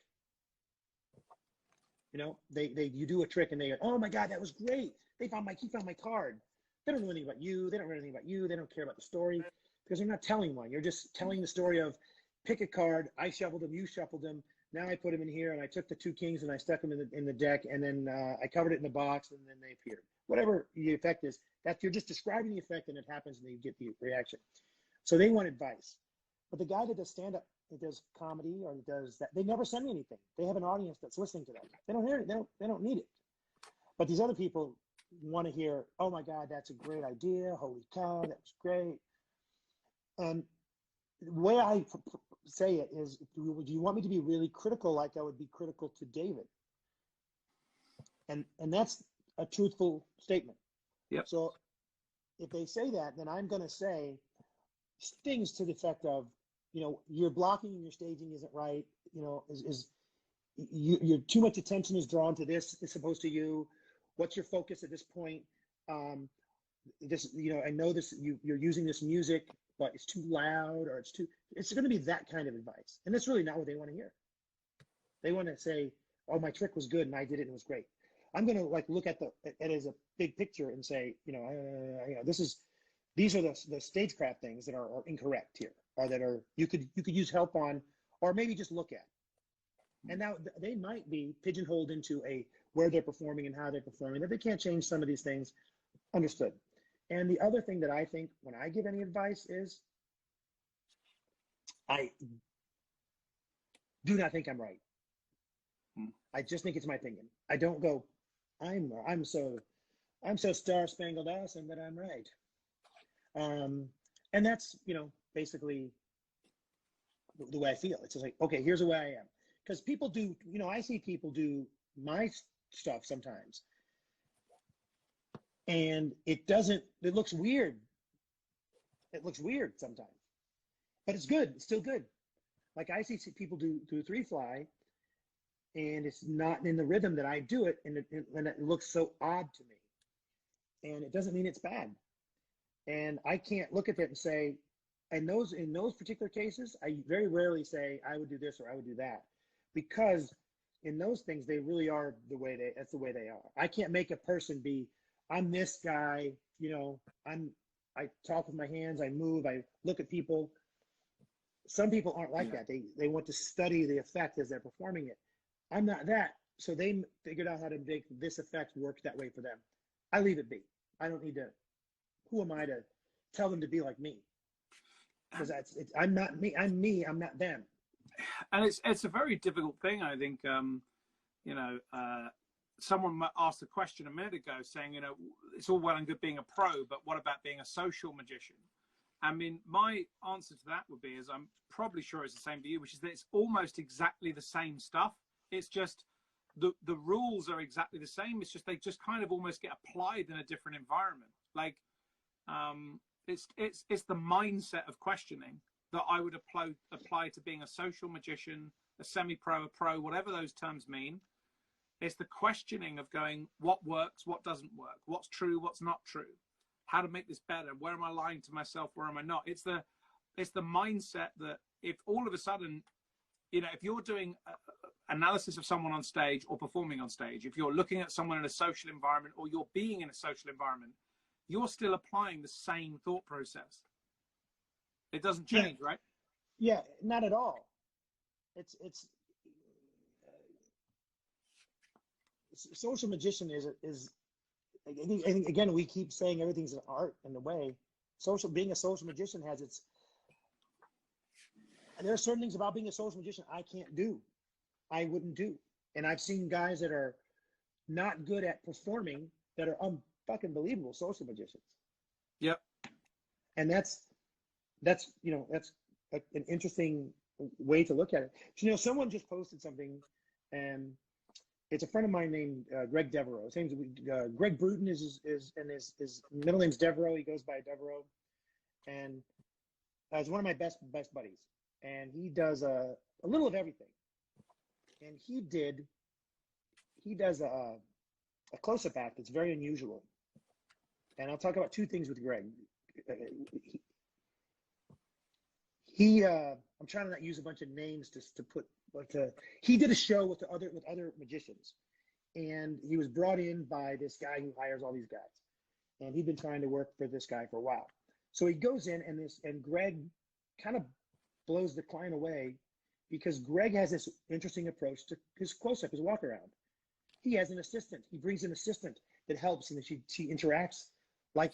You do a trick and they go, oh my God, that was great. He found my card. They don't know anything about you. They don't know anything about you. They don't care about the story, because they're not telling one. You're just telling the story of, pick a card. I shuffled them. You shuffled them. Now I put them in here, and I took the two kings and I stuck them in the deck, and then I covered it in the box, and then they appeared. Whatever the effect is, that you're just describing the effect, and it happens, and you get the reaction. So they want advice. But the guy that does stand-up, that does comedy, or does that, they never send me anything. They have an audience that's listening to them. They don't hear it. They don't need it. But these other people want to hear, oh my God, that's a great idea. Holy cow, that was great. And the way I say it is, do you want me to be really critical, like I would be critical to David? And that's a truthful statement. Yep. So if they say that, then I'm going to say things to the effect of, your blocking and your staging isn't right. You're too much attention is drawn to this as opposed to you. What's your focus at this point? I know this, you're using this music, but it's too loud, or it's going to be that kind of advice. And that's really not what they want to hear. They want to say, oh, my trick was good and I did it and it was great. I'm going to look at it as a big picture and say, these are the stagecraft things that are incorrect here, or that are you could use help on, or maybe just look at. And now they might be pigeonholed into where they're performing and how they're performing, that they can't change some of these things. Understood. And the other thing that I think when I give any advice is, I do not think I'm right. I just think it's my opinion. I don't go, I'm so star-spangled awesome that I'm right. And that's, basically the way I feel. It's just like, okay, here's the way I am. Because people do, I see people do my stuff sometimes, and it looks weird. It looks weird sometimes, but it's good. It's still good. Like I see people do three fly, and it's not in the rhythm that I do it, and it looks so odd to me. And it doesn't mean it's bad. And I can't look at that and say, in those particular cases, I very rarely say I would do this or I would do that, because in those things they really are that's the way they are. I can't make a person be, I'm this guy, I talk with my hands, I move, I look at people. Some people aren't like that. They want to study the effect as they're performing it. I'm not that. So they figured out how to make this effect work that way for them. I leave it be. I don't need to. Who am I to tell them to be like me? Because I'm not me. I'm me. I'm not them. And it's a very difficult thing, I think. Someone asked a question a minute ago saying, it's all well and good being a pro, but what about being a social magician? I mean, my answer to that would be, is I'm probably sure it's the same to you, which is that it's almost exactly the same stuff. It's just the rules are exactly the same. It's just they just kind of almost get applied in a different environment. Like it's the mindset of questioning that I would apply to being a social magician, a semi-pro, a pro, whatever those terms mean. It's the questioning of going, what works, what doesn't work, what's true, what's not true, how to make this better, where am I lying to myself, where am I not? It's the mindset that if all of a sudden, you know, if you're doing analysis of someone on stage or performing on stage, if you're looking at someone in a social environment or you're being in a social environment, you're still applying the same thought process. It doesn't change, right? Yeah, not at all. It's social magician is I think again, we keep saying everything's an art in a way. Being a social magician has its, and there are certain things about being a social magician I can't do, I wouldn't do. And I've seen guys that are not good at performing that are fucking believable social magicians. Yep. And that's you know, that's an interesting way to look at it. You know, someone just posted something, and it's a friend of mine named Greg Devereaux. His name's Greg Bruton and his middle name's Devereaux. He goes by Devereaux, and he's one of my best buddies. And he does a little of everything. And he does a close-up act that's very unusual. And I'll talk about two things with Greg. I'm trying to not use a bunch of names to put, but he did a show with other magicians, and he was brought in by this guy who hires all these guys, and he'd been trying to work for this guy for a while. So he goes in, and Greg kind of blows the client away because Greg has this interesting approach to his close-up, his walk-around. He has an assistant. He brings an assistant that helps, and she interacts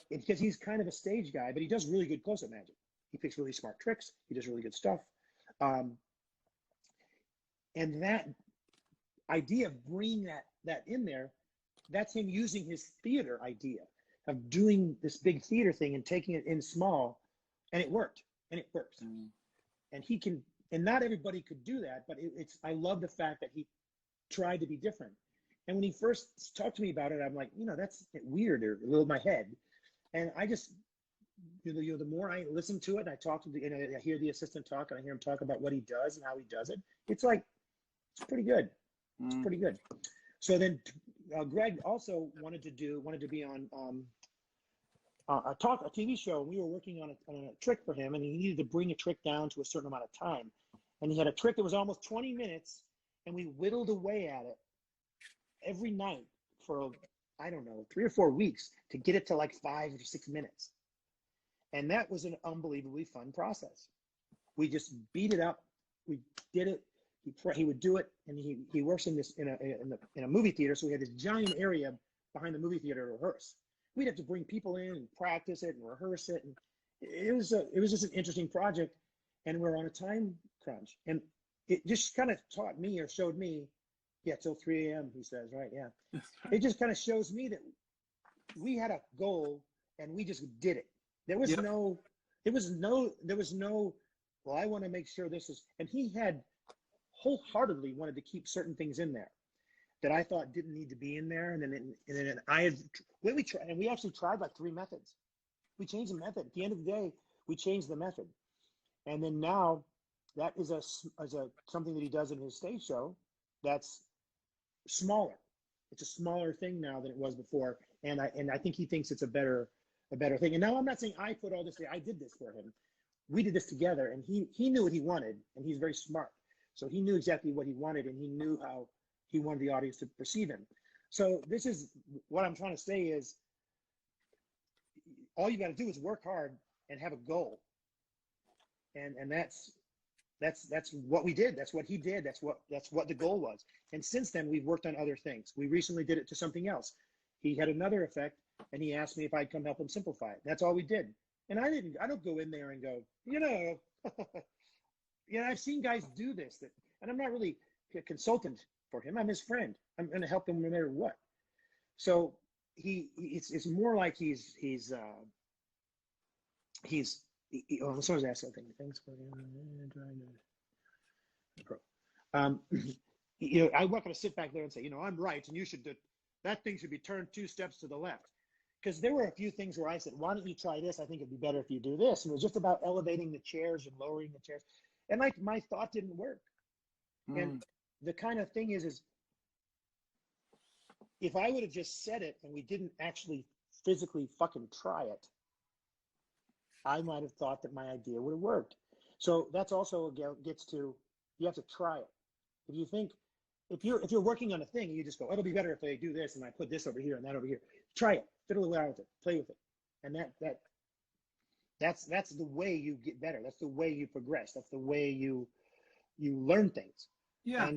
because he's kind of a stage guy, but he does really good close-up magic. He picks really smart tricks. He does really good stuff. And that idea of bringing that in there, that's him using his theater idea of doing this big theater thing and taking it in small, and it worked, and it works. Mm. And he can, and not everybody could do that, but I love the fact that he tried to be different. And when he first talked to me about it, I'm like, you know, that's weird, or a little in my head. And I just, you know, the more I listen to it, and I talk to I hear the assistant talk, and I hear him talk about what he does and how he does it. It's pretty good. It's pretty good. So then Greg also wanted to be on a TV show. We were working on a trick for him, and he needed to bring a trick down to a certain amount of time. And he had a trick that was almost 20 minutes, and we whittled away at it every night for, I don't know, 3 or 4 weeks to get it to like 5 or 6 minutes. And that was an unbelievably fun process. We just beat it up. We did it. He would do it, and he works in a movie theater, so we had this giant area behind the movie theater to rehearse. We'd have to bring people in and practice it and rehearse it, and it was just an interesting project. And we're on a time crunch, and it just kind of taught me, or showed me, yeah, till 3 a.m. he says, right? Yeah, it just kind of shows me that we had a goal and we just did it. There was no, well, I want to make sure this is, and he had wholeheartedly wanted to keep certain things in there that I thought didn't need to be in there. And then we actually tried like 3 methods. We changed the method. At the end of the day, we changed the method. And then now that is something that he does in his stage show that's smaller. It's a smaller thing now than it was before. And I think he thinks it's a better thing. And now I'm not saying I put all this there. I did this for him. We did this together, and he knew what he wanted, and he's very smart. So he knew exactly what he wanted, and he knew how he wanted the audience to perceive him. So this is what I'm trying to say is all you got to do is work hard and have a goal. And that's what we did. That's what he did. That's what the goal was. And since then, we've worked on other things. We recently did it to something else. He had another effect, and he asked me if I'd come help him simplify it. That's all we did. And I don't go in there and go, you know, yeah, I've seen guys do this, and I'm not really a consultant for him. I'm his friend. I'm going to help him no matter what. So it's more like he's someone's asking something. Thanks for I'm not going to sit back there and say, I'm right, and you should do that thing should be turned 2 steps to the left. Because there were a few things where I said, why don't you try this? I think it'd be better if you do this. And it was just about elevating the chairs and lowering the chairs. And like my thought didn't work. And the kind of thing is if I would have just said it and we didn't actually physically fucking try it, I might have thought that my idea would have worked. So that's also gets to, you have to try it. If you think, if you're working on a thing and you just go, it'll be better if they do this and I put this over here and that over here. Try it, fiddle around with it, play with it, and that's the way you get better. That's the way you progress. That's the way you learn things. Yeah,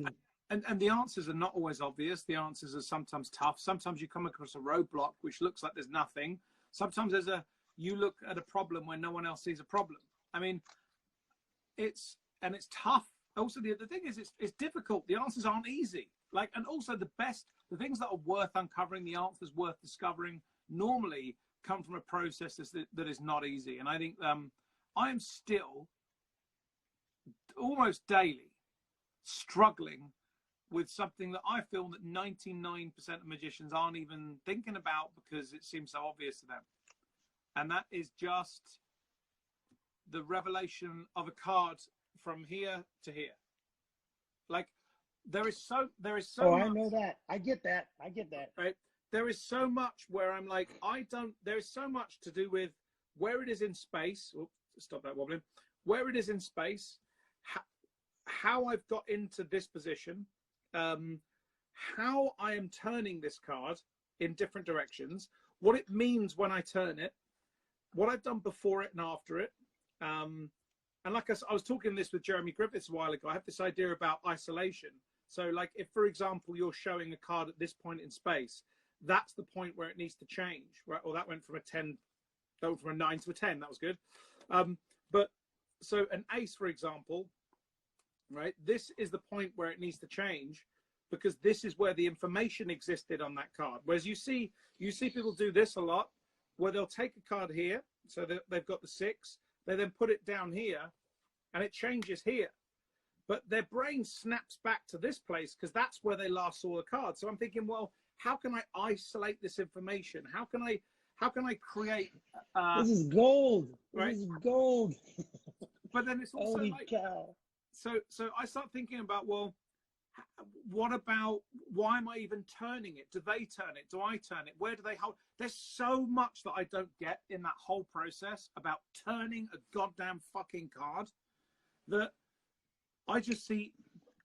and the answers are not always obvious. The answers are sometimes tough. Sometimes you come across a roadblock which looks like there's nothing. Sometimes you look at a problem where no one else sees a problem. I mean, it's tough. Also, the thing is, it's difficult. The answers aren't easy. And also the things that are worth uncovering, the answers worth discovering, normally come from a process that is not easy. And I think I am still almost daily struggling with something that I feel that 99% of magicians aren't even thinking about because it seems so obvious to them. And that is just the revelation of a card from here to here. There is so oh, much, I know that. I get that. right? There is so much where I'm like, there is so much to do with where it is in space. Oops, stop that wobbling. Where it is in space, how I've got into this position, how I am turning this card in different directions, what it means when I turn it, what I've done before it and after it. And like I was talking this with Jeremy Griffiths a while ago, I have this idea about isolation. So if, for example, you're showing a card at this point in space, that's the point where it needs to change, right? Or that went from a 9 to a 10. That was good. But so an ace, for example, right? This is the point where it needs to change because this is where the information existed on that card. Whereas you see people do this a lot, where they'll take a card here, so they've got the 6, they then put it down here, and it changes here. But their brain snaps back to this place because that's where they last saw the card. So I'm thinking, well, how can I isolate this information? How can I create? This is gold. Right? This is gold. But then it's also holy cow. So I start thinking about, well, what about, why am I even turning it? Do they turn it? Do I turn it? Where do they hold? There's so much that I don't get in that whole process about turning a goddamn fucking card that I just see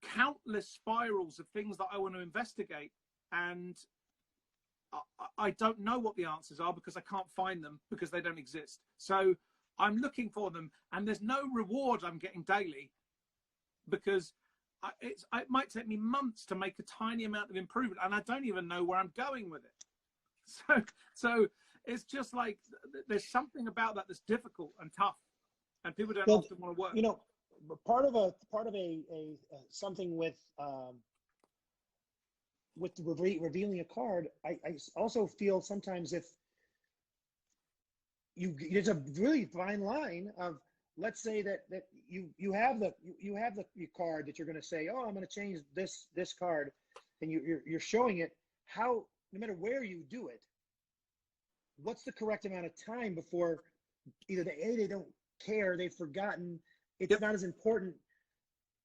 countless spirals of things that I want to investigate. And I don't know what the answers are because I can't find them because they don't exist. So I'm looking for them and there's no reward I'm getting daily because it might take me months to make a tiny amount of improvement and I don't even know where I'm going with it. So it's just like there's something about that that's difficult and tough and people don't often want to work. Part of a something with revealing a card, I also feel sometimes if there's a really fine line of, let's say that you have the card that you're going to say, oh, I'm going to change this card, and you're showing it how, no matter where you do it, what's the correct amount of time before either they don't care, they've forgotten, it's not as important.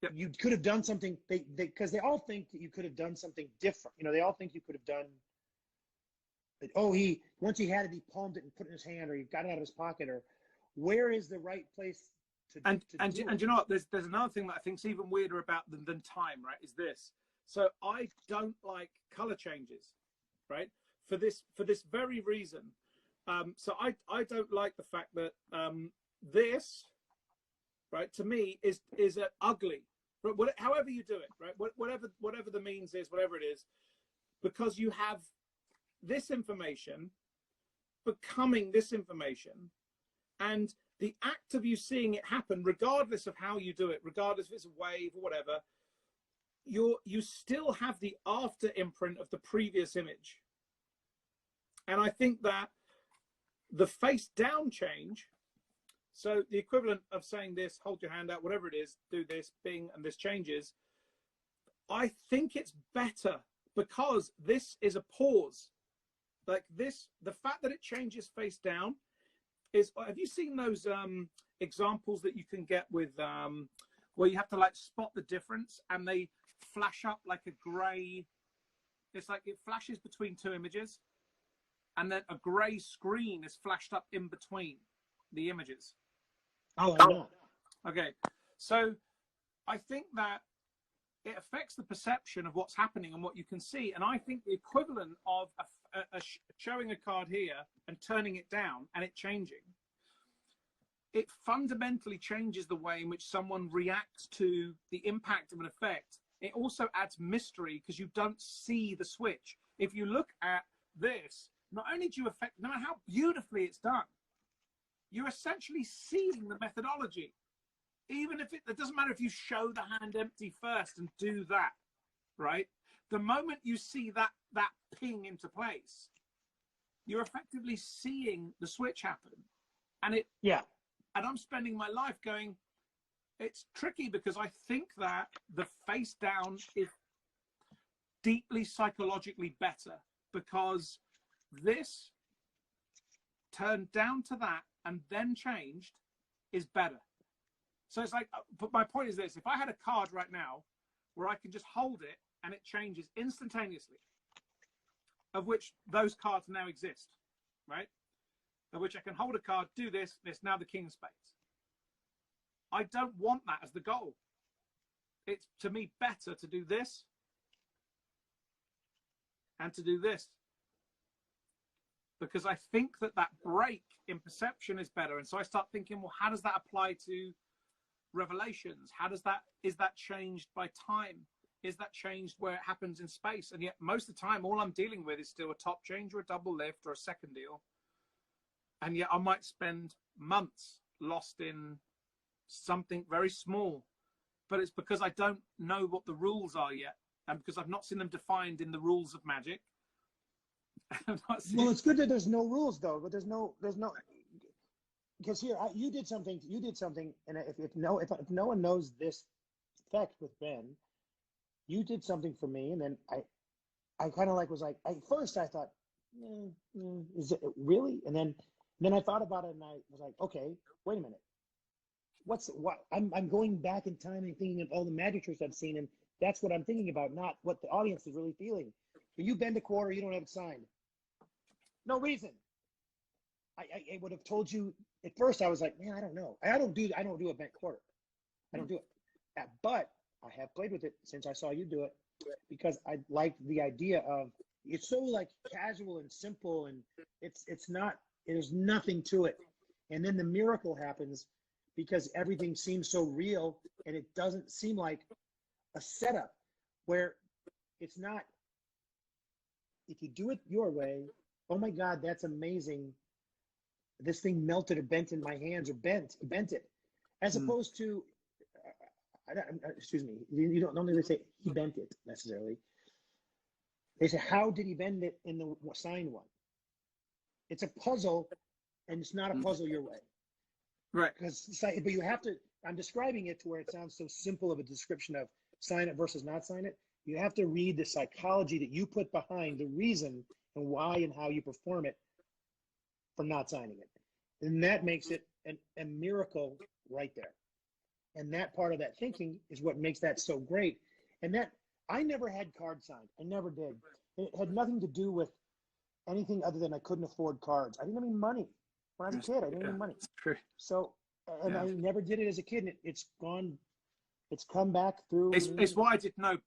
Yep. You could have done something, because they all think that you could have done something different. They all think you could have done, once he had it, he palmed it and put it in his hand, or he got it out of his pocket, or where is the right place to do it? And you know what? There's another thing that I think is even weirder about them than time, right? Is this. So I don't like color changes, right? For this very reason. So I don't like the fact that this, right, to me is ugly. But however you do it, right? Whatever the means is, whatever it is, because you have this information becoming this information, and the act of you seeing it happen, regardless of how you do it, regardless if it's a wave or whatever, you still have the after imprint of the previous image. And I think that the face down change, so the equivalent of saying this, hold your hand out, whatever it is, do this, bing, and this changes. I think it's better because this is a pause. Like this, the fact that it changes face down is, have you seen those examples that you can get with where you have to like spot the difference and they flash up like a gray, it's like it flashes between two images and then a gray screen is flashed up in between the images. Oh, I know. Okay, so I think that it affects the perception of what's happening and what you can see. And I think the equivalent of showing a card here and turning it down and it changing, it fundamentally changes the way in which someone reacts to the impact of an effect. It also adds mystery because you don't see the switch. If you look at this, not only do you affect, no matter how beautifully it's done, you're essentially seeing the methodology. Even if it doesn't matter if you show the hand empty first and do that, right? The moment you see that ping into place, you're effectively seeing the switch happen. And and I'm spending my life going, it's tricky because I think that the face down is deeply psychologically better because this turned down to that and then changed is better. So it's like, but my point is this, if I had a card right now where I can just hold it and it changes instantaneously, of which those cards now exist, right? Of which I can hold a card, do this, it's now the King of Spades. I don't want that as the goal. It's, to me, better to do this and to do this. Because I think that that break in perception is better. And so I start thinking, well, how does that apply to revelations? How does that, is that changed by time? Is that changed where it happens in space? And yet most of the time, all I'm dealing with is still a top change or a double lift or a second deal. And yet I might spend months lost in something very small, but it's because I don't know what the rules are yet. And because I've not seen them defined in the rules of magic. Well, it's good that there's no rules though, but there's no, because here you did something, and if no one knows this effect with Ben, you did something for me, and then I kind of like was like, at first I thought, is it really? And then I thought about it, and I was like, okay, wait a minute, what? I'm going back in time and thinking of all the magic tricks I've seen, and that's what I'm thinking about, not what the audience is really feeling. When you bend a quarter, you don't have it signed. No reason. I would have told you at first. I was like, man, I don't know. I don't do a bent quarter. I don't do it. But I have played with it since I saw you do it because I liked the idea of it's so like casual and simple, and it's not. There's nothing to it, and then the miracle happens because everything seems so real, and it doesn't seem like a setup where it's not. If you do it your way, oh my God, that's amazing. This thing melted or bent in my hands or bent it. As opposed to, excuse me, you don't really say he bent it necessarily. They say, how did he bend it in the signed one? It's a puzzle, and it's not a puzzle your way. Right. But you have to, I'm describing it to where it sounds so simple of a description of sign it versus not sign it. You have to read the psychology that you put behind the reason and why and how you perform it for not signing it. And that makes it a miracle right there. And that part of that thinking is what makes that so great. And that, I never had cards signed. I never did. It had nothing to do with anything other than I couldn't afford cards. I didn't have any money. When I was a kid, I didn't have any money. So, and I never did it as a kid. And it's come back through. It's why I did no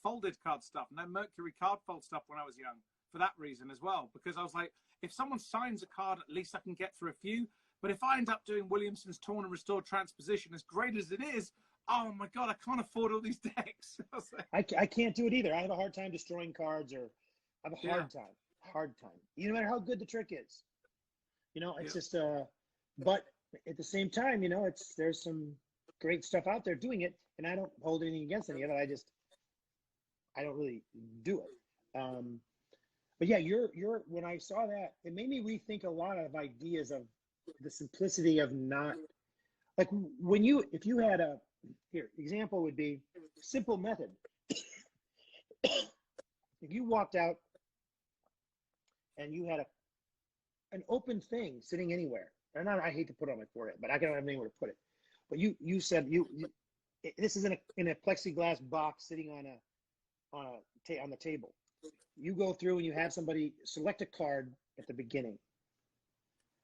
folded card stuff, no Mercury card fold stuff when I was young, for that reason as well. Because I was like, if someone signs a card, at least I can get through a few. But if I end up doing Williamson's Torn and Restored Transposition, as great as it is, oh my God, I can't afford all these decks. I can't do it either. I have a hard time destroying cards, or I have a hard time. No matter how good the trick is. It's just, but at the same time, there's some great stuff out there doing it, and I don't hold anything against any of it. I don't really do it. But yeah, when I saw that, it made me rethink a lot of ideas of the simplicity of not, like if you had example would be simple method. If you walked out and you had an open thing sitting anywhere, and I hate to put it on my forehead, but I don't have anywhere to put it. But you said this is in a plexiglass box sitting on the table. You go through and you have somebody select a card at the beginning.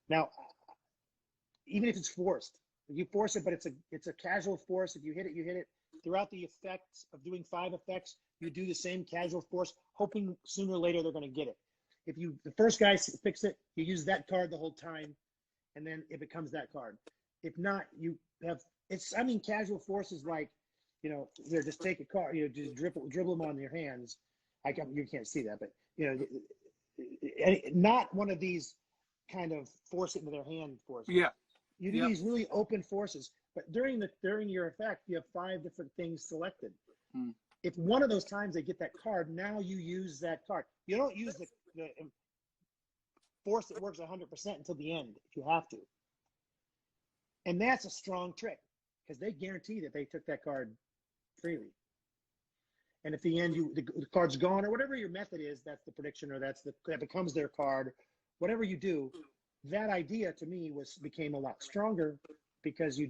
Now, even if it's forced, you force it, but it's a casual force. If you hit it, you hit it. Throughout the effects of doing 5 effects, you do the same casual force, hoping sooner or later they're going to get it. If the first guy picks it, you use that card the whole time, and then it becomes that card. If not, you have casual force is like, here, just take a card, just dribble them on your hands. You can't see that, but not one of these kind of force it into their hand forces. Yeah. You do these really open forces, but during your effect, you have 5 different things selected. If one of those times they get that card, now you use that card. You don't use the force that works 100% until the end if you have to. And that's a strong trick because they guarantee that they took that card freely. And at the end, the card's gone or whatever your method is, that's the prediction or that becomes their card. Whatever you do, that idea to me became a lot stronger because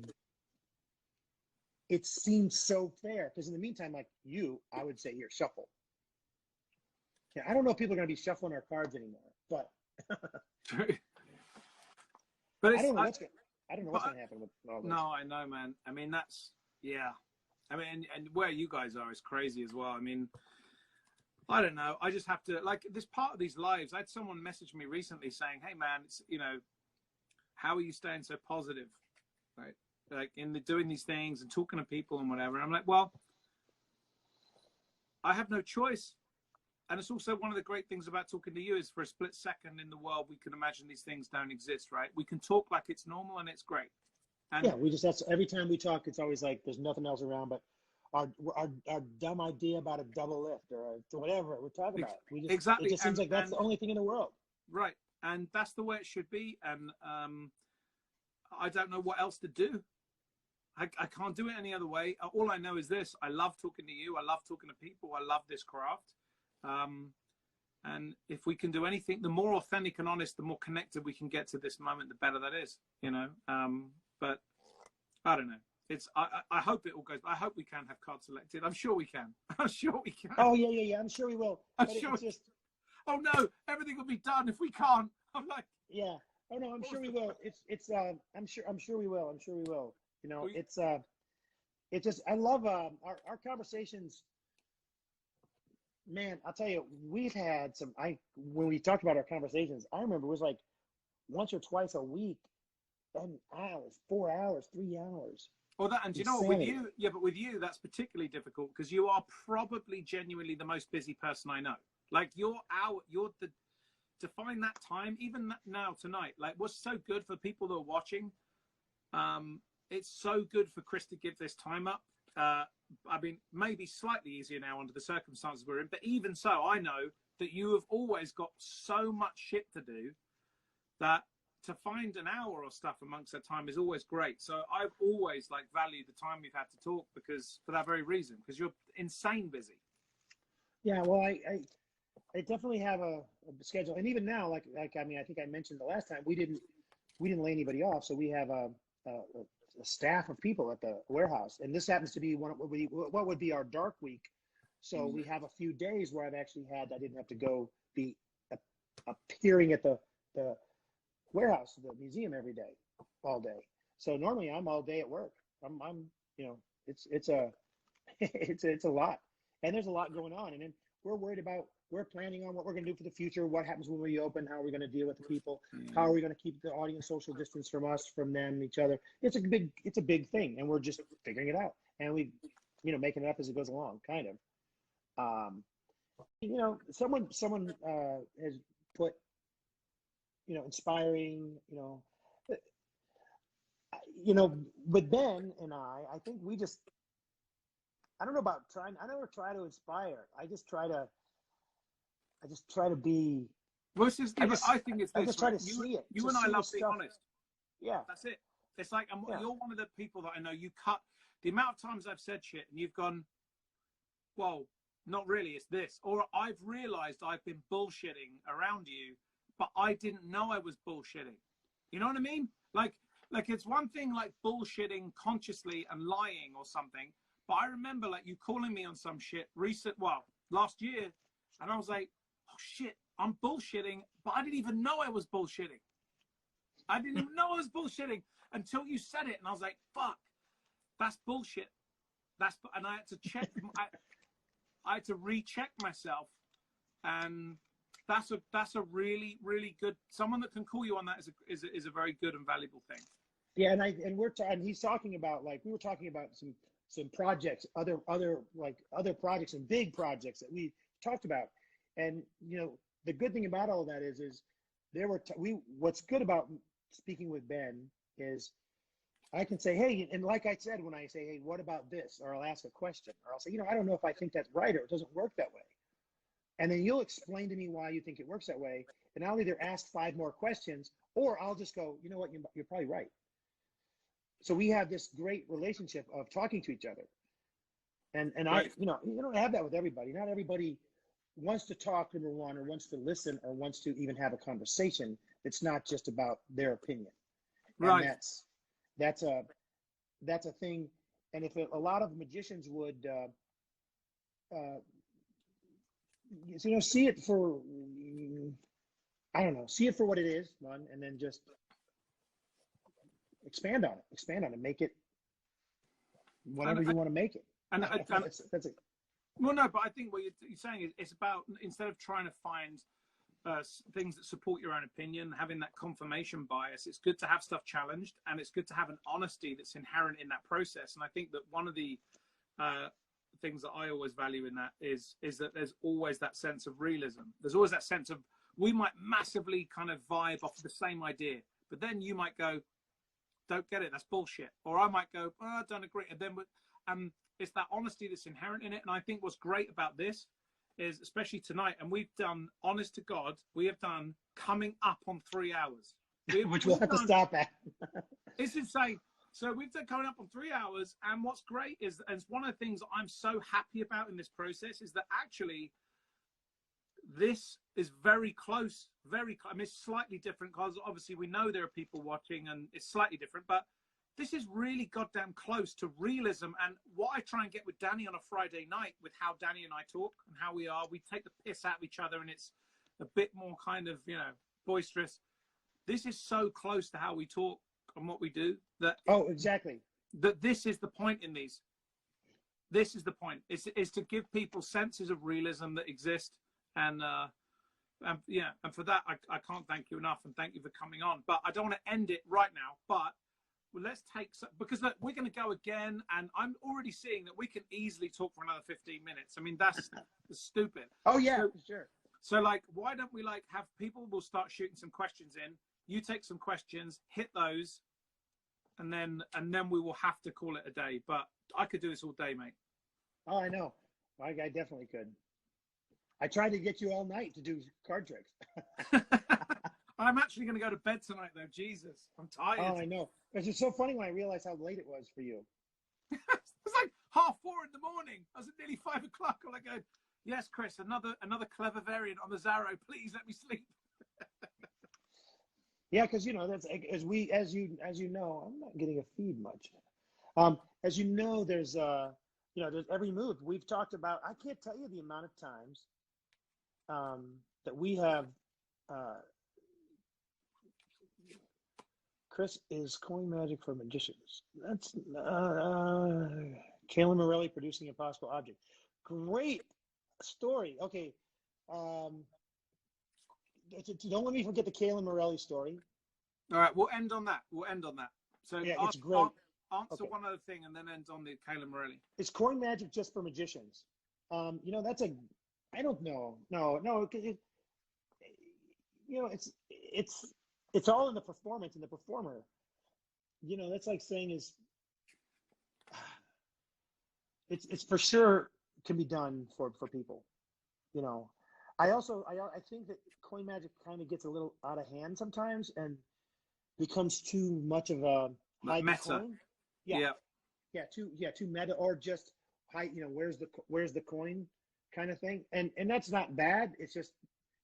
it seemed so fair. Because in the meantime, like I would say, here, shuffle. Yeah, I don't know if people are going to be shuffling our cards anymore, but but I don't know what's going to happen with all this. No, I know, man. I mean, I mean, and where you guys are is crazy as well. I mean, I don't know. I just have to, like, this part of these lives, I had someone message me recently saying, hey, man, it's, how are you staying so positive? Right? Like, doing these things and talking to people and whatever. And I'm like, well, I have no choice. And it's also one of the great things about talking to you is for a split second in the world, we can imagine these things don't exist, right? We can talk like it's normal and it's great. And that's every time we talk, it's always like there's nothing else around but our dumb idea about a double lift or whatever we're talking about. Exactly. It just seems like that's the only thing in the world. Right. And that's the way it should be. And I don't know what else to do. I can't do it any other way. All I know is this. I love talking to you. I love talking to people. I love this craft. And if we can do anything, the more authentic and honest, the more connected we can get to this moment, the better that is, but I don't know. I hope it all goes. I hope we can have cards selected. I'm sure we can. I'm sure we can. Oh yeah. I'm sure we will. Oh no, everything will be done if we can't. I'm like, yeah. Oh no, I'm sure we will. I'm sure we will. I'm sure we will. It's just I love our conversations. Man, I'll tell you, we've had when we talked about our conversations, I remember it was like once or twice a week. 7 hours, 4 hours, 3 hours. Well, and do you know what, with you, but with you, that's particularly difficult because you are probably genuinely the most busy person I know. Like to find that time, even now tonight, like what's so good for people that are watching. It's so good for Chris to give this time up. I mean, maybe slightly easier now under the circumstances we're in, but even so, I know that you have always got so much shit to do that to find an hour or stuff amongst that time is always great. So I've always valued the time we've had to talk because for that very reason, because you're insane busy. Yeah, well, I definitely have a schedule, and even now, I think I mentioned the last time we didn't lay anybody off, so we have a staff of people at the warehouse, and this happens to be what would be our dark week. So we have a few days where I didn't have to go be appearing at the warehouse, the museum every day, all day. So normally I'm all day at work. It's a lot, and there's a lot going on, and then we're planning on what we're going to do for the future. What happens when we open? How are we going to deal with the people? How are we going to keep the audience social distance from us, from them, each other? It's a big thing, and we're just figuring it out, and we, making it up as it goes along, kind of. Someone has put, inspiring, with Ben and I think I don't know about trying. I never try to inspire. I just try to be. Well, I think it's this. I just try to see it. You and I love being honest. Yeah. That's it. It's like, you're one of the people that I know, you cut the amount of times I've said shit and you've gone, well, not really, it's this. Or I've realized I've been bullshitting around you, but I didn't know I was bullshitting. You know what I mean? Like it's one thing like bullshitting consciously and lying or something. But I remember like you calling me on some shit last year. And I was like, oh shit, I'm bullshitting. But I didn't even know I was bullshitting. I didn't even know I was bullshitting until you said it. And I was like, fuck, that's bullshit. And I had to check. I had to recheck myself. And that's a really, really good, someone that can call you on that is a very good and valuable thing. Yeah. And he's talking about, like, we were talking about some projects, other projects and big projects that we talked about. And, you know, the good thing about all of that is what's good about speaking with Ben is I can say, hey, and like I said, when I say, hey, what about this? Or I'll ask a question, or I'll say, you know, I don't know if I think that's right, or it doesn't work that way. And then you'll explain to me why you think it works that way. And I'll either ask 5 more questions, or I'll just go, you know what, you're probably right. So we have this great relationship of talking to each other. And right. You don't have that with everybody. Not everybody wants to talk, number one, or wants to listen, or wants to even have a conversation. It's not just about their opinion. Right. And that's a thing. And if a lot of magicians would, see it for, see it for what it is, one, and then just expand on it, make it whatever you want to make it. Well, no, but I think what you're saying is it's about, instead of trying to find things that support your own opinion, having that confirmation bias, it's good to have stuff challenged, and it's good to have an honesty that's inherent in that process. And I think that one of the things that I always value in that is that there's always that sense of realism. There's always that sense of, we might massively kind of vibe off the same idea, but then you might go, don't get it, that's bullshit. Or I might go, oh, I don't agree. And then it's that honesty that's inherent in it. And I think what's great about this is, especially tonight, and we've done, honest to God, we have done coming up on 3 hours. Which we'll have to stop at. It's insane. So we've done coming up on 3 hours. And what's great is, and it's one of the things that I'm so happy about in this process, is that actually this is very close, I mean, it's slightly different because obviously we know there are people watching and it's slightly different, but this is really goddamn close to realism. And what I try and get with Danny on a Friday night, with how Danny and I talk and how we take the piss out of each other, and it's a bit more kind of, boisterous. This is so close to how we talk and what we do that. Oh, exactly. That this is the point in these. This is the point. Is to give people senses of realism that exist. And for that, I can't thank you enough, and thank you for coming on. But I don't want to end it right now, but let's take because look, we're going to go again, and I'm already seeing that we can easily talk for another 15 minutes. I mean, that's stupid. Oh yeah, sure. So like, why don't we have people will start shooting some questions in, you take some questions, hit those, and then we will have to call it a day. But I could do this all day, mate. Oh, I know. I definitely could. I tried to get you all night to do card tricks. I'm actually going to go to bed tonight, though. Jesus, I'm tired. Oh, I know. It's just so funny when I realized how late it was for you. It's like 3:30 in the morning. I was at nearly 5 o'clock. I'm like, yes, Chris, another clever variant on the Zarro. Please let me sleep. Yeah, because that's as you know, I'm not getting a feed much. As you know, there's there's every move we've talked about. I can't tell you the amount of times that we have. Chris is coin magic for magicians. That's Kayla Morelli producing Impossible Object. Great story. Okay. Don't let me forget the Kayla Morelli story. All right, we'll end on that. So yeah, it's great. Answer one other thing and then end on the Kayla Morelli. It's coin magic just for magicians. That's I don't know. No. It's all in the performance and the performer. That's like saying it's for sure can be done for people. I think that coin magic kind of gets a little out of hand sometimes and becomes too much of a high meta. Coin. Too meta, or just high. Where's the coin kind of thing. And that's not bad. It's just,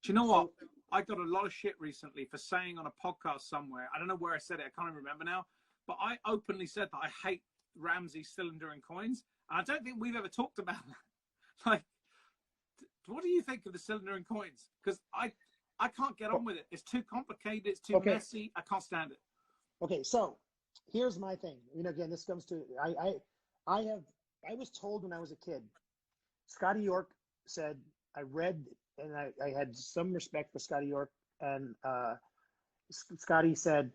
do you know what? I got a lot of shit recently for saying on a podcast somewhere, I don't know where I said it, I can't even remember now, but I openly said that I hate Ramsey cylinder and coins. And I don't think we've ever talked about that. Like, what do you think of the cylinder and coins? Because I can't get on with it. It's too complicated. It's too messy. I can't stand it. Okay, so here's my thing. You know, again, this comes to I was told when I was a kid. Scotty York said, I read, and I had some respect for Scotty York, and Scotty said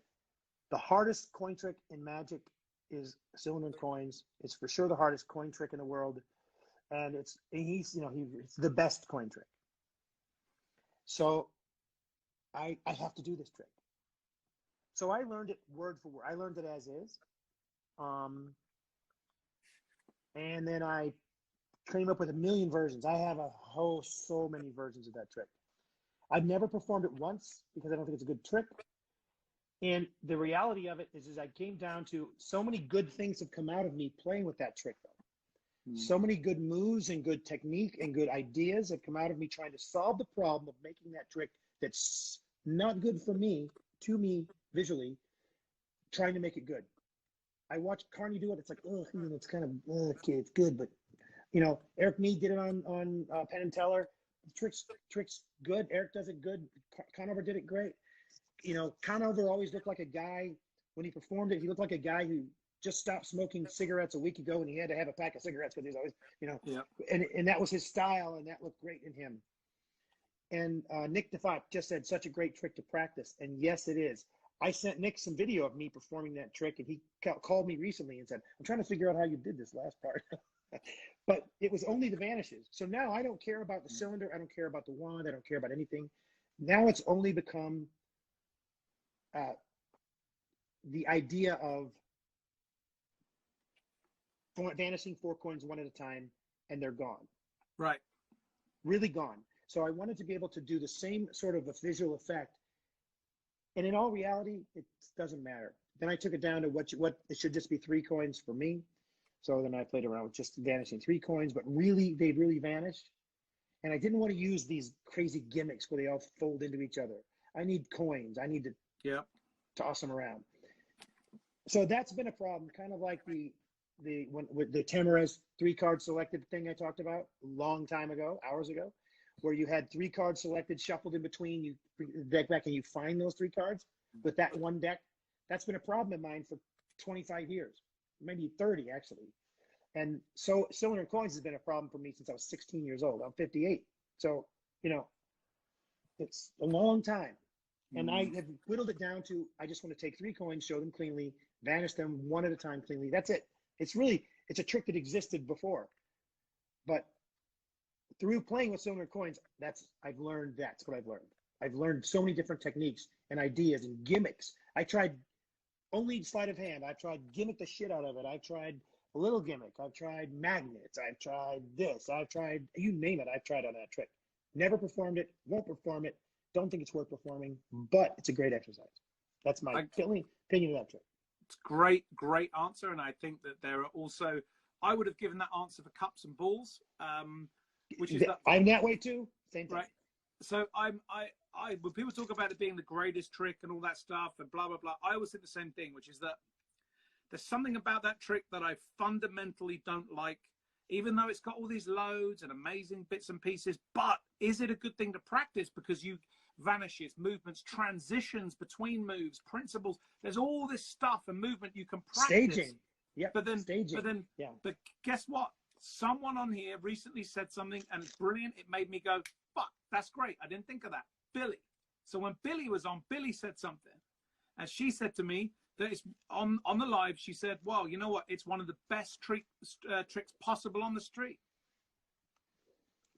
the hardest coin trick in Magic is cylinder and coins. It's for sure the hardest coin trick in the world, and he's the best coin trick. So I have to do this trick. So I learned it word for word. I learned it as is. And then I came up with a million versions. I have so many versions of that trick. I've never performed it once because I don't think it's a good trick. And the reality of it is I came down to so many good things have come out of me playing with that trick, though. So many good moves and good technique and good ideas have come out of me trying to solve the problem of making that trick that's not good for me, to me visually, trying to make it good. I watch Carney do it. It's like, oh, it's kind of, okay, it's good, but Eric Mead did it on Penn and Teller. The trick's good. Eric does it good. Conover did it great. Conover always looked like a guy when he performed it. He looked like a guy who just stopped smoking cigarettes a week ago, and he had to have a pack of cigarettes because he's always, and that was his style, and that looked great in him. And Nick DeFont just said, such a great trick to practice, and yes, it is. I sent Nick some video of me performing that trick, and he called me recently and said, I'm trying to figure out how you did this last part. But it was only the vanishes. So now I don't care about the cylinder. I don't care about the wand. I don't care about anything. Now it's only become the idea of vanishing 4 coins one at a time, and they're gone. Right. Really gone. So I wanted to be able to do the same sort of a visual effect. And in all reality, it doesn't matter. Then I took it down to what it should just be 3 coins for me. So then I played around with just vanishing 3 coins, but really, they really vanished. And I didn't want to use these crazy gimmicks where they all fold into each other. I need coins. I need to toss them around. So that's been a problem, kind of like with the Tamara's 3-card selected thing I talked about a long time ago, hours ago, where you had 3 cards selected, shuffled in between, you bring the deck back and you find those 3 cards with that one deck. That's been a problem of mine for 25 years, maybe 30 actually. And so cylinder coins has been a problem for me since I was 16 years old. I'm 58. So, it's a long time. And I have whittled it down to, I just want to take 3 coins, show them cleanly, vanish them one at a time cleanly. That's it. It's a trick that existed before. But through playing with cylinder coins, that's what I've learned. I've learned so many different techniques and ideas and gimmicks. I tried only sleight of hand. I've tried gimmick the shit out of it. I've tried a little gimmick. I've tried magnets. I've tried this. I've tried, you name it, I've tried on that trick. Never performed it, won't perform it, don't think it's worth performing, but it's a great exercise. That's my opinion of that trick. It's great answer. And I think that there are also, I would have given that answer for cups and balls, which is that I'm that way too. Same thing. Right. So I when people talk about it being the greatest trick and all that stuff and blah, blah, blah, I always think the same thing, which is that there's something about that trick that I fundamentally don't like, even though it's got all these loads and amazing bits and pieces. But is it a good thing to practice? Because you vanishes, movements, transitions between moves, principles. There's all this stuff and movement you can practice. Staging. Yeah. But guess what? Someone on here recently said something and it's brilliant. It made me go, fuck, that's great. I didn't think of that. Billy. So when Billy was on, Billy said something. And she said to me that it's on the live, she said, well, you know what? It's one of the best tricks possible on the street.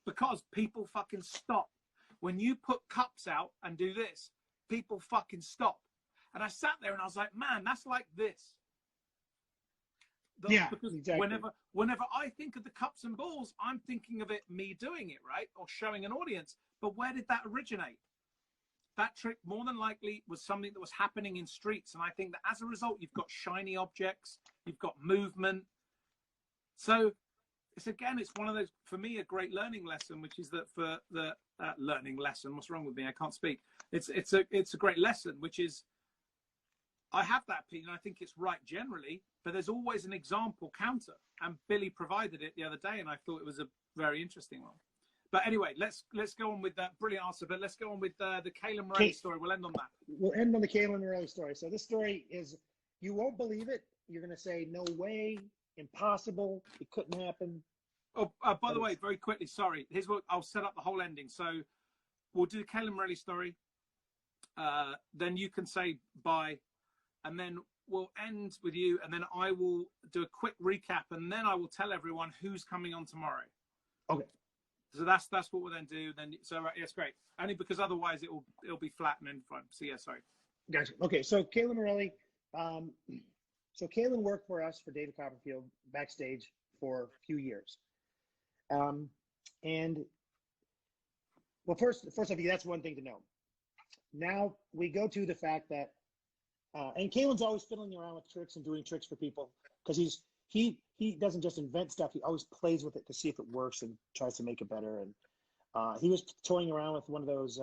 Because people fucking stop. When you put cups out and do this, people fucking stop. And I sat there and I was like, man, that's like this. Because exactly. Whenever I think of the cups and balls, I'm thinking of it, me doing it, right? Or showing an audience. But where did that originate? That trick more than likely was something that was happening in streets. And I think that as a result, you've got shiny objects, you've got movement. So it's one of those, for me, a great learning lesson, which is that for the learning lesson, what's wrong with me? I can't speak. It's a great lesson, which is, I have that opinion. I think it's right generally, but there's always an example counter. And Billy provided it the other day, and I thought it was a very interesting one. But anyway, let's go on with that brilliant answer. But let's go on with the Caleb Morelli story. We'll end on that. We'll end on the Caleb Morelli story. So this story is, you won't believe it. You're going to say, no way, impossible, it couldn't happen. Oh, by the way, very quickly, sorry. Here's what I'll set up the whole ending. So we'll do the Caleb Morelli story. Then you can say bye, and then we'll end with you, and then I will do a quick recap, and then I will tell everyone who's coming on tomorrow. Okay. So that's what we'll then do. Then yes, great. Only because otherwise it'll be flat and then fun. So yeah, sorry. Gotcha. Okay, so Caleb Morelli. So Caleb worked for us, for David Copperfield, backstage for a few years. And well, first off, that's one thing to know. Now we go to the fact that, and Caleb's always fiddling around with tricks and doing tricks for people, because he doesn't just invent stuff. He always plays with it to see if it works and tries to make it better. And he was toying around with one of those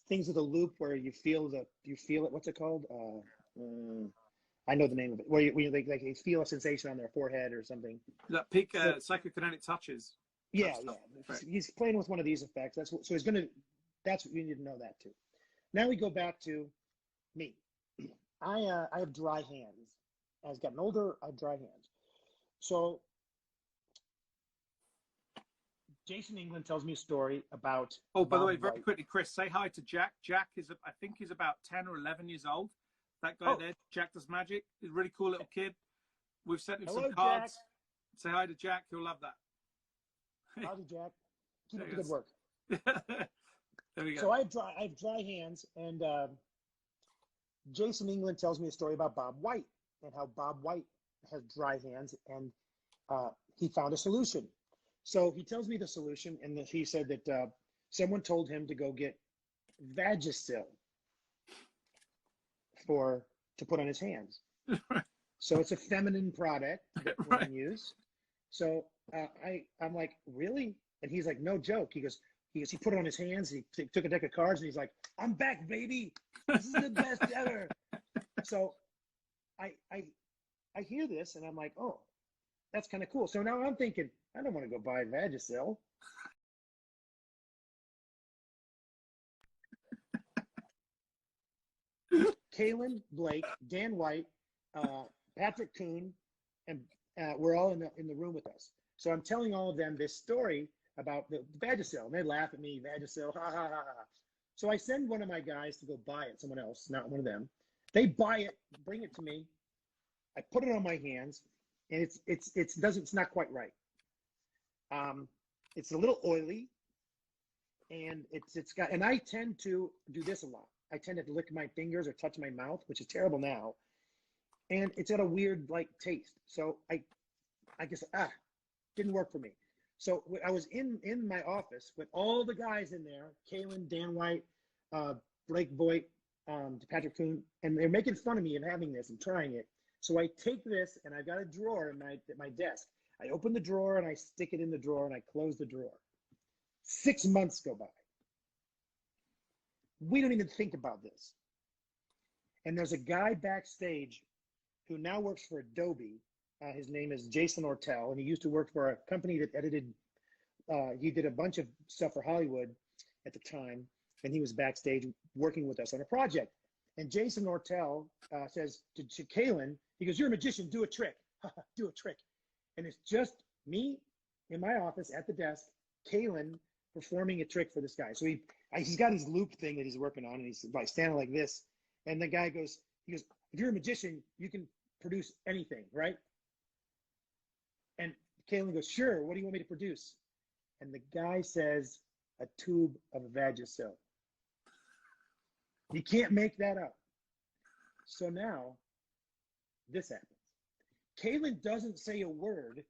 things with a loop where you feel it. What's it called? I know the name of it. Where you like you feel a sensation on their forehead or something. That peak psychokinetic touches. Yeah. Right. He's playing with one of these effects. That's what you need to know that too. Now we go back to me. I have dry hands. As I've gotten older, I have dry hands. So Jason England tells me a story about. Oh, by the way, very quickly, Chris, say hi to Jack. Jack I think he's about 10 or 11 years old. That guy there, Jack Does Magic. He's a really cool little kid. We've sent him some cards. Jack. Say hi to Jack. He'll love that. Howdy, Jack. Keep up the good work. There we go. So I have dry hands, and Jason England tells me a story about Bob White and how Bob White has dry hands, and he found a solution. So he tells me the solution, and he said that someone told him to go get Vagisil to put on his hands. So it's a feminine product that women use. So I'm like, really? And he's like, no joke. He put it on his hands. He took a deck of cards, and he's like, I'm back, baby. This is the best ever. So I hear this, and I'm like, oh, that's kind of cool. So now I'm thinking, I don't want to go buy Vagisil. Kaylin, Blake, Dan White, Patrick Kuhn, and we're all in the room with us. So I'm telling all of them this story about the Vagisil, and they laugh at me, Vagisil, ha ha ha ha. So I send one of my guys to go buy it, someone else, not one of them. They buy it, bring it to me. I put it on my hands, and it's not quite right. It's a little oily, and and I tend to do this a lot. I tend to lick my fingers or touch my mouth, which is terrible now. And it's got a weird taste. So I guess, didn't work for me. So I was in my office with all the guys in there, Kaylin, Dan White, Blake Voigt, Patrick Kuhn, and they're making fun of me of having this and trying it. So I take this, and I've got a drawer at my desk. I open the drawer, and I stick it in the drawer, and I close the drawer. 6 months go by. We don't even think about this. And there's a guy backstage who now works for Adobe. His name is Jason Ortel, and he used to work for a company that edited. He did a bunch of stuff for Hollywood at the time, and he was backstage working with us on a project. And Jason Ortel says to Kaylin, he goes, "You're a magician, do a trick." Do a trick. And it's just me in my office at the desk, Kaylin performing a trick for this guy. So he's got his loop thing that he's working on, and he's like standing like this. And the guy goes, if you're a magician, you can produce anything, right? And Kaylin goes, sure, what do you want me to produce? And the guy says, a tube of Vagisil. You can't make that up. So now, this happens. Kaylin doesn't say a word,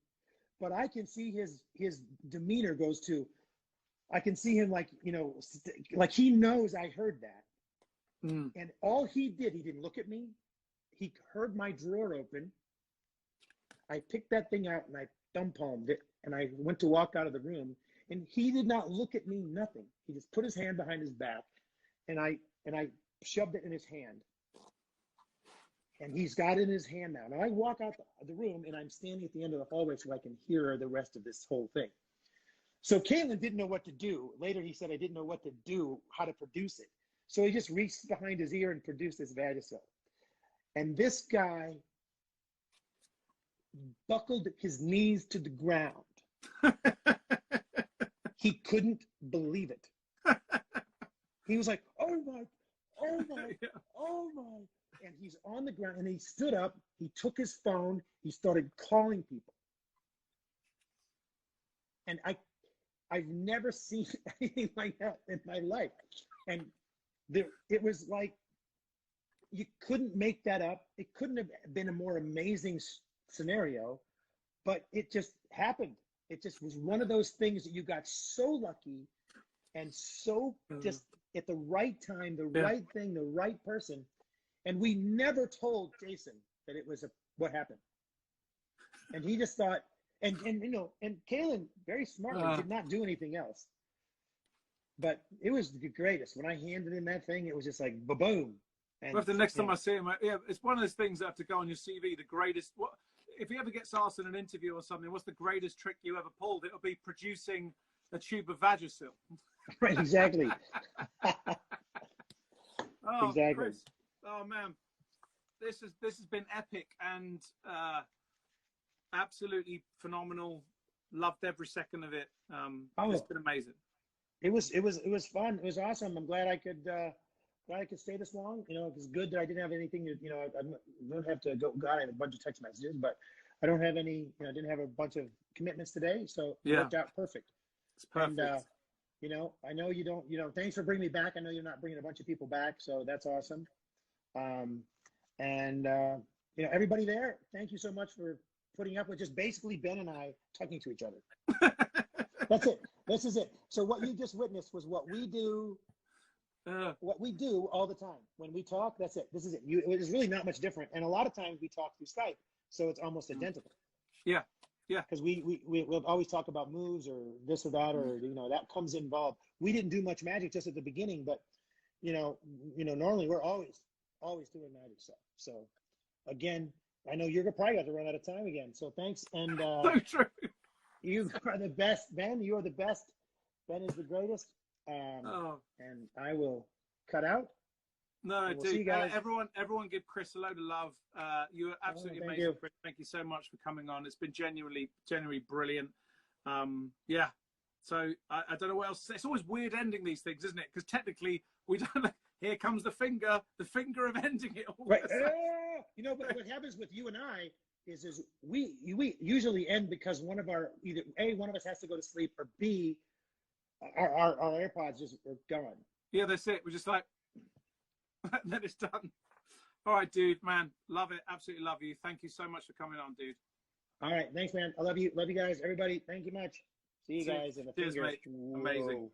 but I can see his demeanor goes to, I can see him like he knows I heard that. Mm. And all he didn't look at me. He heard my drawer open. I picked that thing out and I thumb palmed it, And I went to walk out of the room, and he did not look at me, nothing. He just put his hand behind his back, and I shoved it in his hand. And he's got it in his hand now. Now I walk out the room, and I'm standing at the end of the hallway so I can hear the rest of this whole thing. So Caitlin didn't know what to do. Later he said I didn't know what to do, how to produce it. So he just reached behind his ear and produced this Vagisil. And this guy buckled his knees to the ground. He couldn't believe it. He was like, oh my, oh my. And he's on the ground, and he stood up, he took his phone, he started calling people. And I've never seen anything like that in my life. And it was like, you couldn't make that up. It couldn't have been a more amazing scenario, but it just happened. It just was one of those things that you got so lucky and so just at the right time, the right thing, the right person. And we never told Jason that it was what happened. And he just thought, and you know, and Kaylin very smartly did not do anything else. But it was the greatest. When I handed him that thing, it was just like ba-boom. And well, the next time I see him, it's one of those things that have to go on your CV. The greatest. What if he ever gets asked in an interview or something? What's the greatest trick you ever pulled? It'll be producing a tube of Vagisil. Right, exactly. Oh, exactly. Chris. Oh man, this has been epic and absolutely phenomenal. Loved every second of it. It's been amazing. It was fun. It was awesome. I'm glad I could stay this long. You know, it was good that I didn't have anything to, you know, I don't have to go. God, I have a bunch of text messages, but I don't have any. You know, I didn't have a bunch of commitments today, so it worked out perfect. It's perfect. And you know, I know you don't. You know, thanks for bringing me back. I know you're not bringing a bunch of people back, so that's awesome. You know, everybody there, thank you so much for putting up with just basically Ben and I talking to each other. That's it. This is it. So what you just witnessed was what we do. What we do all the time when we talk. That's it. This is it. It is really not much different. And a lot of times we talk through Skype, so it's almost identical. Yeah, yeah. Because we'll always talk about moves or this or that, or you know, that comes involved. We didn't do much magic just at the beginning, but you know, normally we're always doing magic stuff. So again, I know you're probably going to run out of time again. So thanks, and so true. You are the best, Ben. You are the best. Ben is the greatest. And I will cut out. No, we'll dude. Everyone give Chris a load of love. You're absolutely amazing, you. Chris. Thank you so much for coming on. It's been genuinely brilliant. Yeah. So I don't know what else. It's always weird ending these things, isn't it? Because technically we don't. Here comes the finger of ending it all. Right. You know, but what happens with you and I is we usually end because one of us has to go to sleep, or B, our AirPods just are gone. Yeah, that's it. We're just like, then it's done. All right, dude, man. Love it. Absolutely love you. Thank you so much for coming on, dude. All right. Thanks, man. I love you. Love you guys. Everybody, thank you much. See you guys in the Cheers, fingers. mate. Amazing.